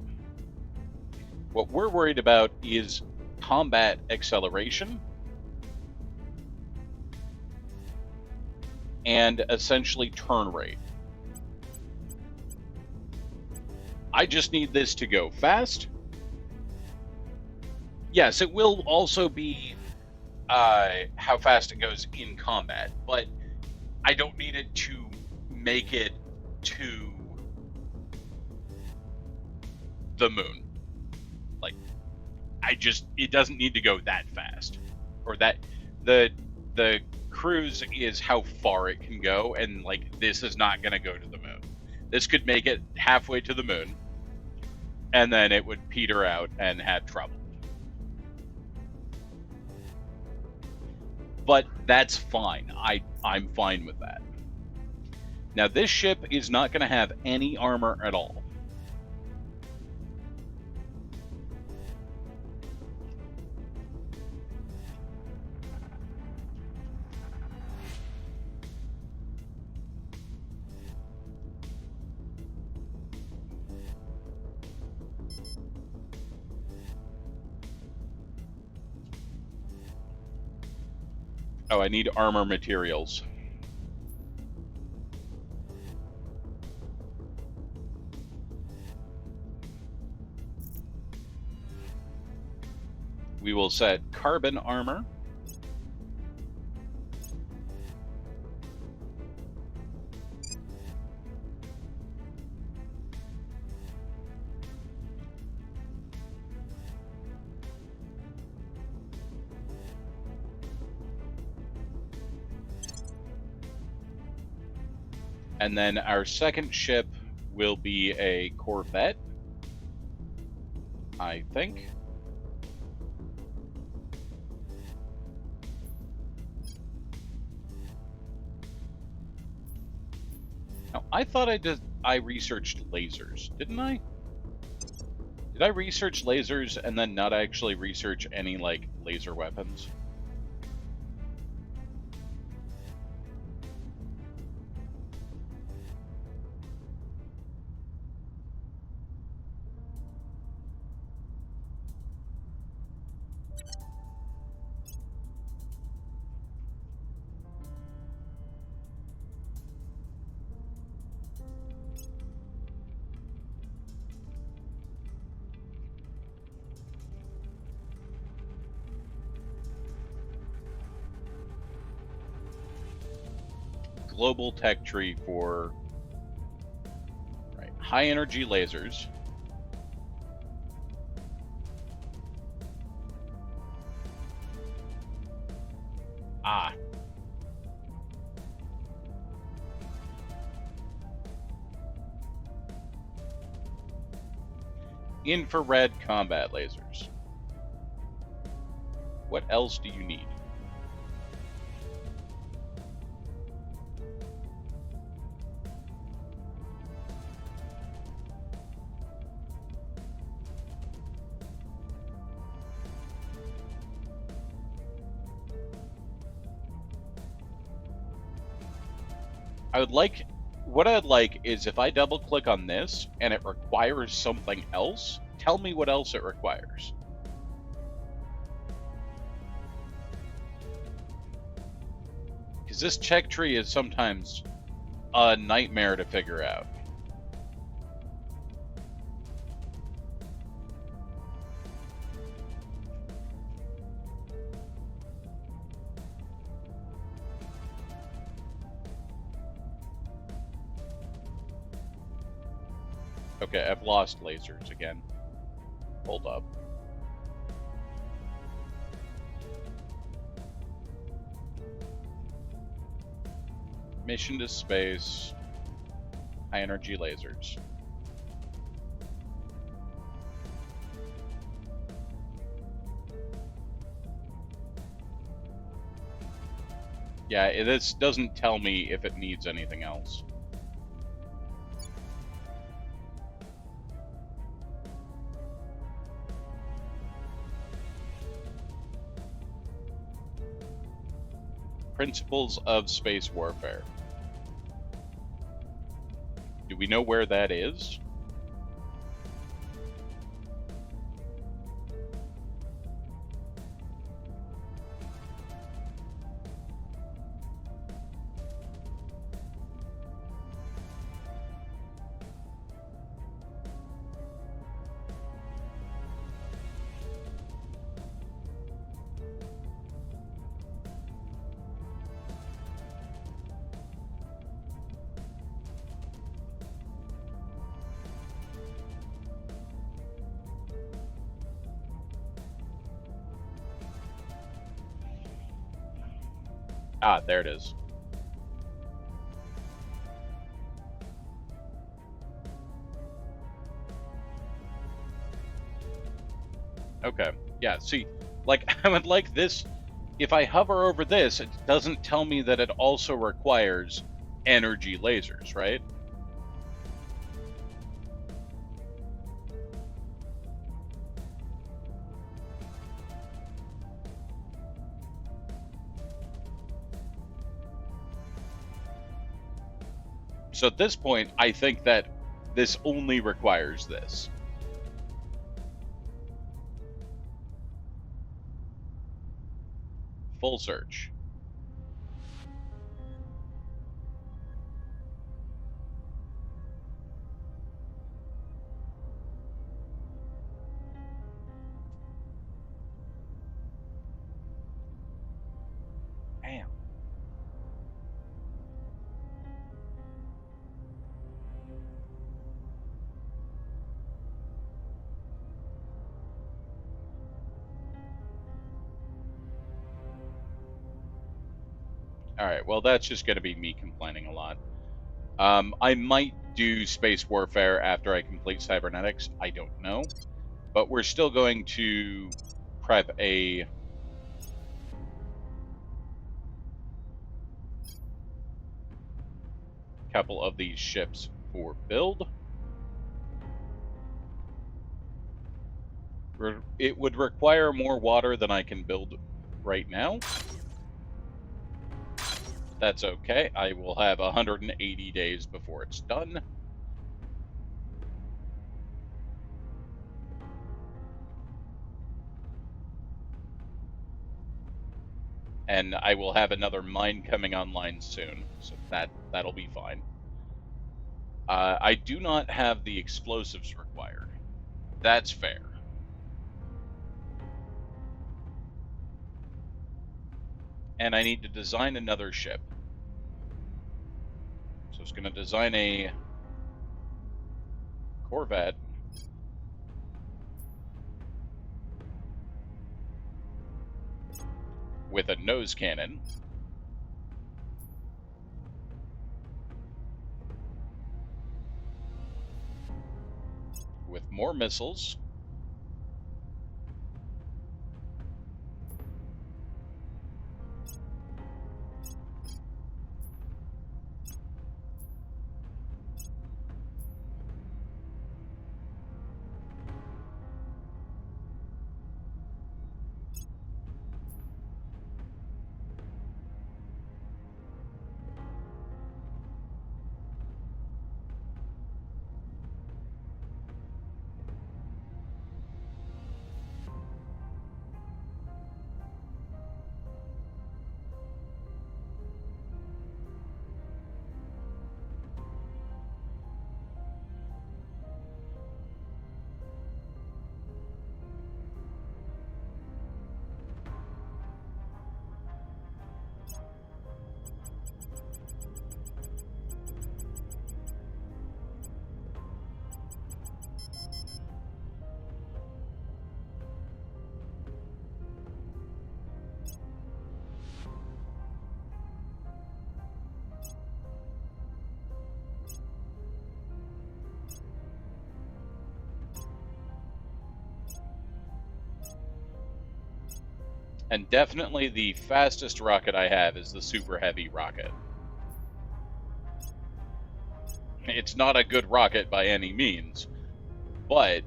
What we're worried about is combat acceleration, and essentially turn rate. I just need this to go fast. Yes, it will also be how fast it goes in combat, but I don't need it to make it to the moon. Like, it doesn't need to go that fast. Or that, the cruise is how far it can go, and like, this is not going to go to the moon. This could make it halfway to the moon, and then it would peter out and have trouble. But that's fine. I'm fine with that. Now, this ship is not going to have any armor at all. Oh, I need armor materials. We will set carbon armor. And then our second ship will be a corvette, I think. Now, I thought I researched lasers, didn't I? Did I research lasers and then not actually research any, like, laser weapons? Global tech tree for high energy lasers. Ah. Infrared combat lasers. What else do you need? I would like, what I'd like is if I double click on this and it requires something else, tell me what else it requires. Because this check tree is sometimes a nightmare to figure out. Okay, I've lost lasers again. Hold up. Mission to space. High energy lasers. Yeah, this doesn't tell me if it needs anything else. Principles of space warfare. Do we know where that is? Ah, there it is. Okay. Yeah, see, like, I would like this. If I hover over this, it doesn't tell me that it also requires energy lasers, right? So at this point, I think that this only requires this. Full search. Damn. Alright, well that's just going to be me complaining a lot. I might do space warfare after I complete cybernetics. I don't know. But we're still going to prep a couple of these ships for build. It would require more water than I can build right now. That's okay. I will have 180 days before it's done. And I will have another mine coming online soon, so that'll be fine. I do not have the explosives required. That's fair. And I need to design another ship. So I was going to design a Corvette. With a nose cannon. With more missiles. And definitely the fastest rocket I have is the Super Heavy rocket. It's not a good rocket by any means, but...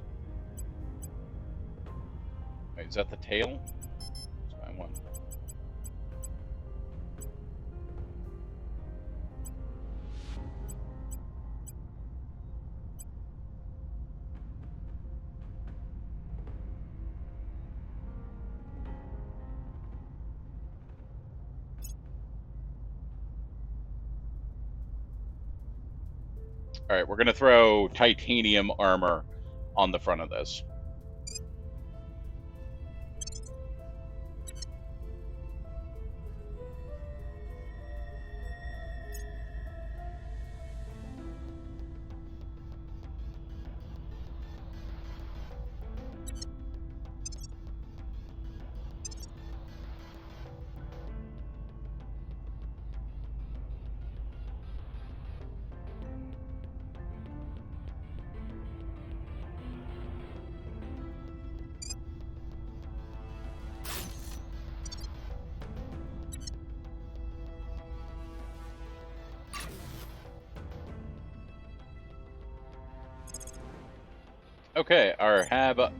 Wait, is that the tail? That's my one. Alright, we're going to throw titanium armor on the front of this. Okay, our hab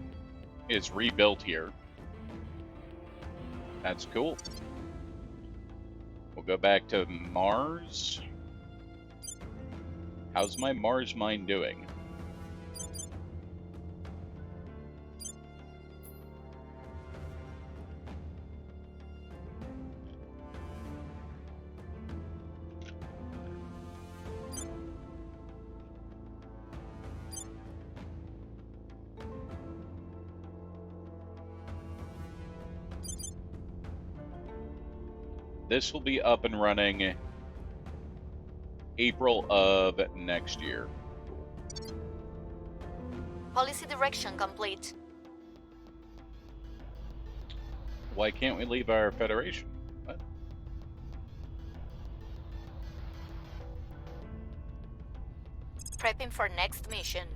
is rebuilt here. That's cool. We'll go back to Mars. How's my Mars mine doing? This will be up and running April of next year. Policy direction complete. Why can't we leave our Federation? What? Prepping for next mission.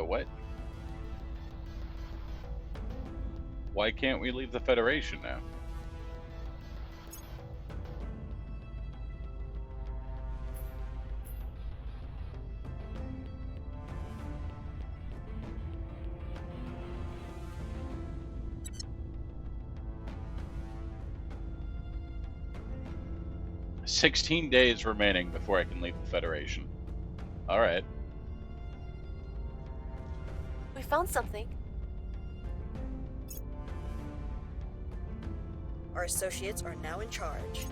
What? Why can't we leave the Federation now? 16 days remaining before I can leave the Federation. Alright. We found something. Our associates are now in charge.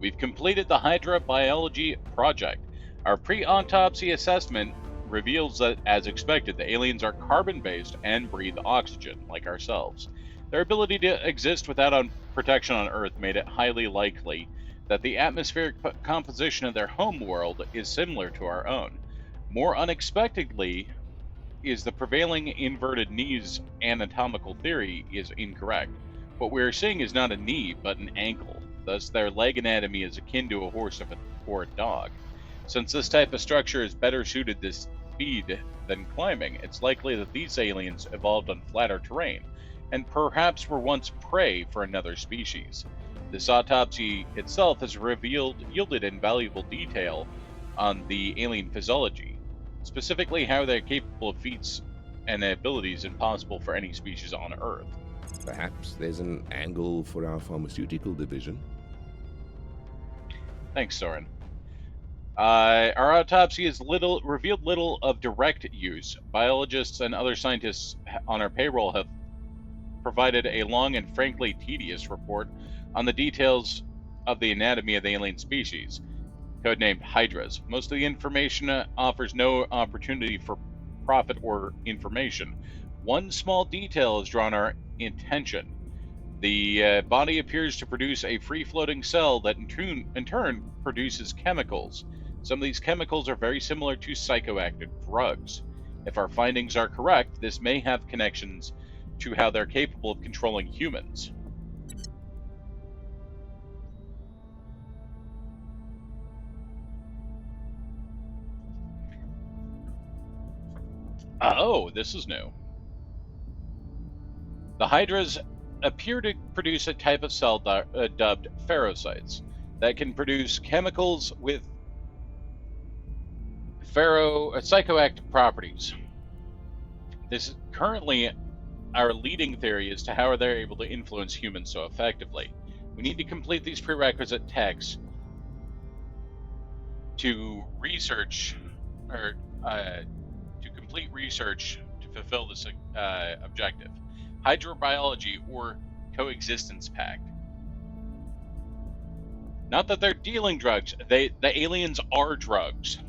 We've completed the Hydra biology project. Our pre-autopsy assessment reveals that, as expected, the aliens are carbon-based and breathe oxygen, like ourselves. Their ability to exist without protection on Earth made it highly likely that the atmospheric composition of their home world is similar to our own. More unexpectedly, is the prevailing inverted knees anatomical theory is incorrect. What we are seeing is not a knee, but an ankle. Thus, their leg anatomy is akin to a horse or a dog. Since this type of structure is better suited to speed than climbing, it's likely that these aliens evolved on flatter terrain, and perhaps were once prey for another species. This autopsy itself has yielded invaluable detail on the alien physiology, specifically how they're capable of feats and abilities impossible for any species on Earth. Perhaps there's an angle for our pharmaceutical division. Thanks, Soren. Our autopsy has revealed little of direct use. Biologists and other scientists on our payroll have provided a long and frankly tedious report on the details of the anatomy of the alien species, codenamed Hydras. Most of the information offers no opportunity for profit or information. One small detail has drawn our attention. The body appears to produce a free-floating cell that in turn produces chemicals. Some of these chemicals are very similar to psychoactive drugs. If our findings are correct, this may have connections to how they're capable of controlling humans. Oh, this is new. The Hydras appear to produce a type of cell dubbed ferrocytes that can produce chemicals with psychoactive properties. This is currently our leading theory as to how they're able to influence humans so effectively. We need to complete these prerequisite texts to research, or to complete research to fulfill this objective. Hydrobiology or coexistence pact. Not that they're dealing drugs, the aliens are drugs.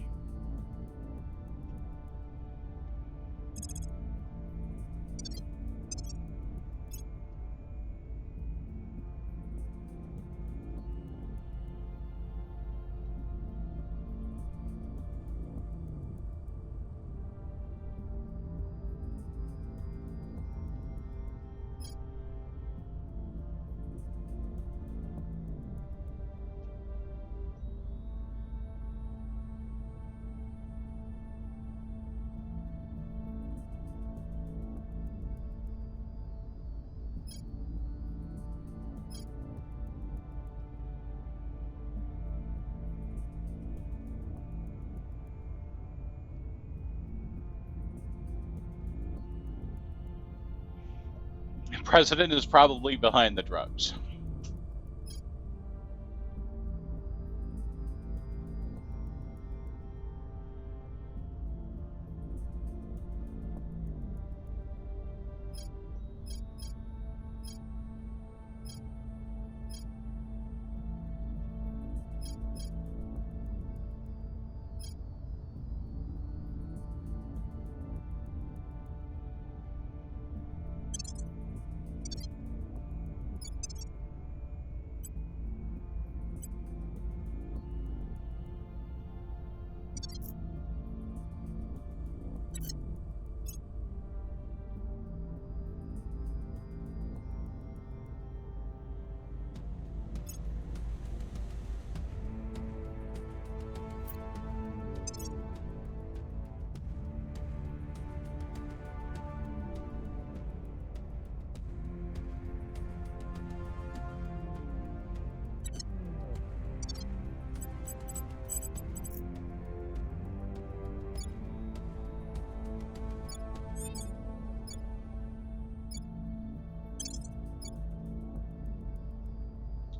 The president is probably behind the drugs.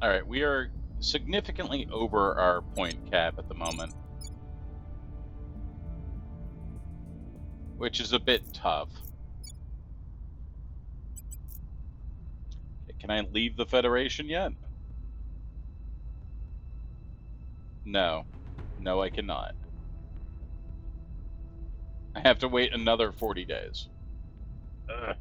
Alright, we are significantly over our point cap at the moment, which is a bit tough. Okay, can I leave the Federation yet? No. No, I cannot. I have to wait another 40 days. Ugh.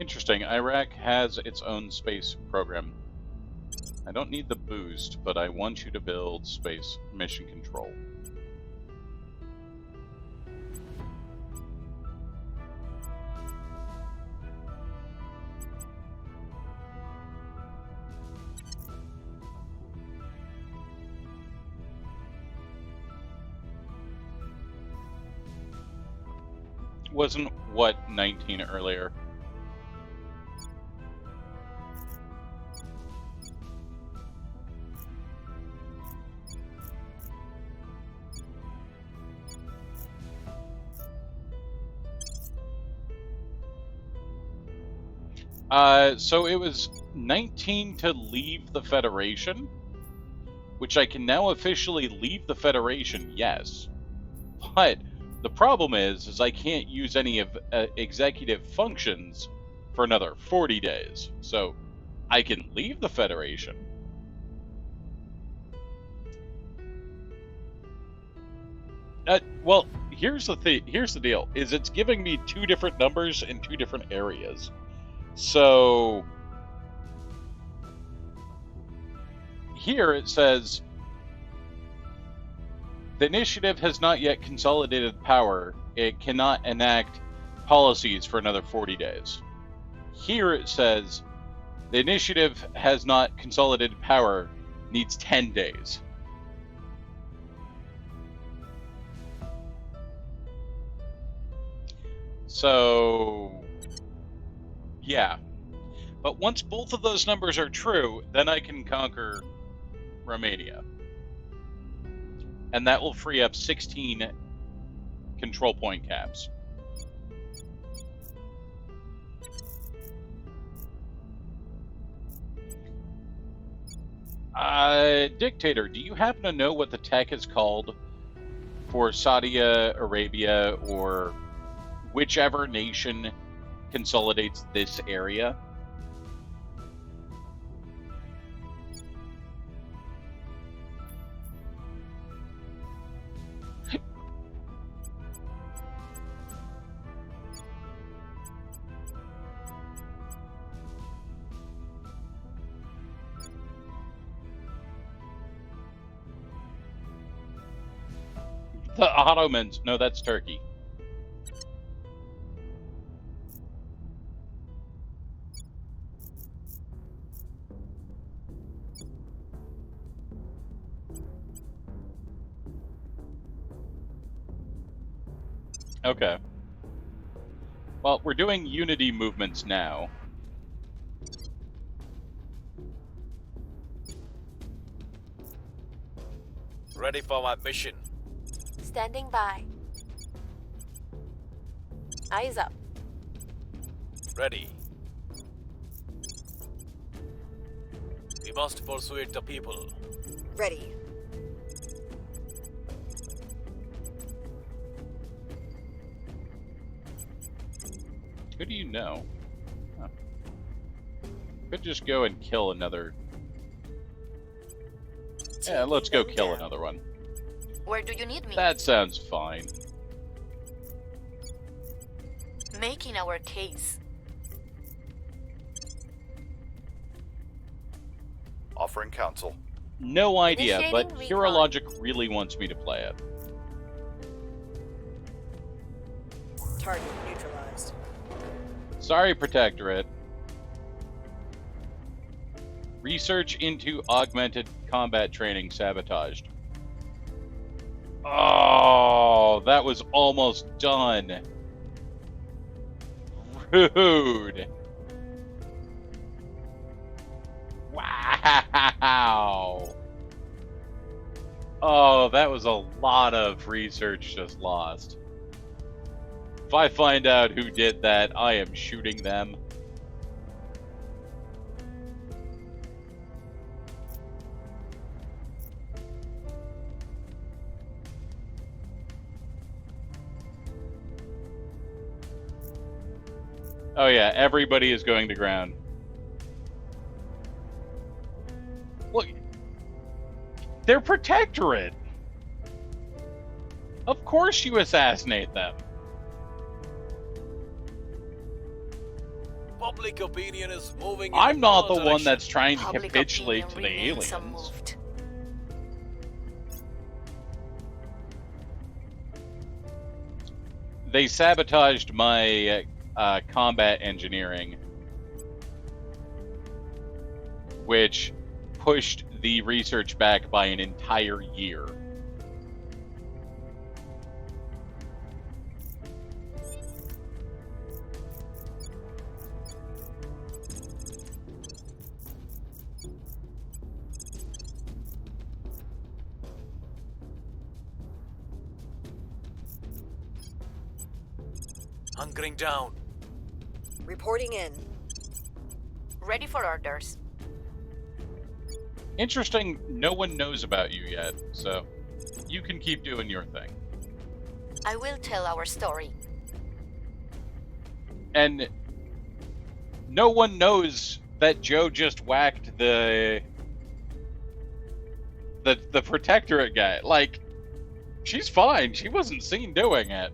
Interesting. Iraq has its own space program. I don't need the boost, but I want you to build space mission control. Wasn't what 19 earlier? So it was 19 to leave the Federation, which I can now officially leave the Federation, yes. But the problem is I can't use any of executive functions for another 40 days. So I can leave the Federation. Well, here's the deal: is it's giving me two different numbers in two different areas. So here it says the initiative has not yet consolidated power. It cannot enact policies for another 40 days. Here it says the initiative has not consolidated power, needs 10 days. So yeah, but once both of those numbers are true, then I can conquer Romania. And that will free up 16 control point caps. Dictator, do you happen to know what the tech is called for Saudi Arabia or whichever nation consolidates this area? The Ottomans. No, that's Turkey. Okay. Well, we're doing unity movements now. Ready for my mission. Standing by. Eyes up. Ready. We must persuade the people. Ready. Who do you know? Huh. Could just go and kill another. Yeah, let's go kill another one. Where do you need me? That sounds fine. Making our case. offering counsel. No idea, but Initiating Hero recon. Logic really wants me to play it. Target neutralized. Sorry, Protectorate. Research into augmented combat training sabotaged. Oh, that was almost done. Rude. Wow. Oh, that was a lot of research just lost. If I find out who did that, I am shooting them. Oh yeah, everybody is going to ground. Look, they're Protectorate. Of course you assassinate them. Public opinion is moving in I'm not the our one direction. that's trying to Public capitulate to opinion the remains aliens. unmoved. They sabotaged my combat engineering, which pushed the research back by an entire year. Hunkering down. Reporting in. Ready for orders. Interesting, no one knows about you yet, so you can keep doing your thing. I will tell our story. And no one knows that Joe just whacked the Protectorate guy. Like, she's fine. She wasn't seen doing it.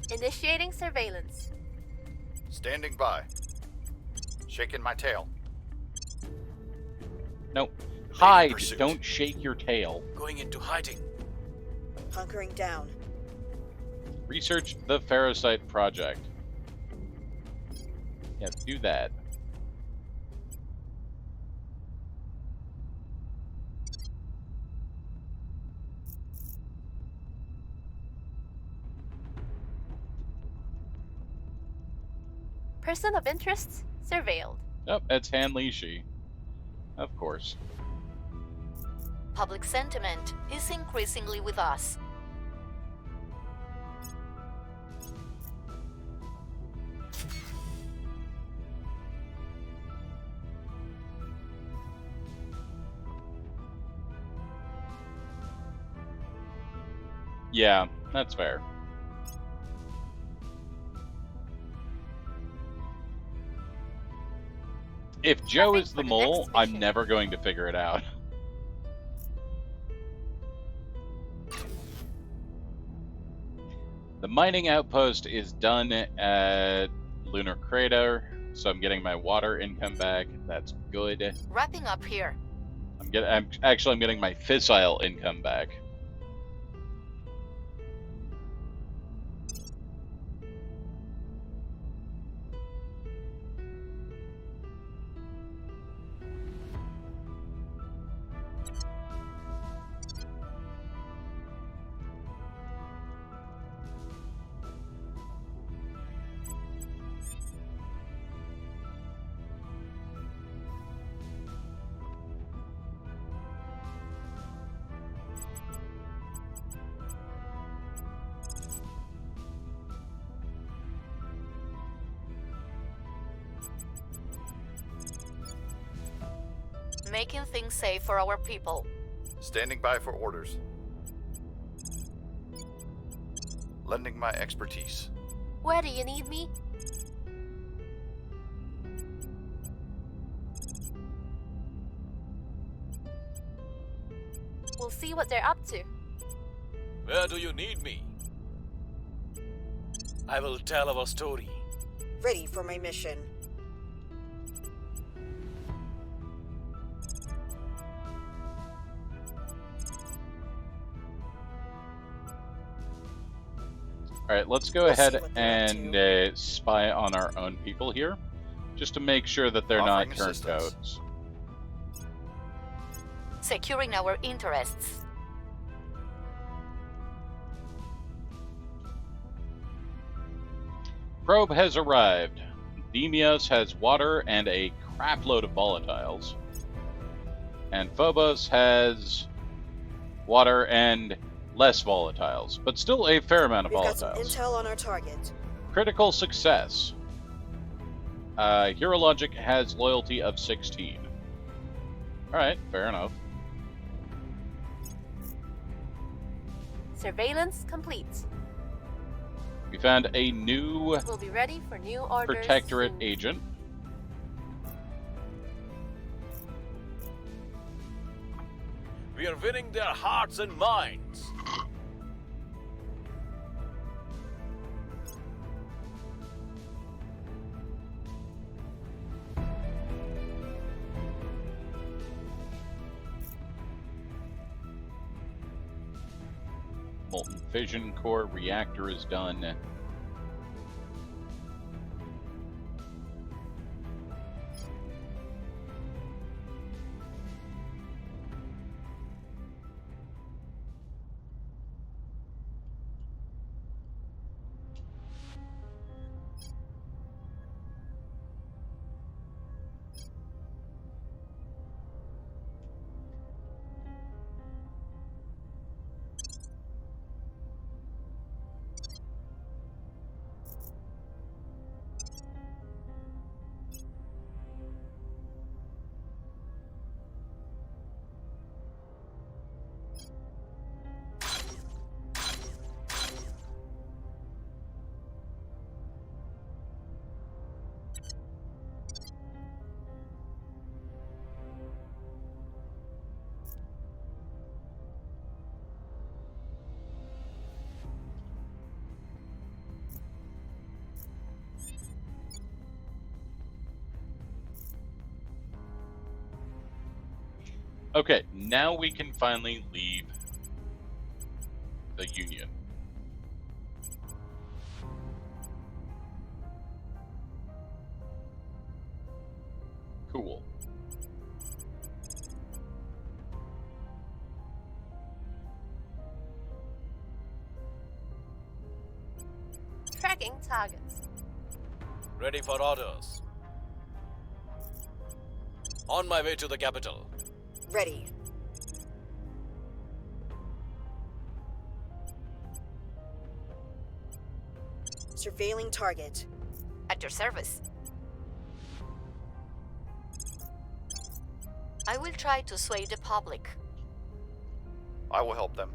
Initiating surveillance. Standing by. Shaking my tail. No. Hide, pursuit. don't shake your tail. Going into hiding. Hunkering down. Research the Ferrocite project. Yeah, do that. Person of interest surveilled. Oh, it's Han Lishi. Of course. Public sentiment is increasingly with us. Yeah, that's fair. If Joe Nothing is for the the mole, next I'm mission. never going to figure it out. The mining outpost is done at Lunar Crater, so I'm getting my water income back. That's good. Wrapping up here. I'm getting my fissile income back. Making things safe for our people. Standing by for orders. Lending my expertise. Where do you need me? We'll see what they're up to. Where do you need me? I will tell our story. Ready for my mission. All right, let's go We'll see ahead what they're up and spy on our own people here, just to make sure that they're Offering not assistance. turncoats. Securing our interests. Probe has arrived. Demios has water and a crapload of volatiles. And Phobos has water and less volatiles, but still a fair amount of We've got some volatiles. intel on our target. Critical success. Heurologic has loyalty of 16. Alright, fair enough. Surveillance complete. We found a new We'll be ready for new orders. Protectorate soon. agent. We are winning their hearts and minds. Molten fission core reactor is done. Okay, now we can finally leave the Union. Cool. Tracking targets. Ready for orders. On my way to the capital. Ready. Surveilling target. At your service. I will try to sway the public. I will help them.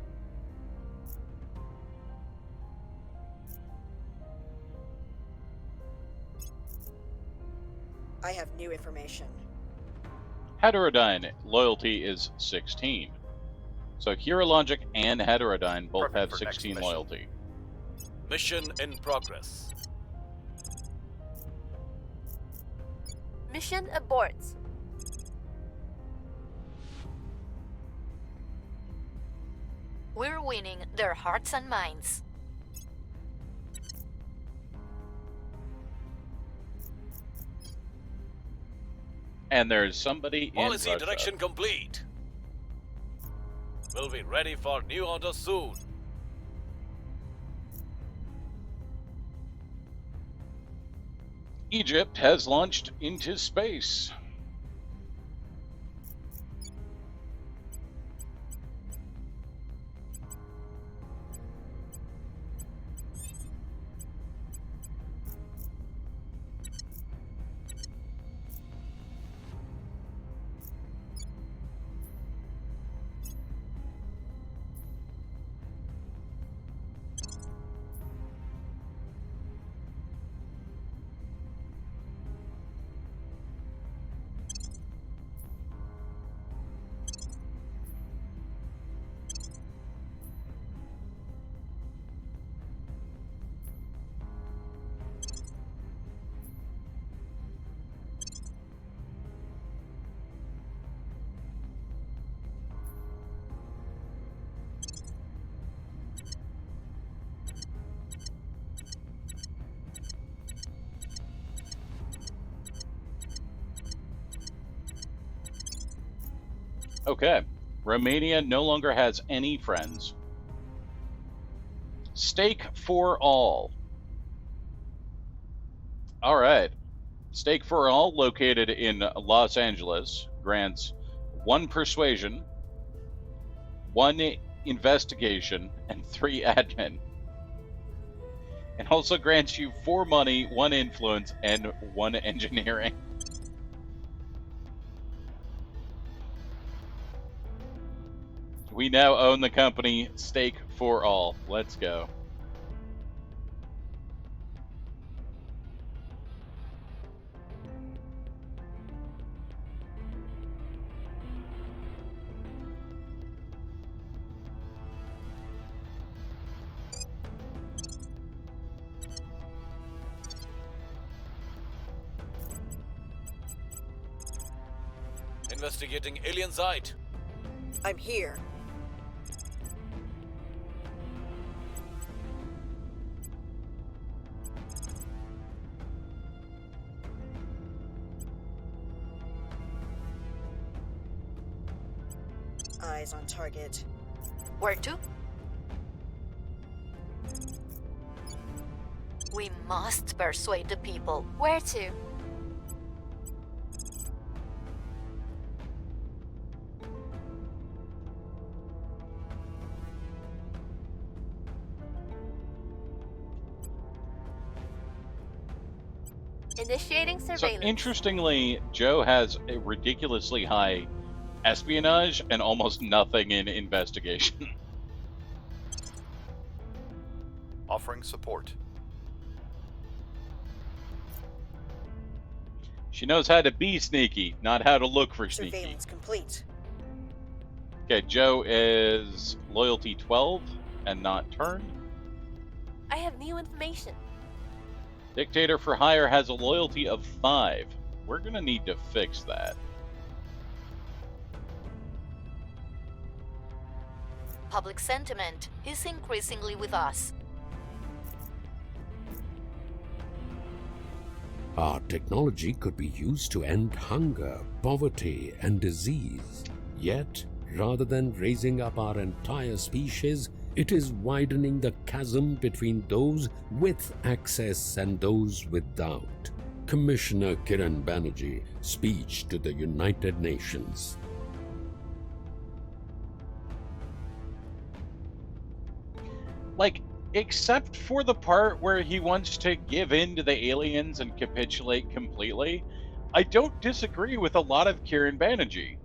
I have new information. Heterodyne loyalty is 16. So Heurologic and Heterodyne both Perfect have for next 16 mission. loyalty. Mission in progress. Mission abort. We're winning their hearts and minds. And there's somebody in Policy Russia. direction complete. We'll be ready for new orders soon. Egypt has launched into space. Okay. Romania no longer has any friends. Stake for all. All right. Stake for all, located in Los Angeles, grants 1 persuasion, 1 investigation, and 3 admin. And also grants you 4 money, 1 influence, and 1 engineering. We now own the company. Stake for all. Let's go. Investigating alien site. I'm here. Eyes on target. Where to? We must persuade the people. Where to? Initiating So surveillance. interestingly, Joe has a ridiculously high espionage and almost nothing in investigation. Offering support. She knows how to be sneaky, not how to look for sneaky. Surveillance complete. Okay, Joe is loyalty 12 and not turned. I have new information. Dictator for hire has a loyalty of 5. We're gonna need to fix that. Public sentiment is increasingly with us. Our technology could be used to end hunger, poverty, and disease. Yet, rather than raising up our entire species, it is widening the chasm between those with access and those without. Commissioner Kiran Banerjee, speech to the United Nations. Like, except for the part where he wants to give in to the aliens and capitulate completely, I don't disagree with a lot of Kiran Banerjee.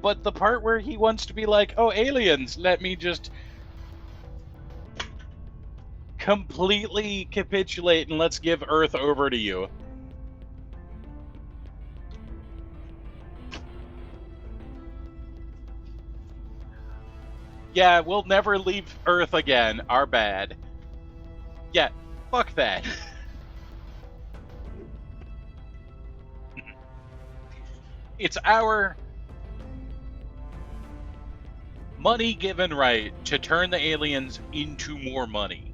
But the part where he wants to be like, oh, aliens, let me just completely capitulate and let's give Earth over to you. Yeah, we'll never leave Earth again. Our bad. Yeah, fuck that. It's our money given right to turn the aliens into more money.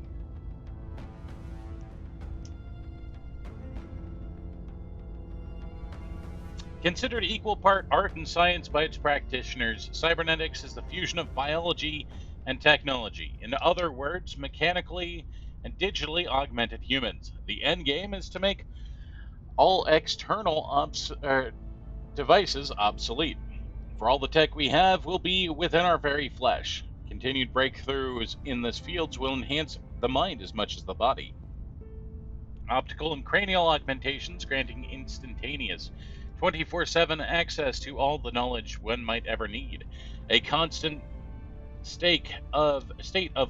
Considered equal part art and science by its practitioners, cybernetics is the fusion of biology and technology. In other words, mechanically and digitally augmented humans. The end game is to make all external devices obsolete. For all the tech we have will be within our very flesh. Continued breakthroughs in this field will enhance the mind as much as the body. Optical and cranial augmentations granting instantaneous 24/7 access to all the knowledge one might ever need. A constant state of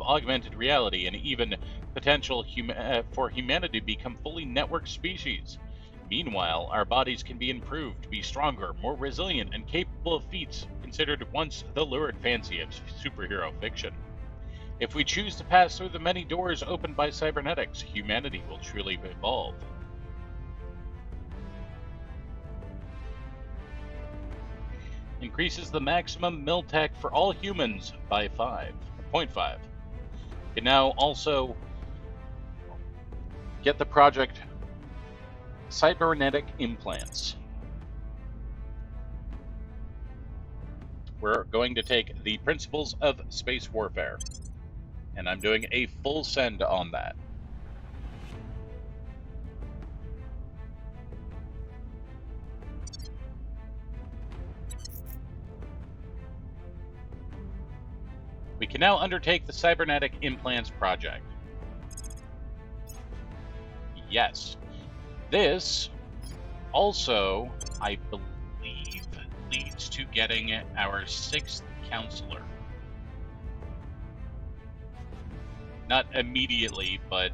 augmented reality and even potential for humanity to become fully networked species. Meanwhile, our bodies can be improved to be stronger, more resilient, and capable of feats considered once the lurid fancy of superhero fiction. If we choose to pass through the many doors opened by cybernetics, humanity will truly evolve. Increases the maximum miltech for all humans by 0.5. can now also get the project cybernetic implants. We're going to take the principles of space warfare, and I'm doing a full send on that. We can now undertake the cybernetic implants project. Yes. This also, I believe, leads to getting our 6th counselor. Not immediately, but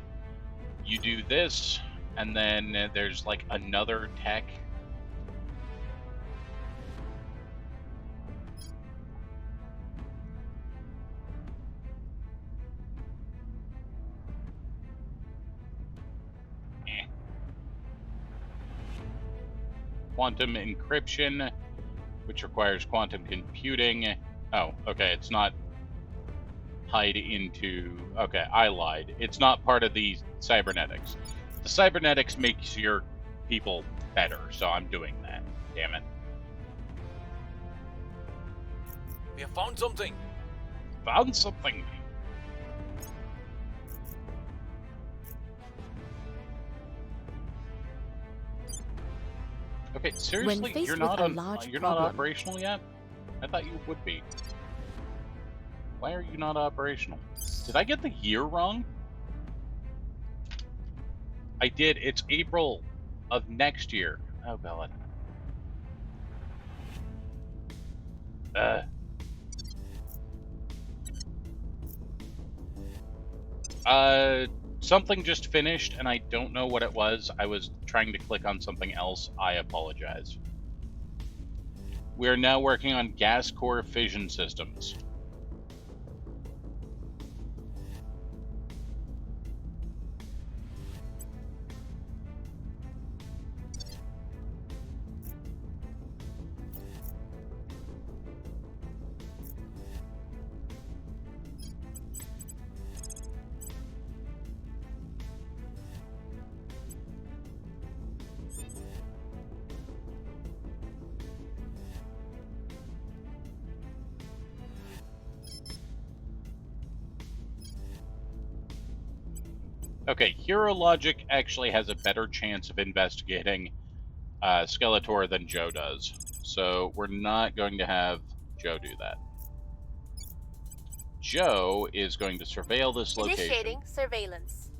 you do this, and then there's like another tech. Quantum encryption, which requires quantum computing. Oh, okay, it's not tied into... Okay, I lied. It's not part of the cybernetics. The cybernetics makes your people better, so I'm doing that. Damn it. We have found something. Found something. Okay, seriously, faced you're with not a on, large you're not problem- operational yet? I thought you would be. Why are you not operational? Did I get the year wrong? I did. It's April of next year. Oh god. Something just finished, and I don't know what it was. I was trying to click on something else. I apologize. We are now working on gas core fission systems. Okay, Hero Logic actually has a better chance of investigating Skeletor than Joe does. So we're not going to have Joe do that. Joe is going to surveil this location. Initiating surveillance.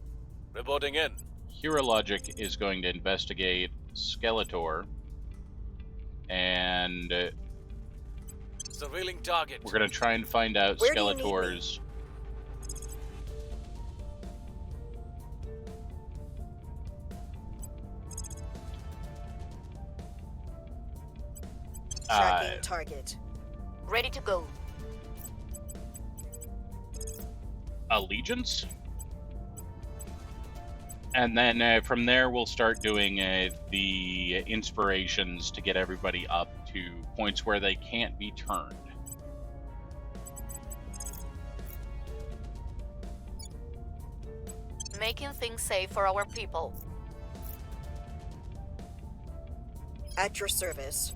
Reporting in. Hero Logic is going to investigate Skeletor. And Surveilling target. we're going to try and find out Where do you need Skeletor's... Tracking target. Ready to go. allegiance. And then from there, we'll start doing the inspirations to get everybody up to points where they can't be turned. Making things safe for our people. At your service.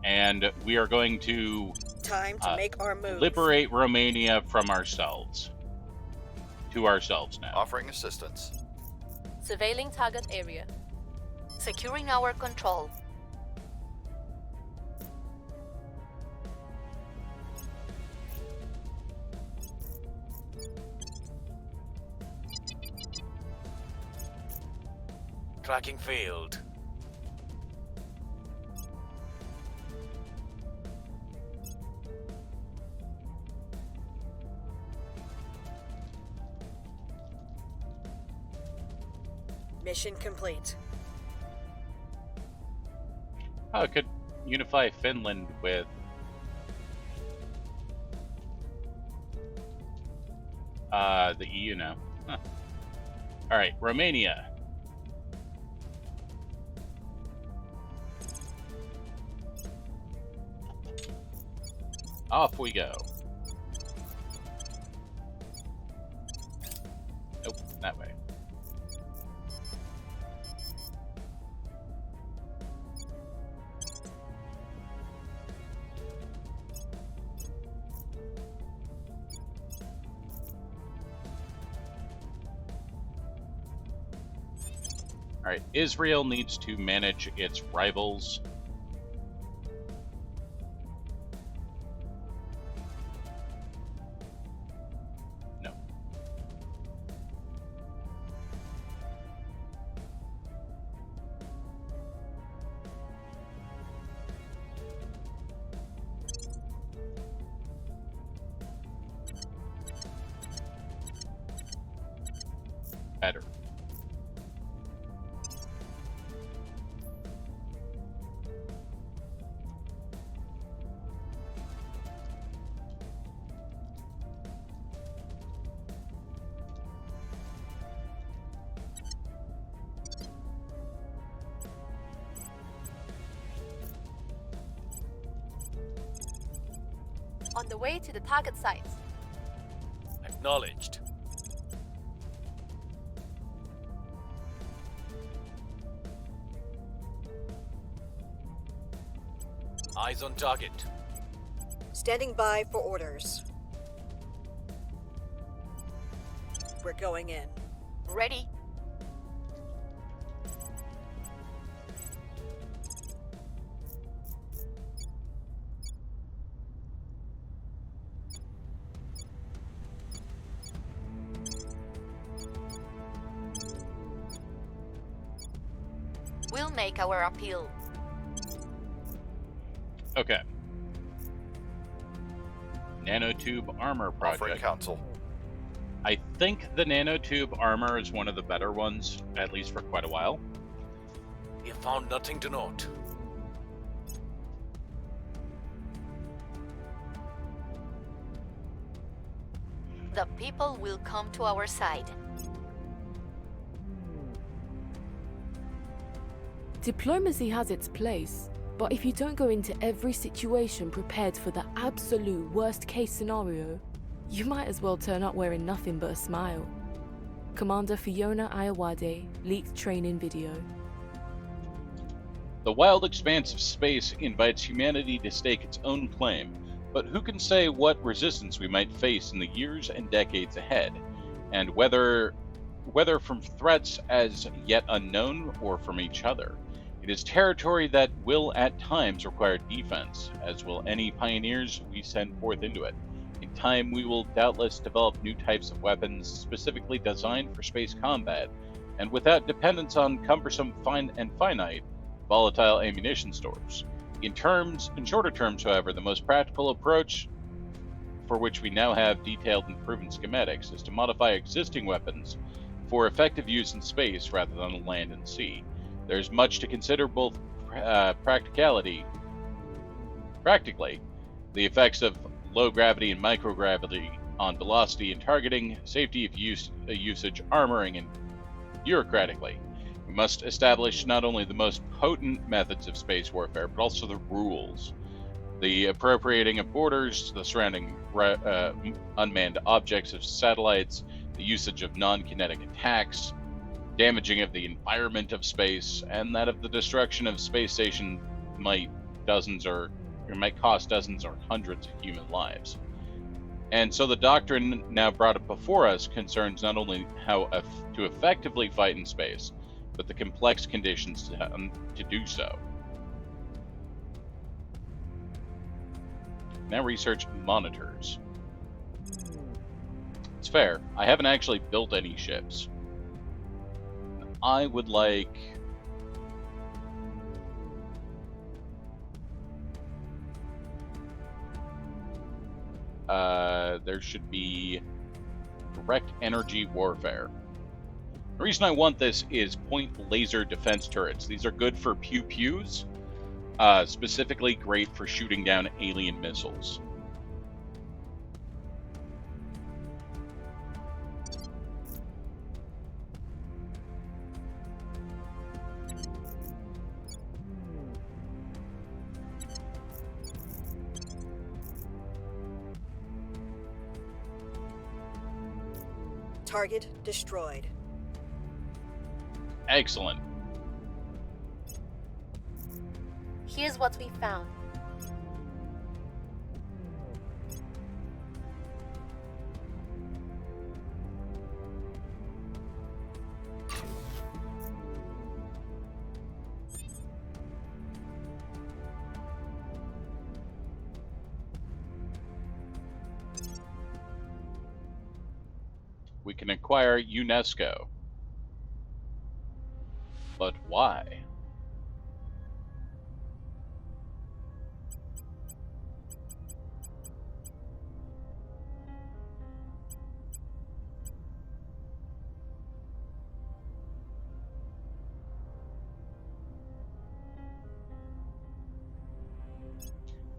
And we are going to Time to make our move. liberate Romania from ourselves. To ourselves now. Offering assistance. Surveilling target area. Securing our control. Tracking failed. Mission complete. Oh, it could unify Finland with... the EU now. Huh. Alright, Romania. Off we go. That way. Alright, Israel needs to manage its rivals. No. Better. On the way to the target site. Acknowledged. Eyes on target. Standing by for orders. We're going in. Ready? We'll make our appeal. Okay. Nanotube armor Offering project. counsel. I think the nanotube armor is one of the better ones, at least for quite a while. You found nothing to note. The people will come to our side. Diplomacy has its place, but if you don't go into every situation prepared for the absolute worst case scenario, you might as well turn up wearing nothing but a smile. Commander Fiona Ayawade, leaked training video. The wild expanse of space invites humanity to stake its own claim, but who can say what resistance we might face in the years and decades ahead, and whether from threats as yet unknown or from each other. It is territory that will at times require defense, as will any pioneers we send forth into it. In time, we will doubtless develop new types of weapons specifically designed for space combat, and without dependence on cumbersome finite, volatile ammunition stores. In shorter terms, however, the most practical approach, for which we now have detailed and proven schematics, is to modify existing weapons for effective use in space rather than on land and sea. There's much to consider, both practically, the effects of low gravity and microgravity on velocity and targeting, safety of usage, armoring, and bureaucratically. We must establish not only the most potent methods of space warfare, but also the rules. The appropriating of borders, the surrounding unmanned objects of satellites, the usage of non-kinetic attacks, damaging of the environment of space, and that of the destruction of space station might cost dozens or hundreds of human lives. And so the doctrine now brought up before us concerns not only how to effectively fight in space, but the complex conditions to do so. Now research monitors. It's fair. I haven't actually built any ships. I would like... there should be direct energy warfare. The reason I want this is point laser defense turrets. These are good for pew-pews, specifically great for shooting down alien missiles. Target destroyed. Excellent. Here's what we found. We can acquire UNESCO. But why?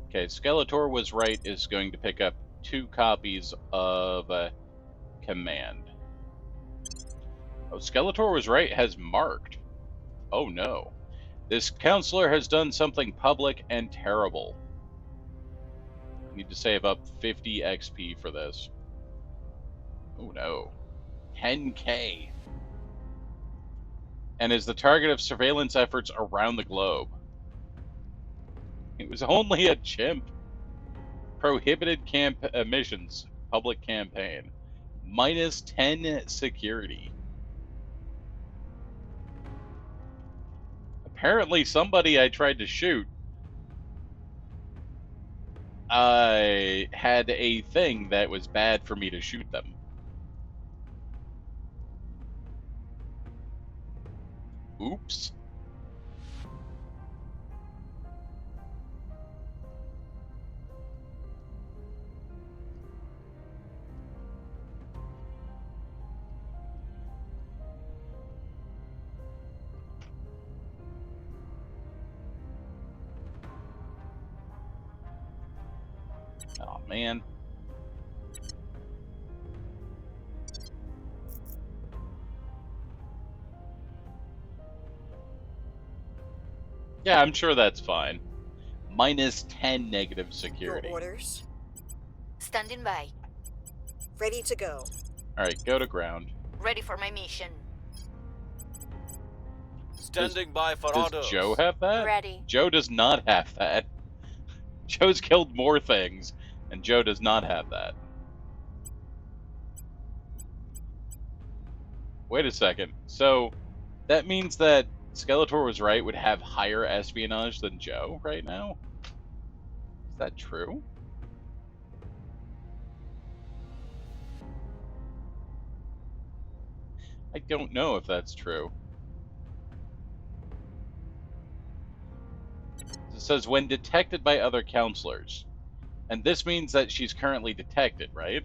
Okay, Skeletor was right, is going to pick up 2 copies of Command. Oh, Skeletor was right, has marked. Oh no. This counselor has done something public and terrible. I need to save up 50 XP for this. Oh no. 10k. And is the target of surveillance efforts around the globe. It was only a chimp. Prohibited missions. Public campaign. Minus 10 security. Apparently somebody I tried to shoot had a thing that was bad for me to shoot them. Oops. Oh, man. Yeah, I'm sure that's fine. Minus 10 negative security. Your orders? Standing by. Ready to go. Alright, go to ground. Ready for my mission. Standing by for Does orders. Joe have that? Ready. Joe does not have that. Joe's killed more things, and Joe does not have that. Wait a second. So, that means that Skeletor was right, would have higher espionage than Joe right now? Is that true? I don't know if that's true. It says when detected by other counselors. And this means that she's currently detected, right?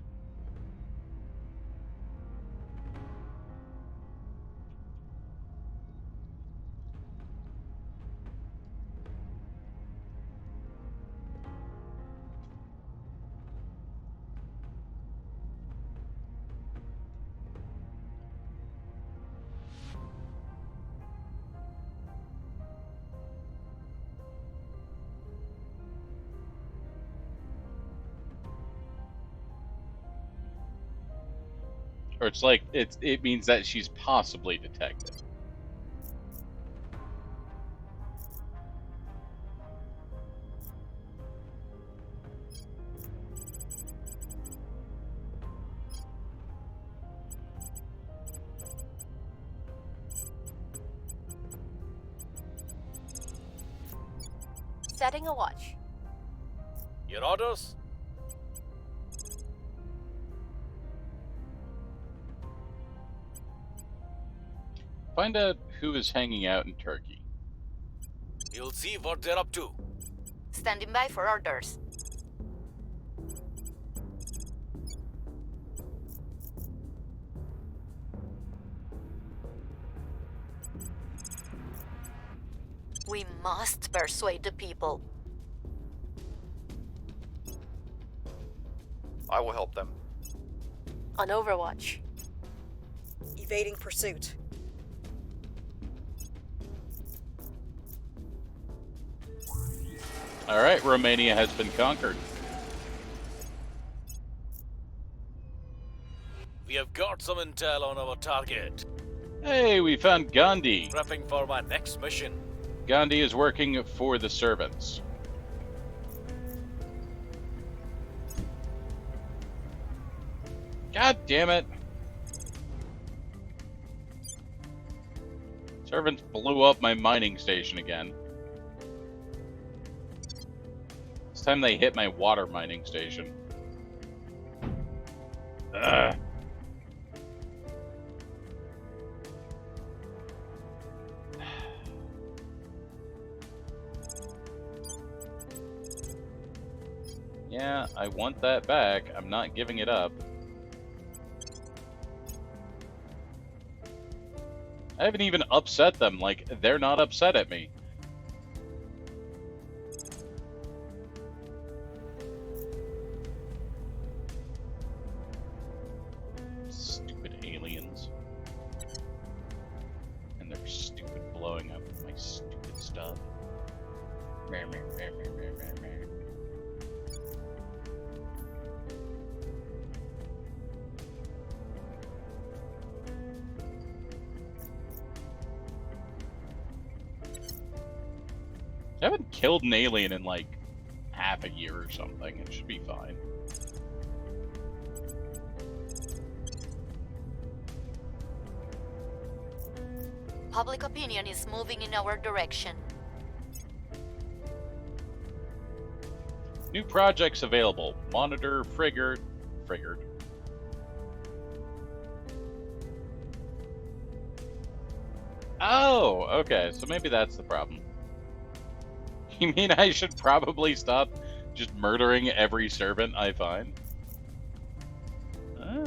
Or it's like it means that she's possibly detected. Setting a watch. Your orders? Find out who is hanging out in Turkey. You'll see what they're up to. Standing by for orders. We must persuade the people. I will help them. On Overwatch. Evading pursuit. Alright, Romania has been conquered. We have got some intel on our target. Hey, we found Gandhi. Prepping for my next mission. Gandhi is working for the servants. God damn it. Servants blew up my mining station again. This time they hit my water mining station. Ugh. Yeah, I want that back. I'm not giving it up. I haven't even upset them. Like, they're not upset at me. Stupid aliens. And they're stupid blowing up my stupid stuff. Meh, meh, meh, meh, meh, meh, meh. I haven't killed an alien in like half a year or something. It should be fine. Public opinion is moving in our direction. New projects available. Monitor, Frigate. Oh, okay. So maybe that's the problem. You mean I should probably stop just murdering every servant I find? Oh.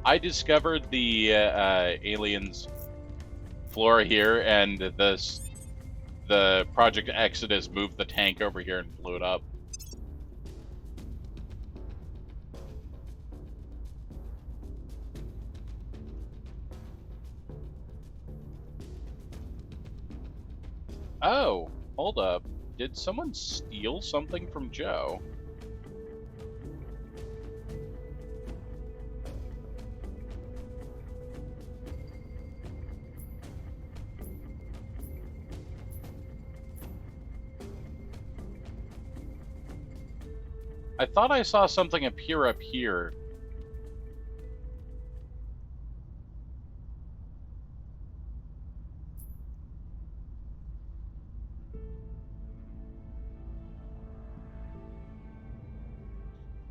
I discovered the aliens flora here, and the Project Exodus moved the tank over here and blew it up. Oh, hold up. Did someone steal something from Joe? I thought I saw something appear up here.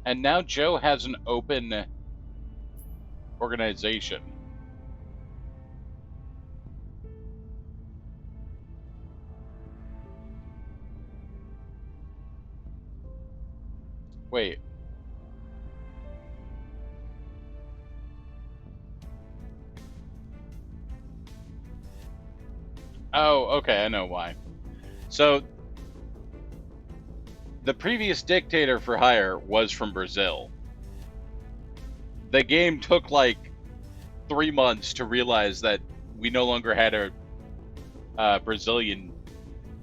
And now Joe has an open organization. Wait. Oh, okay, I know why. So, the previous dictator for hire was from Brazil. The game took like 3 months to realize that we no longer had a Brazilian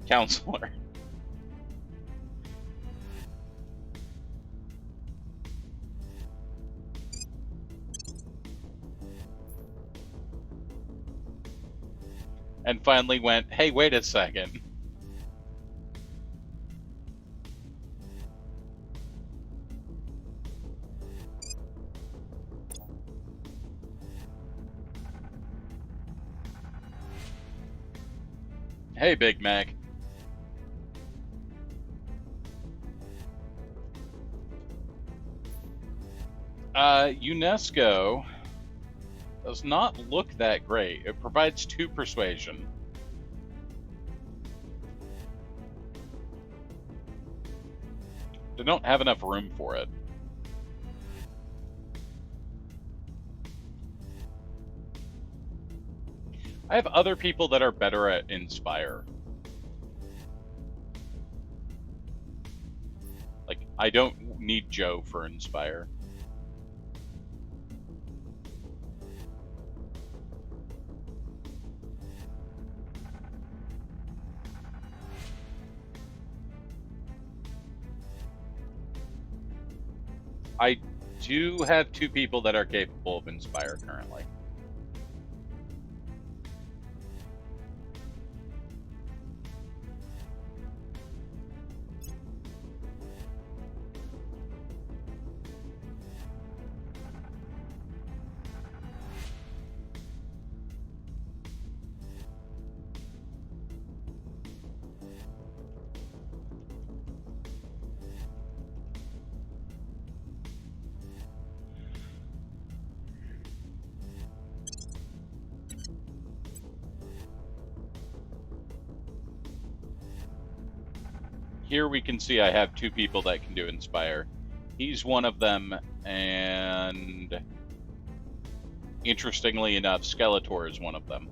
counselor. And finally went, hey, wait a second. Hey, Big Mac. UNESCO does not look that great. It provides 2 persuasion. They don't have enough room for it. I have other people that are better at Inspire. Like, I don't need Joe for Inspire. I do have 2 people that are capable of Inspire currently. Here we can see I have 2 people that can do Inspire. He's one of them, and interestingly enough, Skeletor is one of them.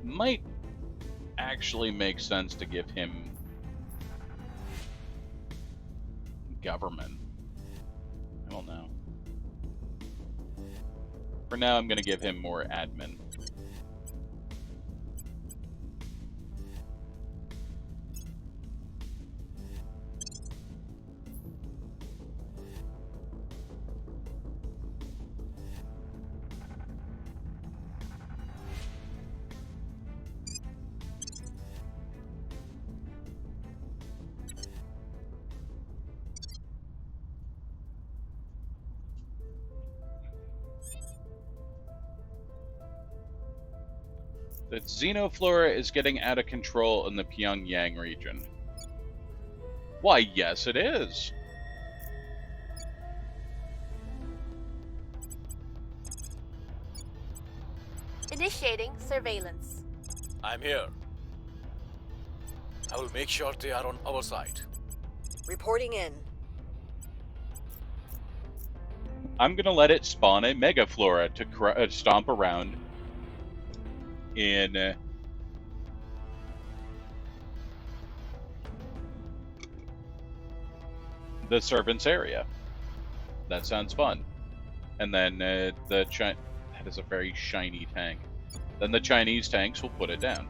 Might actually make sense to give him government. I don't know. For now, I'm going to give him more admin. The xenoflora is getting out of control in the Pyongyang region. Why, yes, it is. Initiating surveillance. I'm here. I will make sure they are on our side. Reporting in. I'm going to let it spawn a megaflora to stomp around in the servants area. That sounds fun. And then that is a very shiny tank. Then the Chinese tanks will put it down.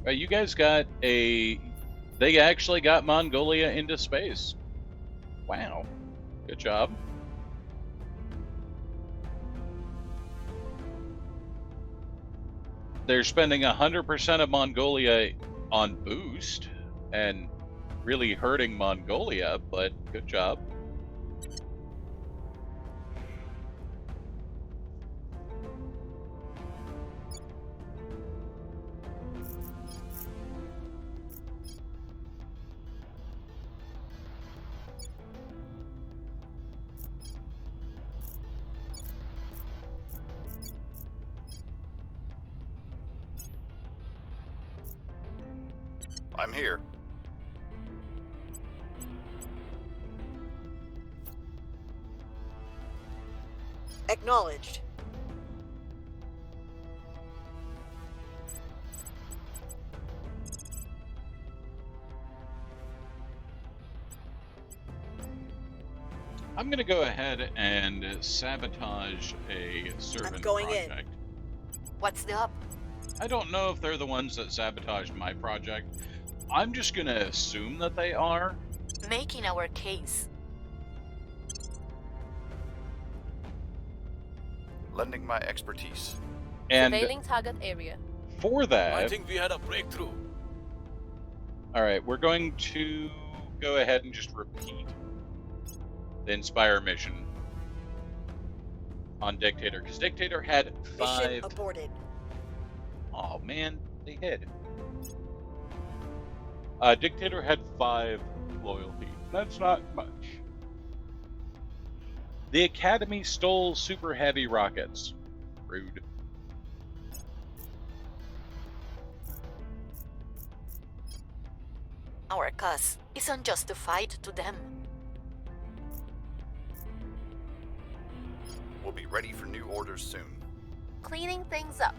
You guys got they actually got Mongolia into space. Wow. Good job. They're spending 100% of Mongolia on boost and really hurting Mongolia, but good job. I'm here. Acknowledged. I'm going to go ahead and sabotage a servant I'm going project. in. What's the up? I don't know if they're the ones that sabotaged my project. I'm just going to assume that they are. Making our case. Lending my expertise. And Surveilling target area. for that, I think we had a breakthrough. all right, we're going to go ahead and just repeat the Inspire mission on Dictator, because Dictator had 5. Mission aborted. Oh man, they hid. Dictator had 5 loyalty. That's not much. The Academy stole super heavy rockets. Rude. Our cause is unjustified to them. We'll be ready for new orders soon. Cleaning things up.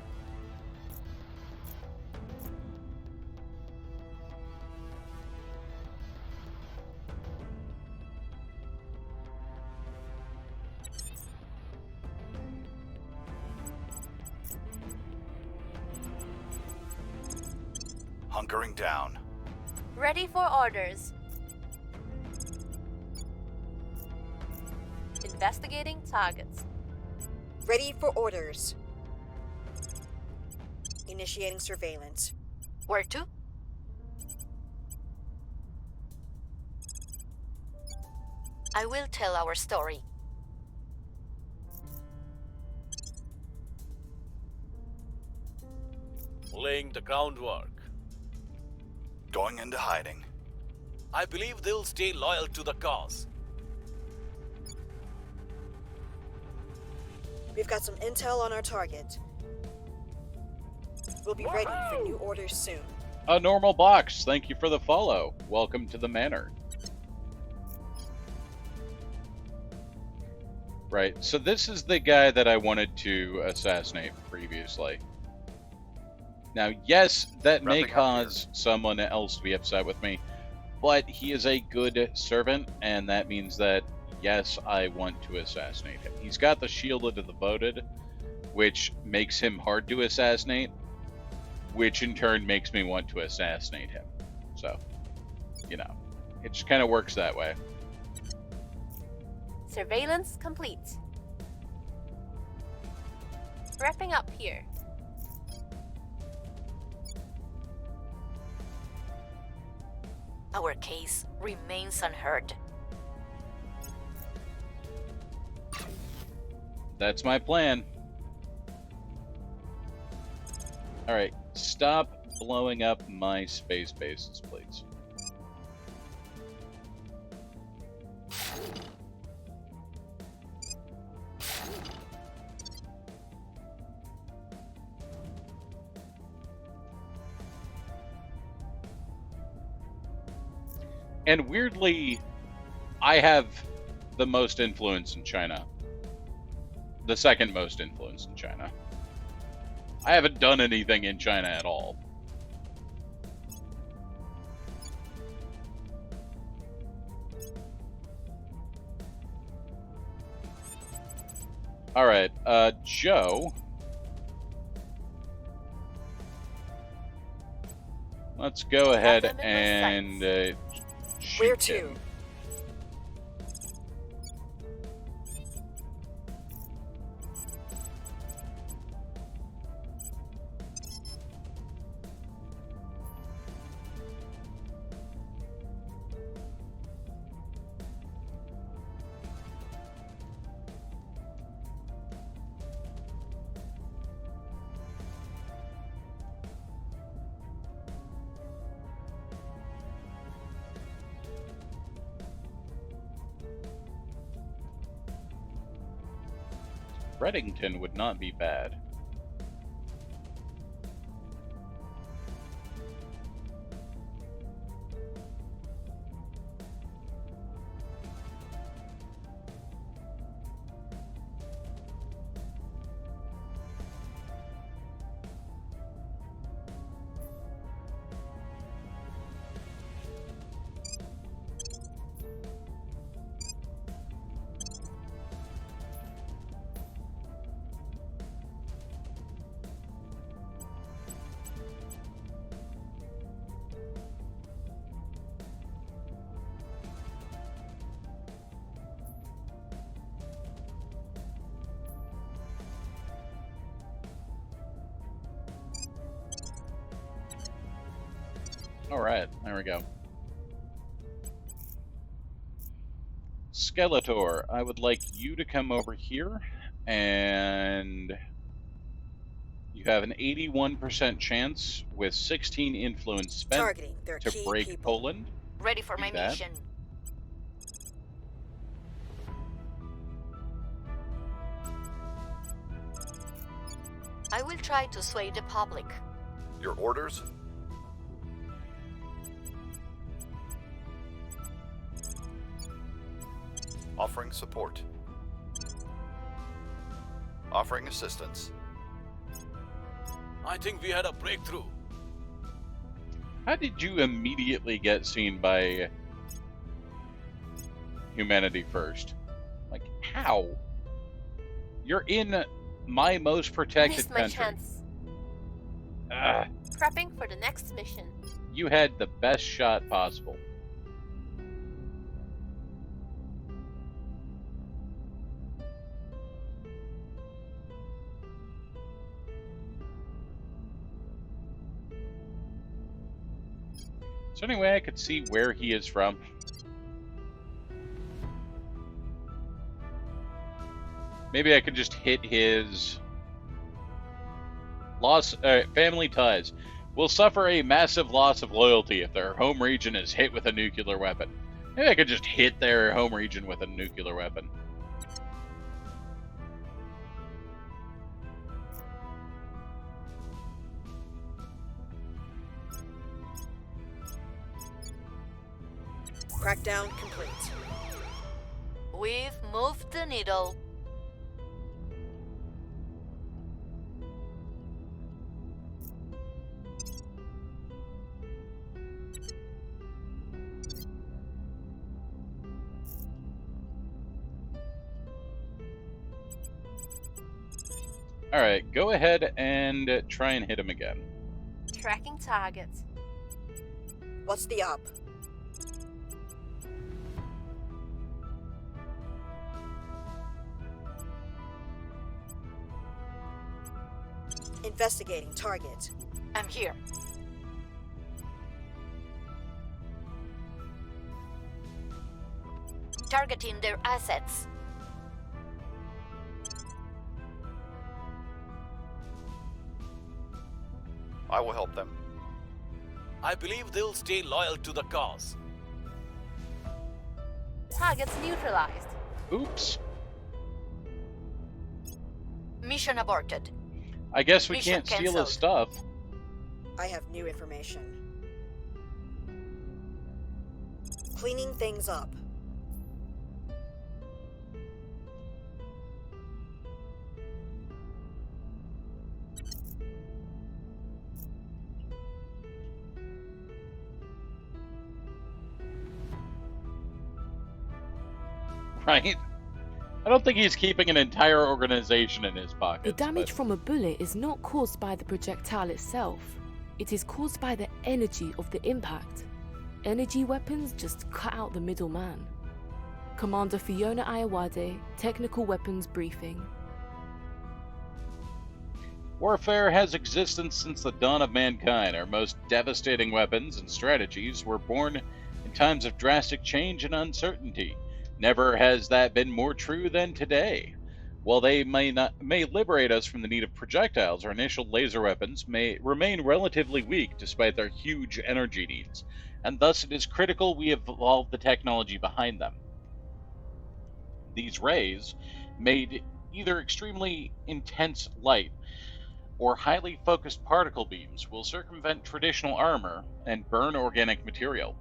Hunkering down. Ready for orders. Investigating targets. Ready for orders. Initiating surveillance. Where to? I will tell our story. Laying the groundwork. Going into hiding. I believe they'll stay loyal to the cause. We've got some intel on our target. We'll be ready for new orders soon. A normal box. Thank you for the follow. Welcome to the manor. Right, so this is the guy that I wanted to assassinate previously. Now, yes, that may cause someone else to be upset with me, but he is a good servant, and that means that, yes, I want to assassinate him. He's got the Shield of the Devoted, which makes him hard to assassinate, which in turn makes me want to assassinate him. So, you know, it just kind of works that way. Surveillance complete. Wrapping up here. Our case remains unheard. That's my plan. Alright, stop blowing up my space bases, please. And weirdly, I have the most influence in China. The second most influence in China. I haven't done anything in China at all. Alright, Joe. Let's go ahead and Where shoot to? him. Reddington would not be bad. Alright, there we go. Skeletor, I would like you to come over here, and you have an 81% chance with 16 influence spent Targeting their to key break people. Poland. Ready for my that. mission. I will try to sway the public. Your orders? Offering support. Offering assistance. I think we had a breakthrough. How did you immediately get seen by humanity first? Like, how? You're in my most protected Missed my country. chance. Ah, Prepping for the next mission. you had the best shot possible. Is there any way I could see where he is from? Maybe I could just hit his family ties. Will suffer a massive loss of loyalty if their home region is hit with a nuclear weapon. Maybe I could just hit their home region with a nuclear weapon. Crackdown complete. We've moved the needle. Alright, go ahead and try and hit him again. Tracking targets. What's the up? Investigating target. I'm here. Targeting their assets. I will help them. I believe they'll stay loyal to the cause. Targets neutralized. Oops. Mission aborted. I guess we Mission can't steal cancelled. his stuff. I have new information. Cleaning things up. Right? I don't think he's keeping an entire organization in his pocket. The damage from a bullet is not caused by the projectile itself. It is caused by the energy of the impact. Energy weapons just cut out the middleman. Commander Fiona Ayawade, Technical Weapons Briefing. Warfare has existed since the dawn of mankind. Our most devastating weapons and strategies were born in times of drastic change and uncertainty. Never has that been more true than today. While they may liberate us from the need of projectiles, our initial laser weapons may remain relatively weak despite their huge energy needs, and thus it is critical we evolve the technology behind them. These rays, made either extremely intense light or highly focused particle beams, will circumvent traditional armor and burn organic material.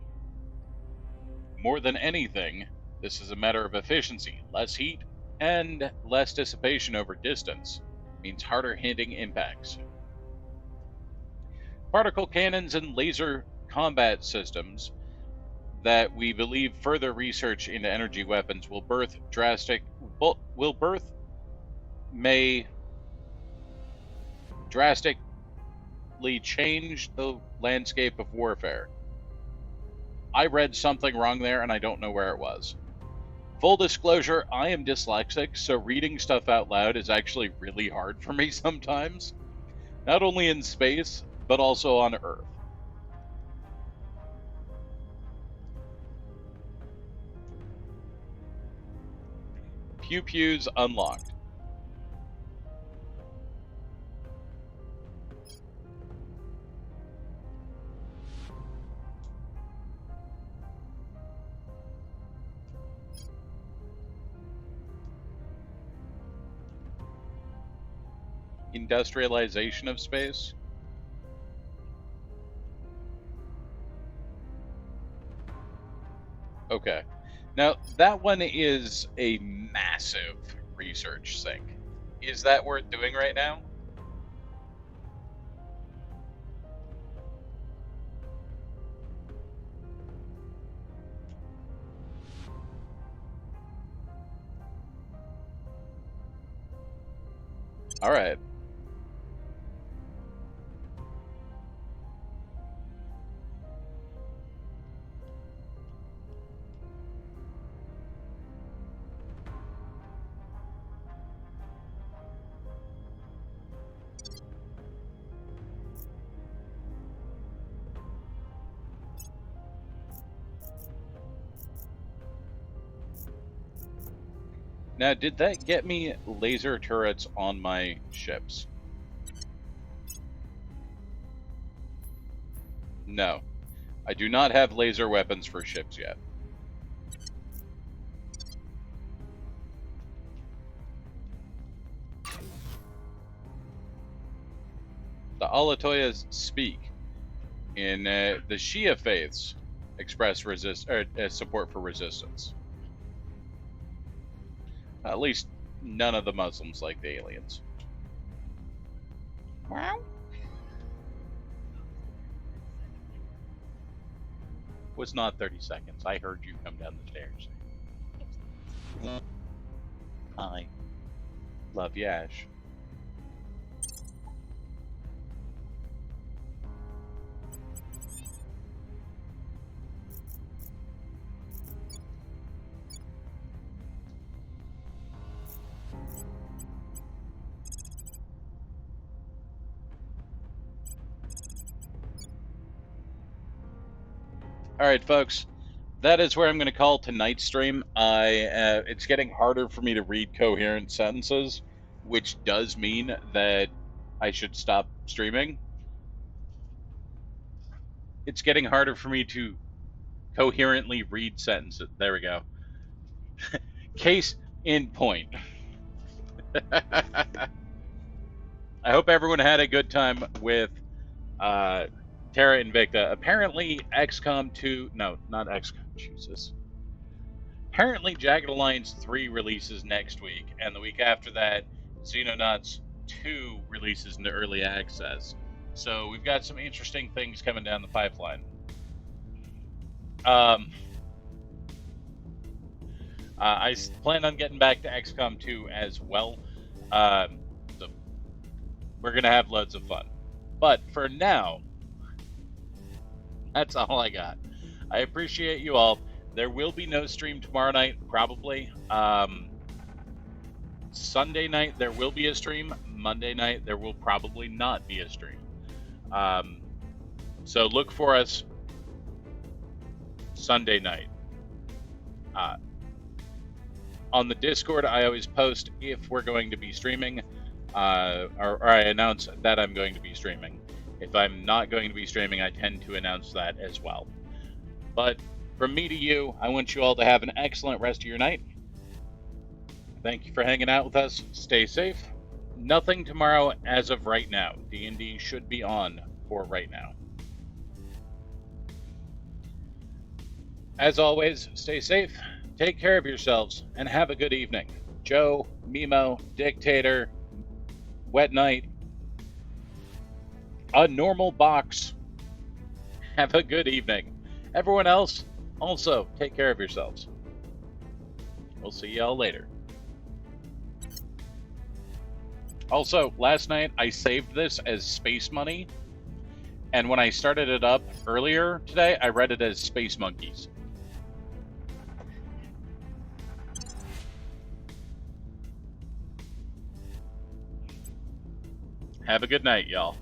More than anything, this is a matter of efficiency. Less heat and less dissipation over distance means harder hitting impacts. Particle cannons and laser combat systems that we believe further research into energy weapons may drastically change the landscape of warfare. I read something wrong there and I don't know where it was. Full disclosure, I am dyslexic, so reading stuff out loud is actually really hard for me sometimes. Not only in space, but also on Earth. Pew Pews unlocked. Industrialization of space. Okay. Now, that one is a massive research sink. Is that worth doing right now? All right. Now, did that get me laser turrets on my ships? No. I do not have laser weapons for ships yet. The Alatoyas speak. In the Shia faiths, express support for resistance. At least none of the Muslims like the aliens. Wow. Was not 30 seconds. I heard you come down the stairs. Hi. Love you, Ash. All right, folks, that is where I'm going to call tonight's stream. It's getting harder for me to read coherent sentences, which does mean that I should stop streaming. It's getting harder for me to coherently read sentences. There we go. Case in point. I hope everyone had a good time with Terra Invicta. Apparently, XCOM 2... No, not XCOM. Jesus. Apparently, Jagged Alliance 3 releases next week, and the week after that, Xenonauts 2 releases into early access. So we've got some interesting things coming down the pipeline. I plan on getting back to XCOM 2 as well. So we're going to have loads of fun. But for now, that's all I got. I appreciate you all. There will be no stream tomorrow night, probably. Sunday night, there will be a stream. Monday night, there will probably not be a stream. So look for us Sunday night. On the Discord, I always post if we're going to be streaming, or I announce that I'm going to be streaming. If I'm not going to be streaming, I tend to announce that as well. But from me to you, I want you all to have an excellent rest of your night. Thank you for hanging out with us. Stay safe. Nothing tomorrow as of right now. D&D should be on for right now. As always, stay safe, take care of yourselves, and have a good evening. Joe, Mimo, Dictator, Wet Knight, a normal box. Have a good evening. Everyone else, also take care of yourselves. We'll see y'all later. Also, last night I saved this as Space Money, and when I started it up earlier today, I read it as Space Monkeys. Have a good night, y'all.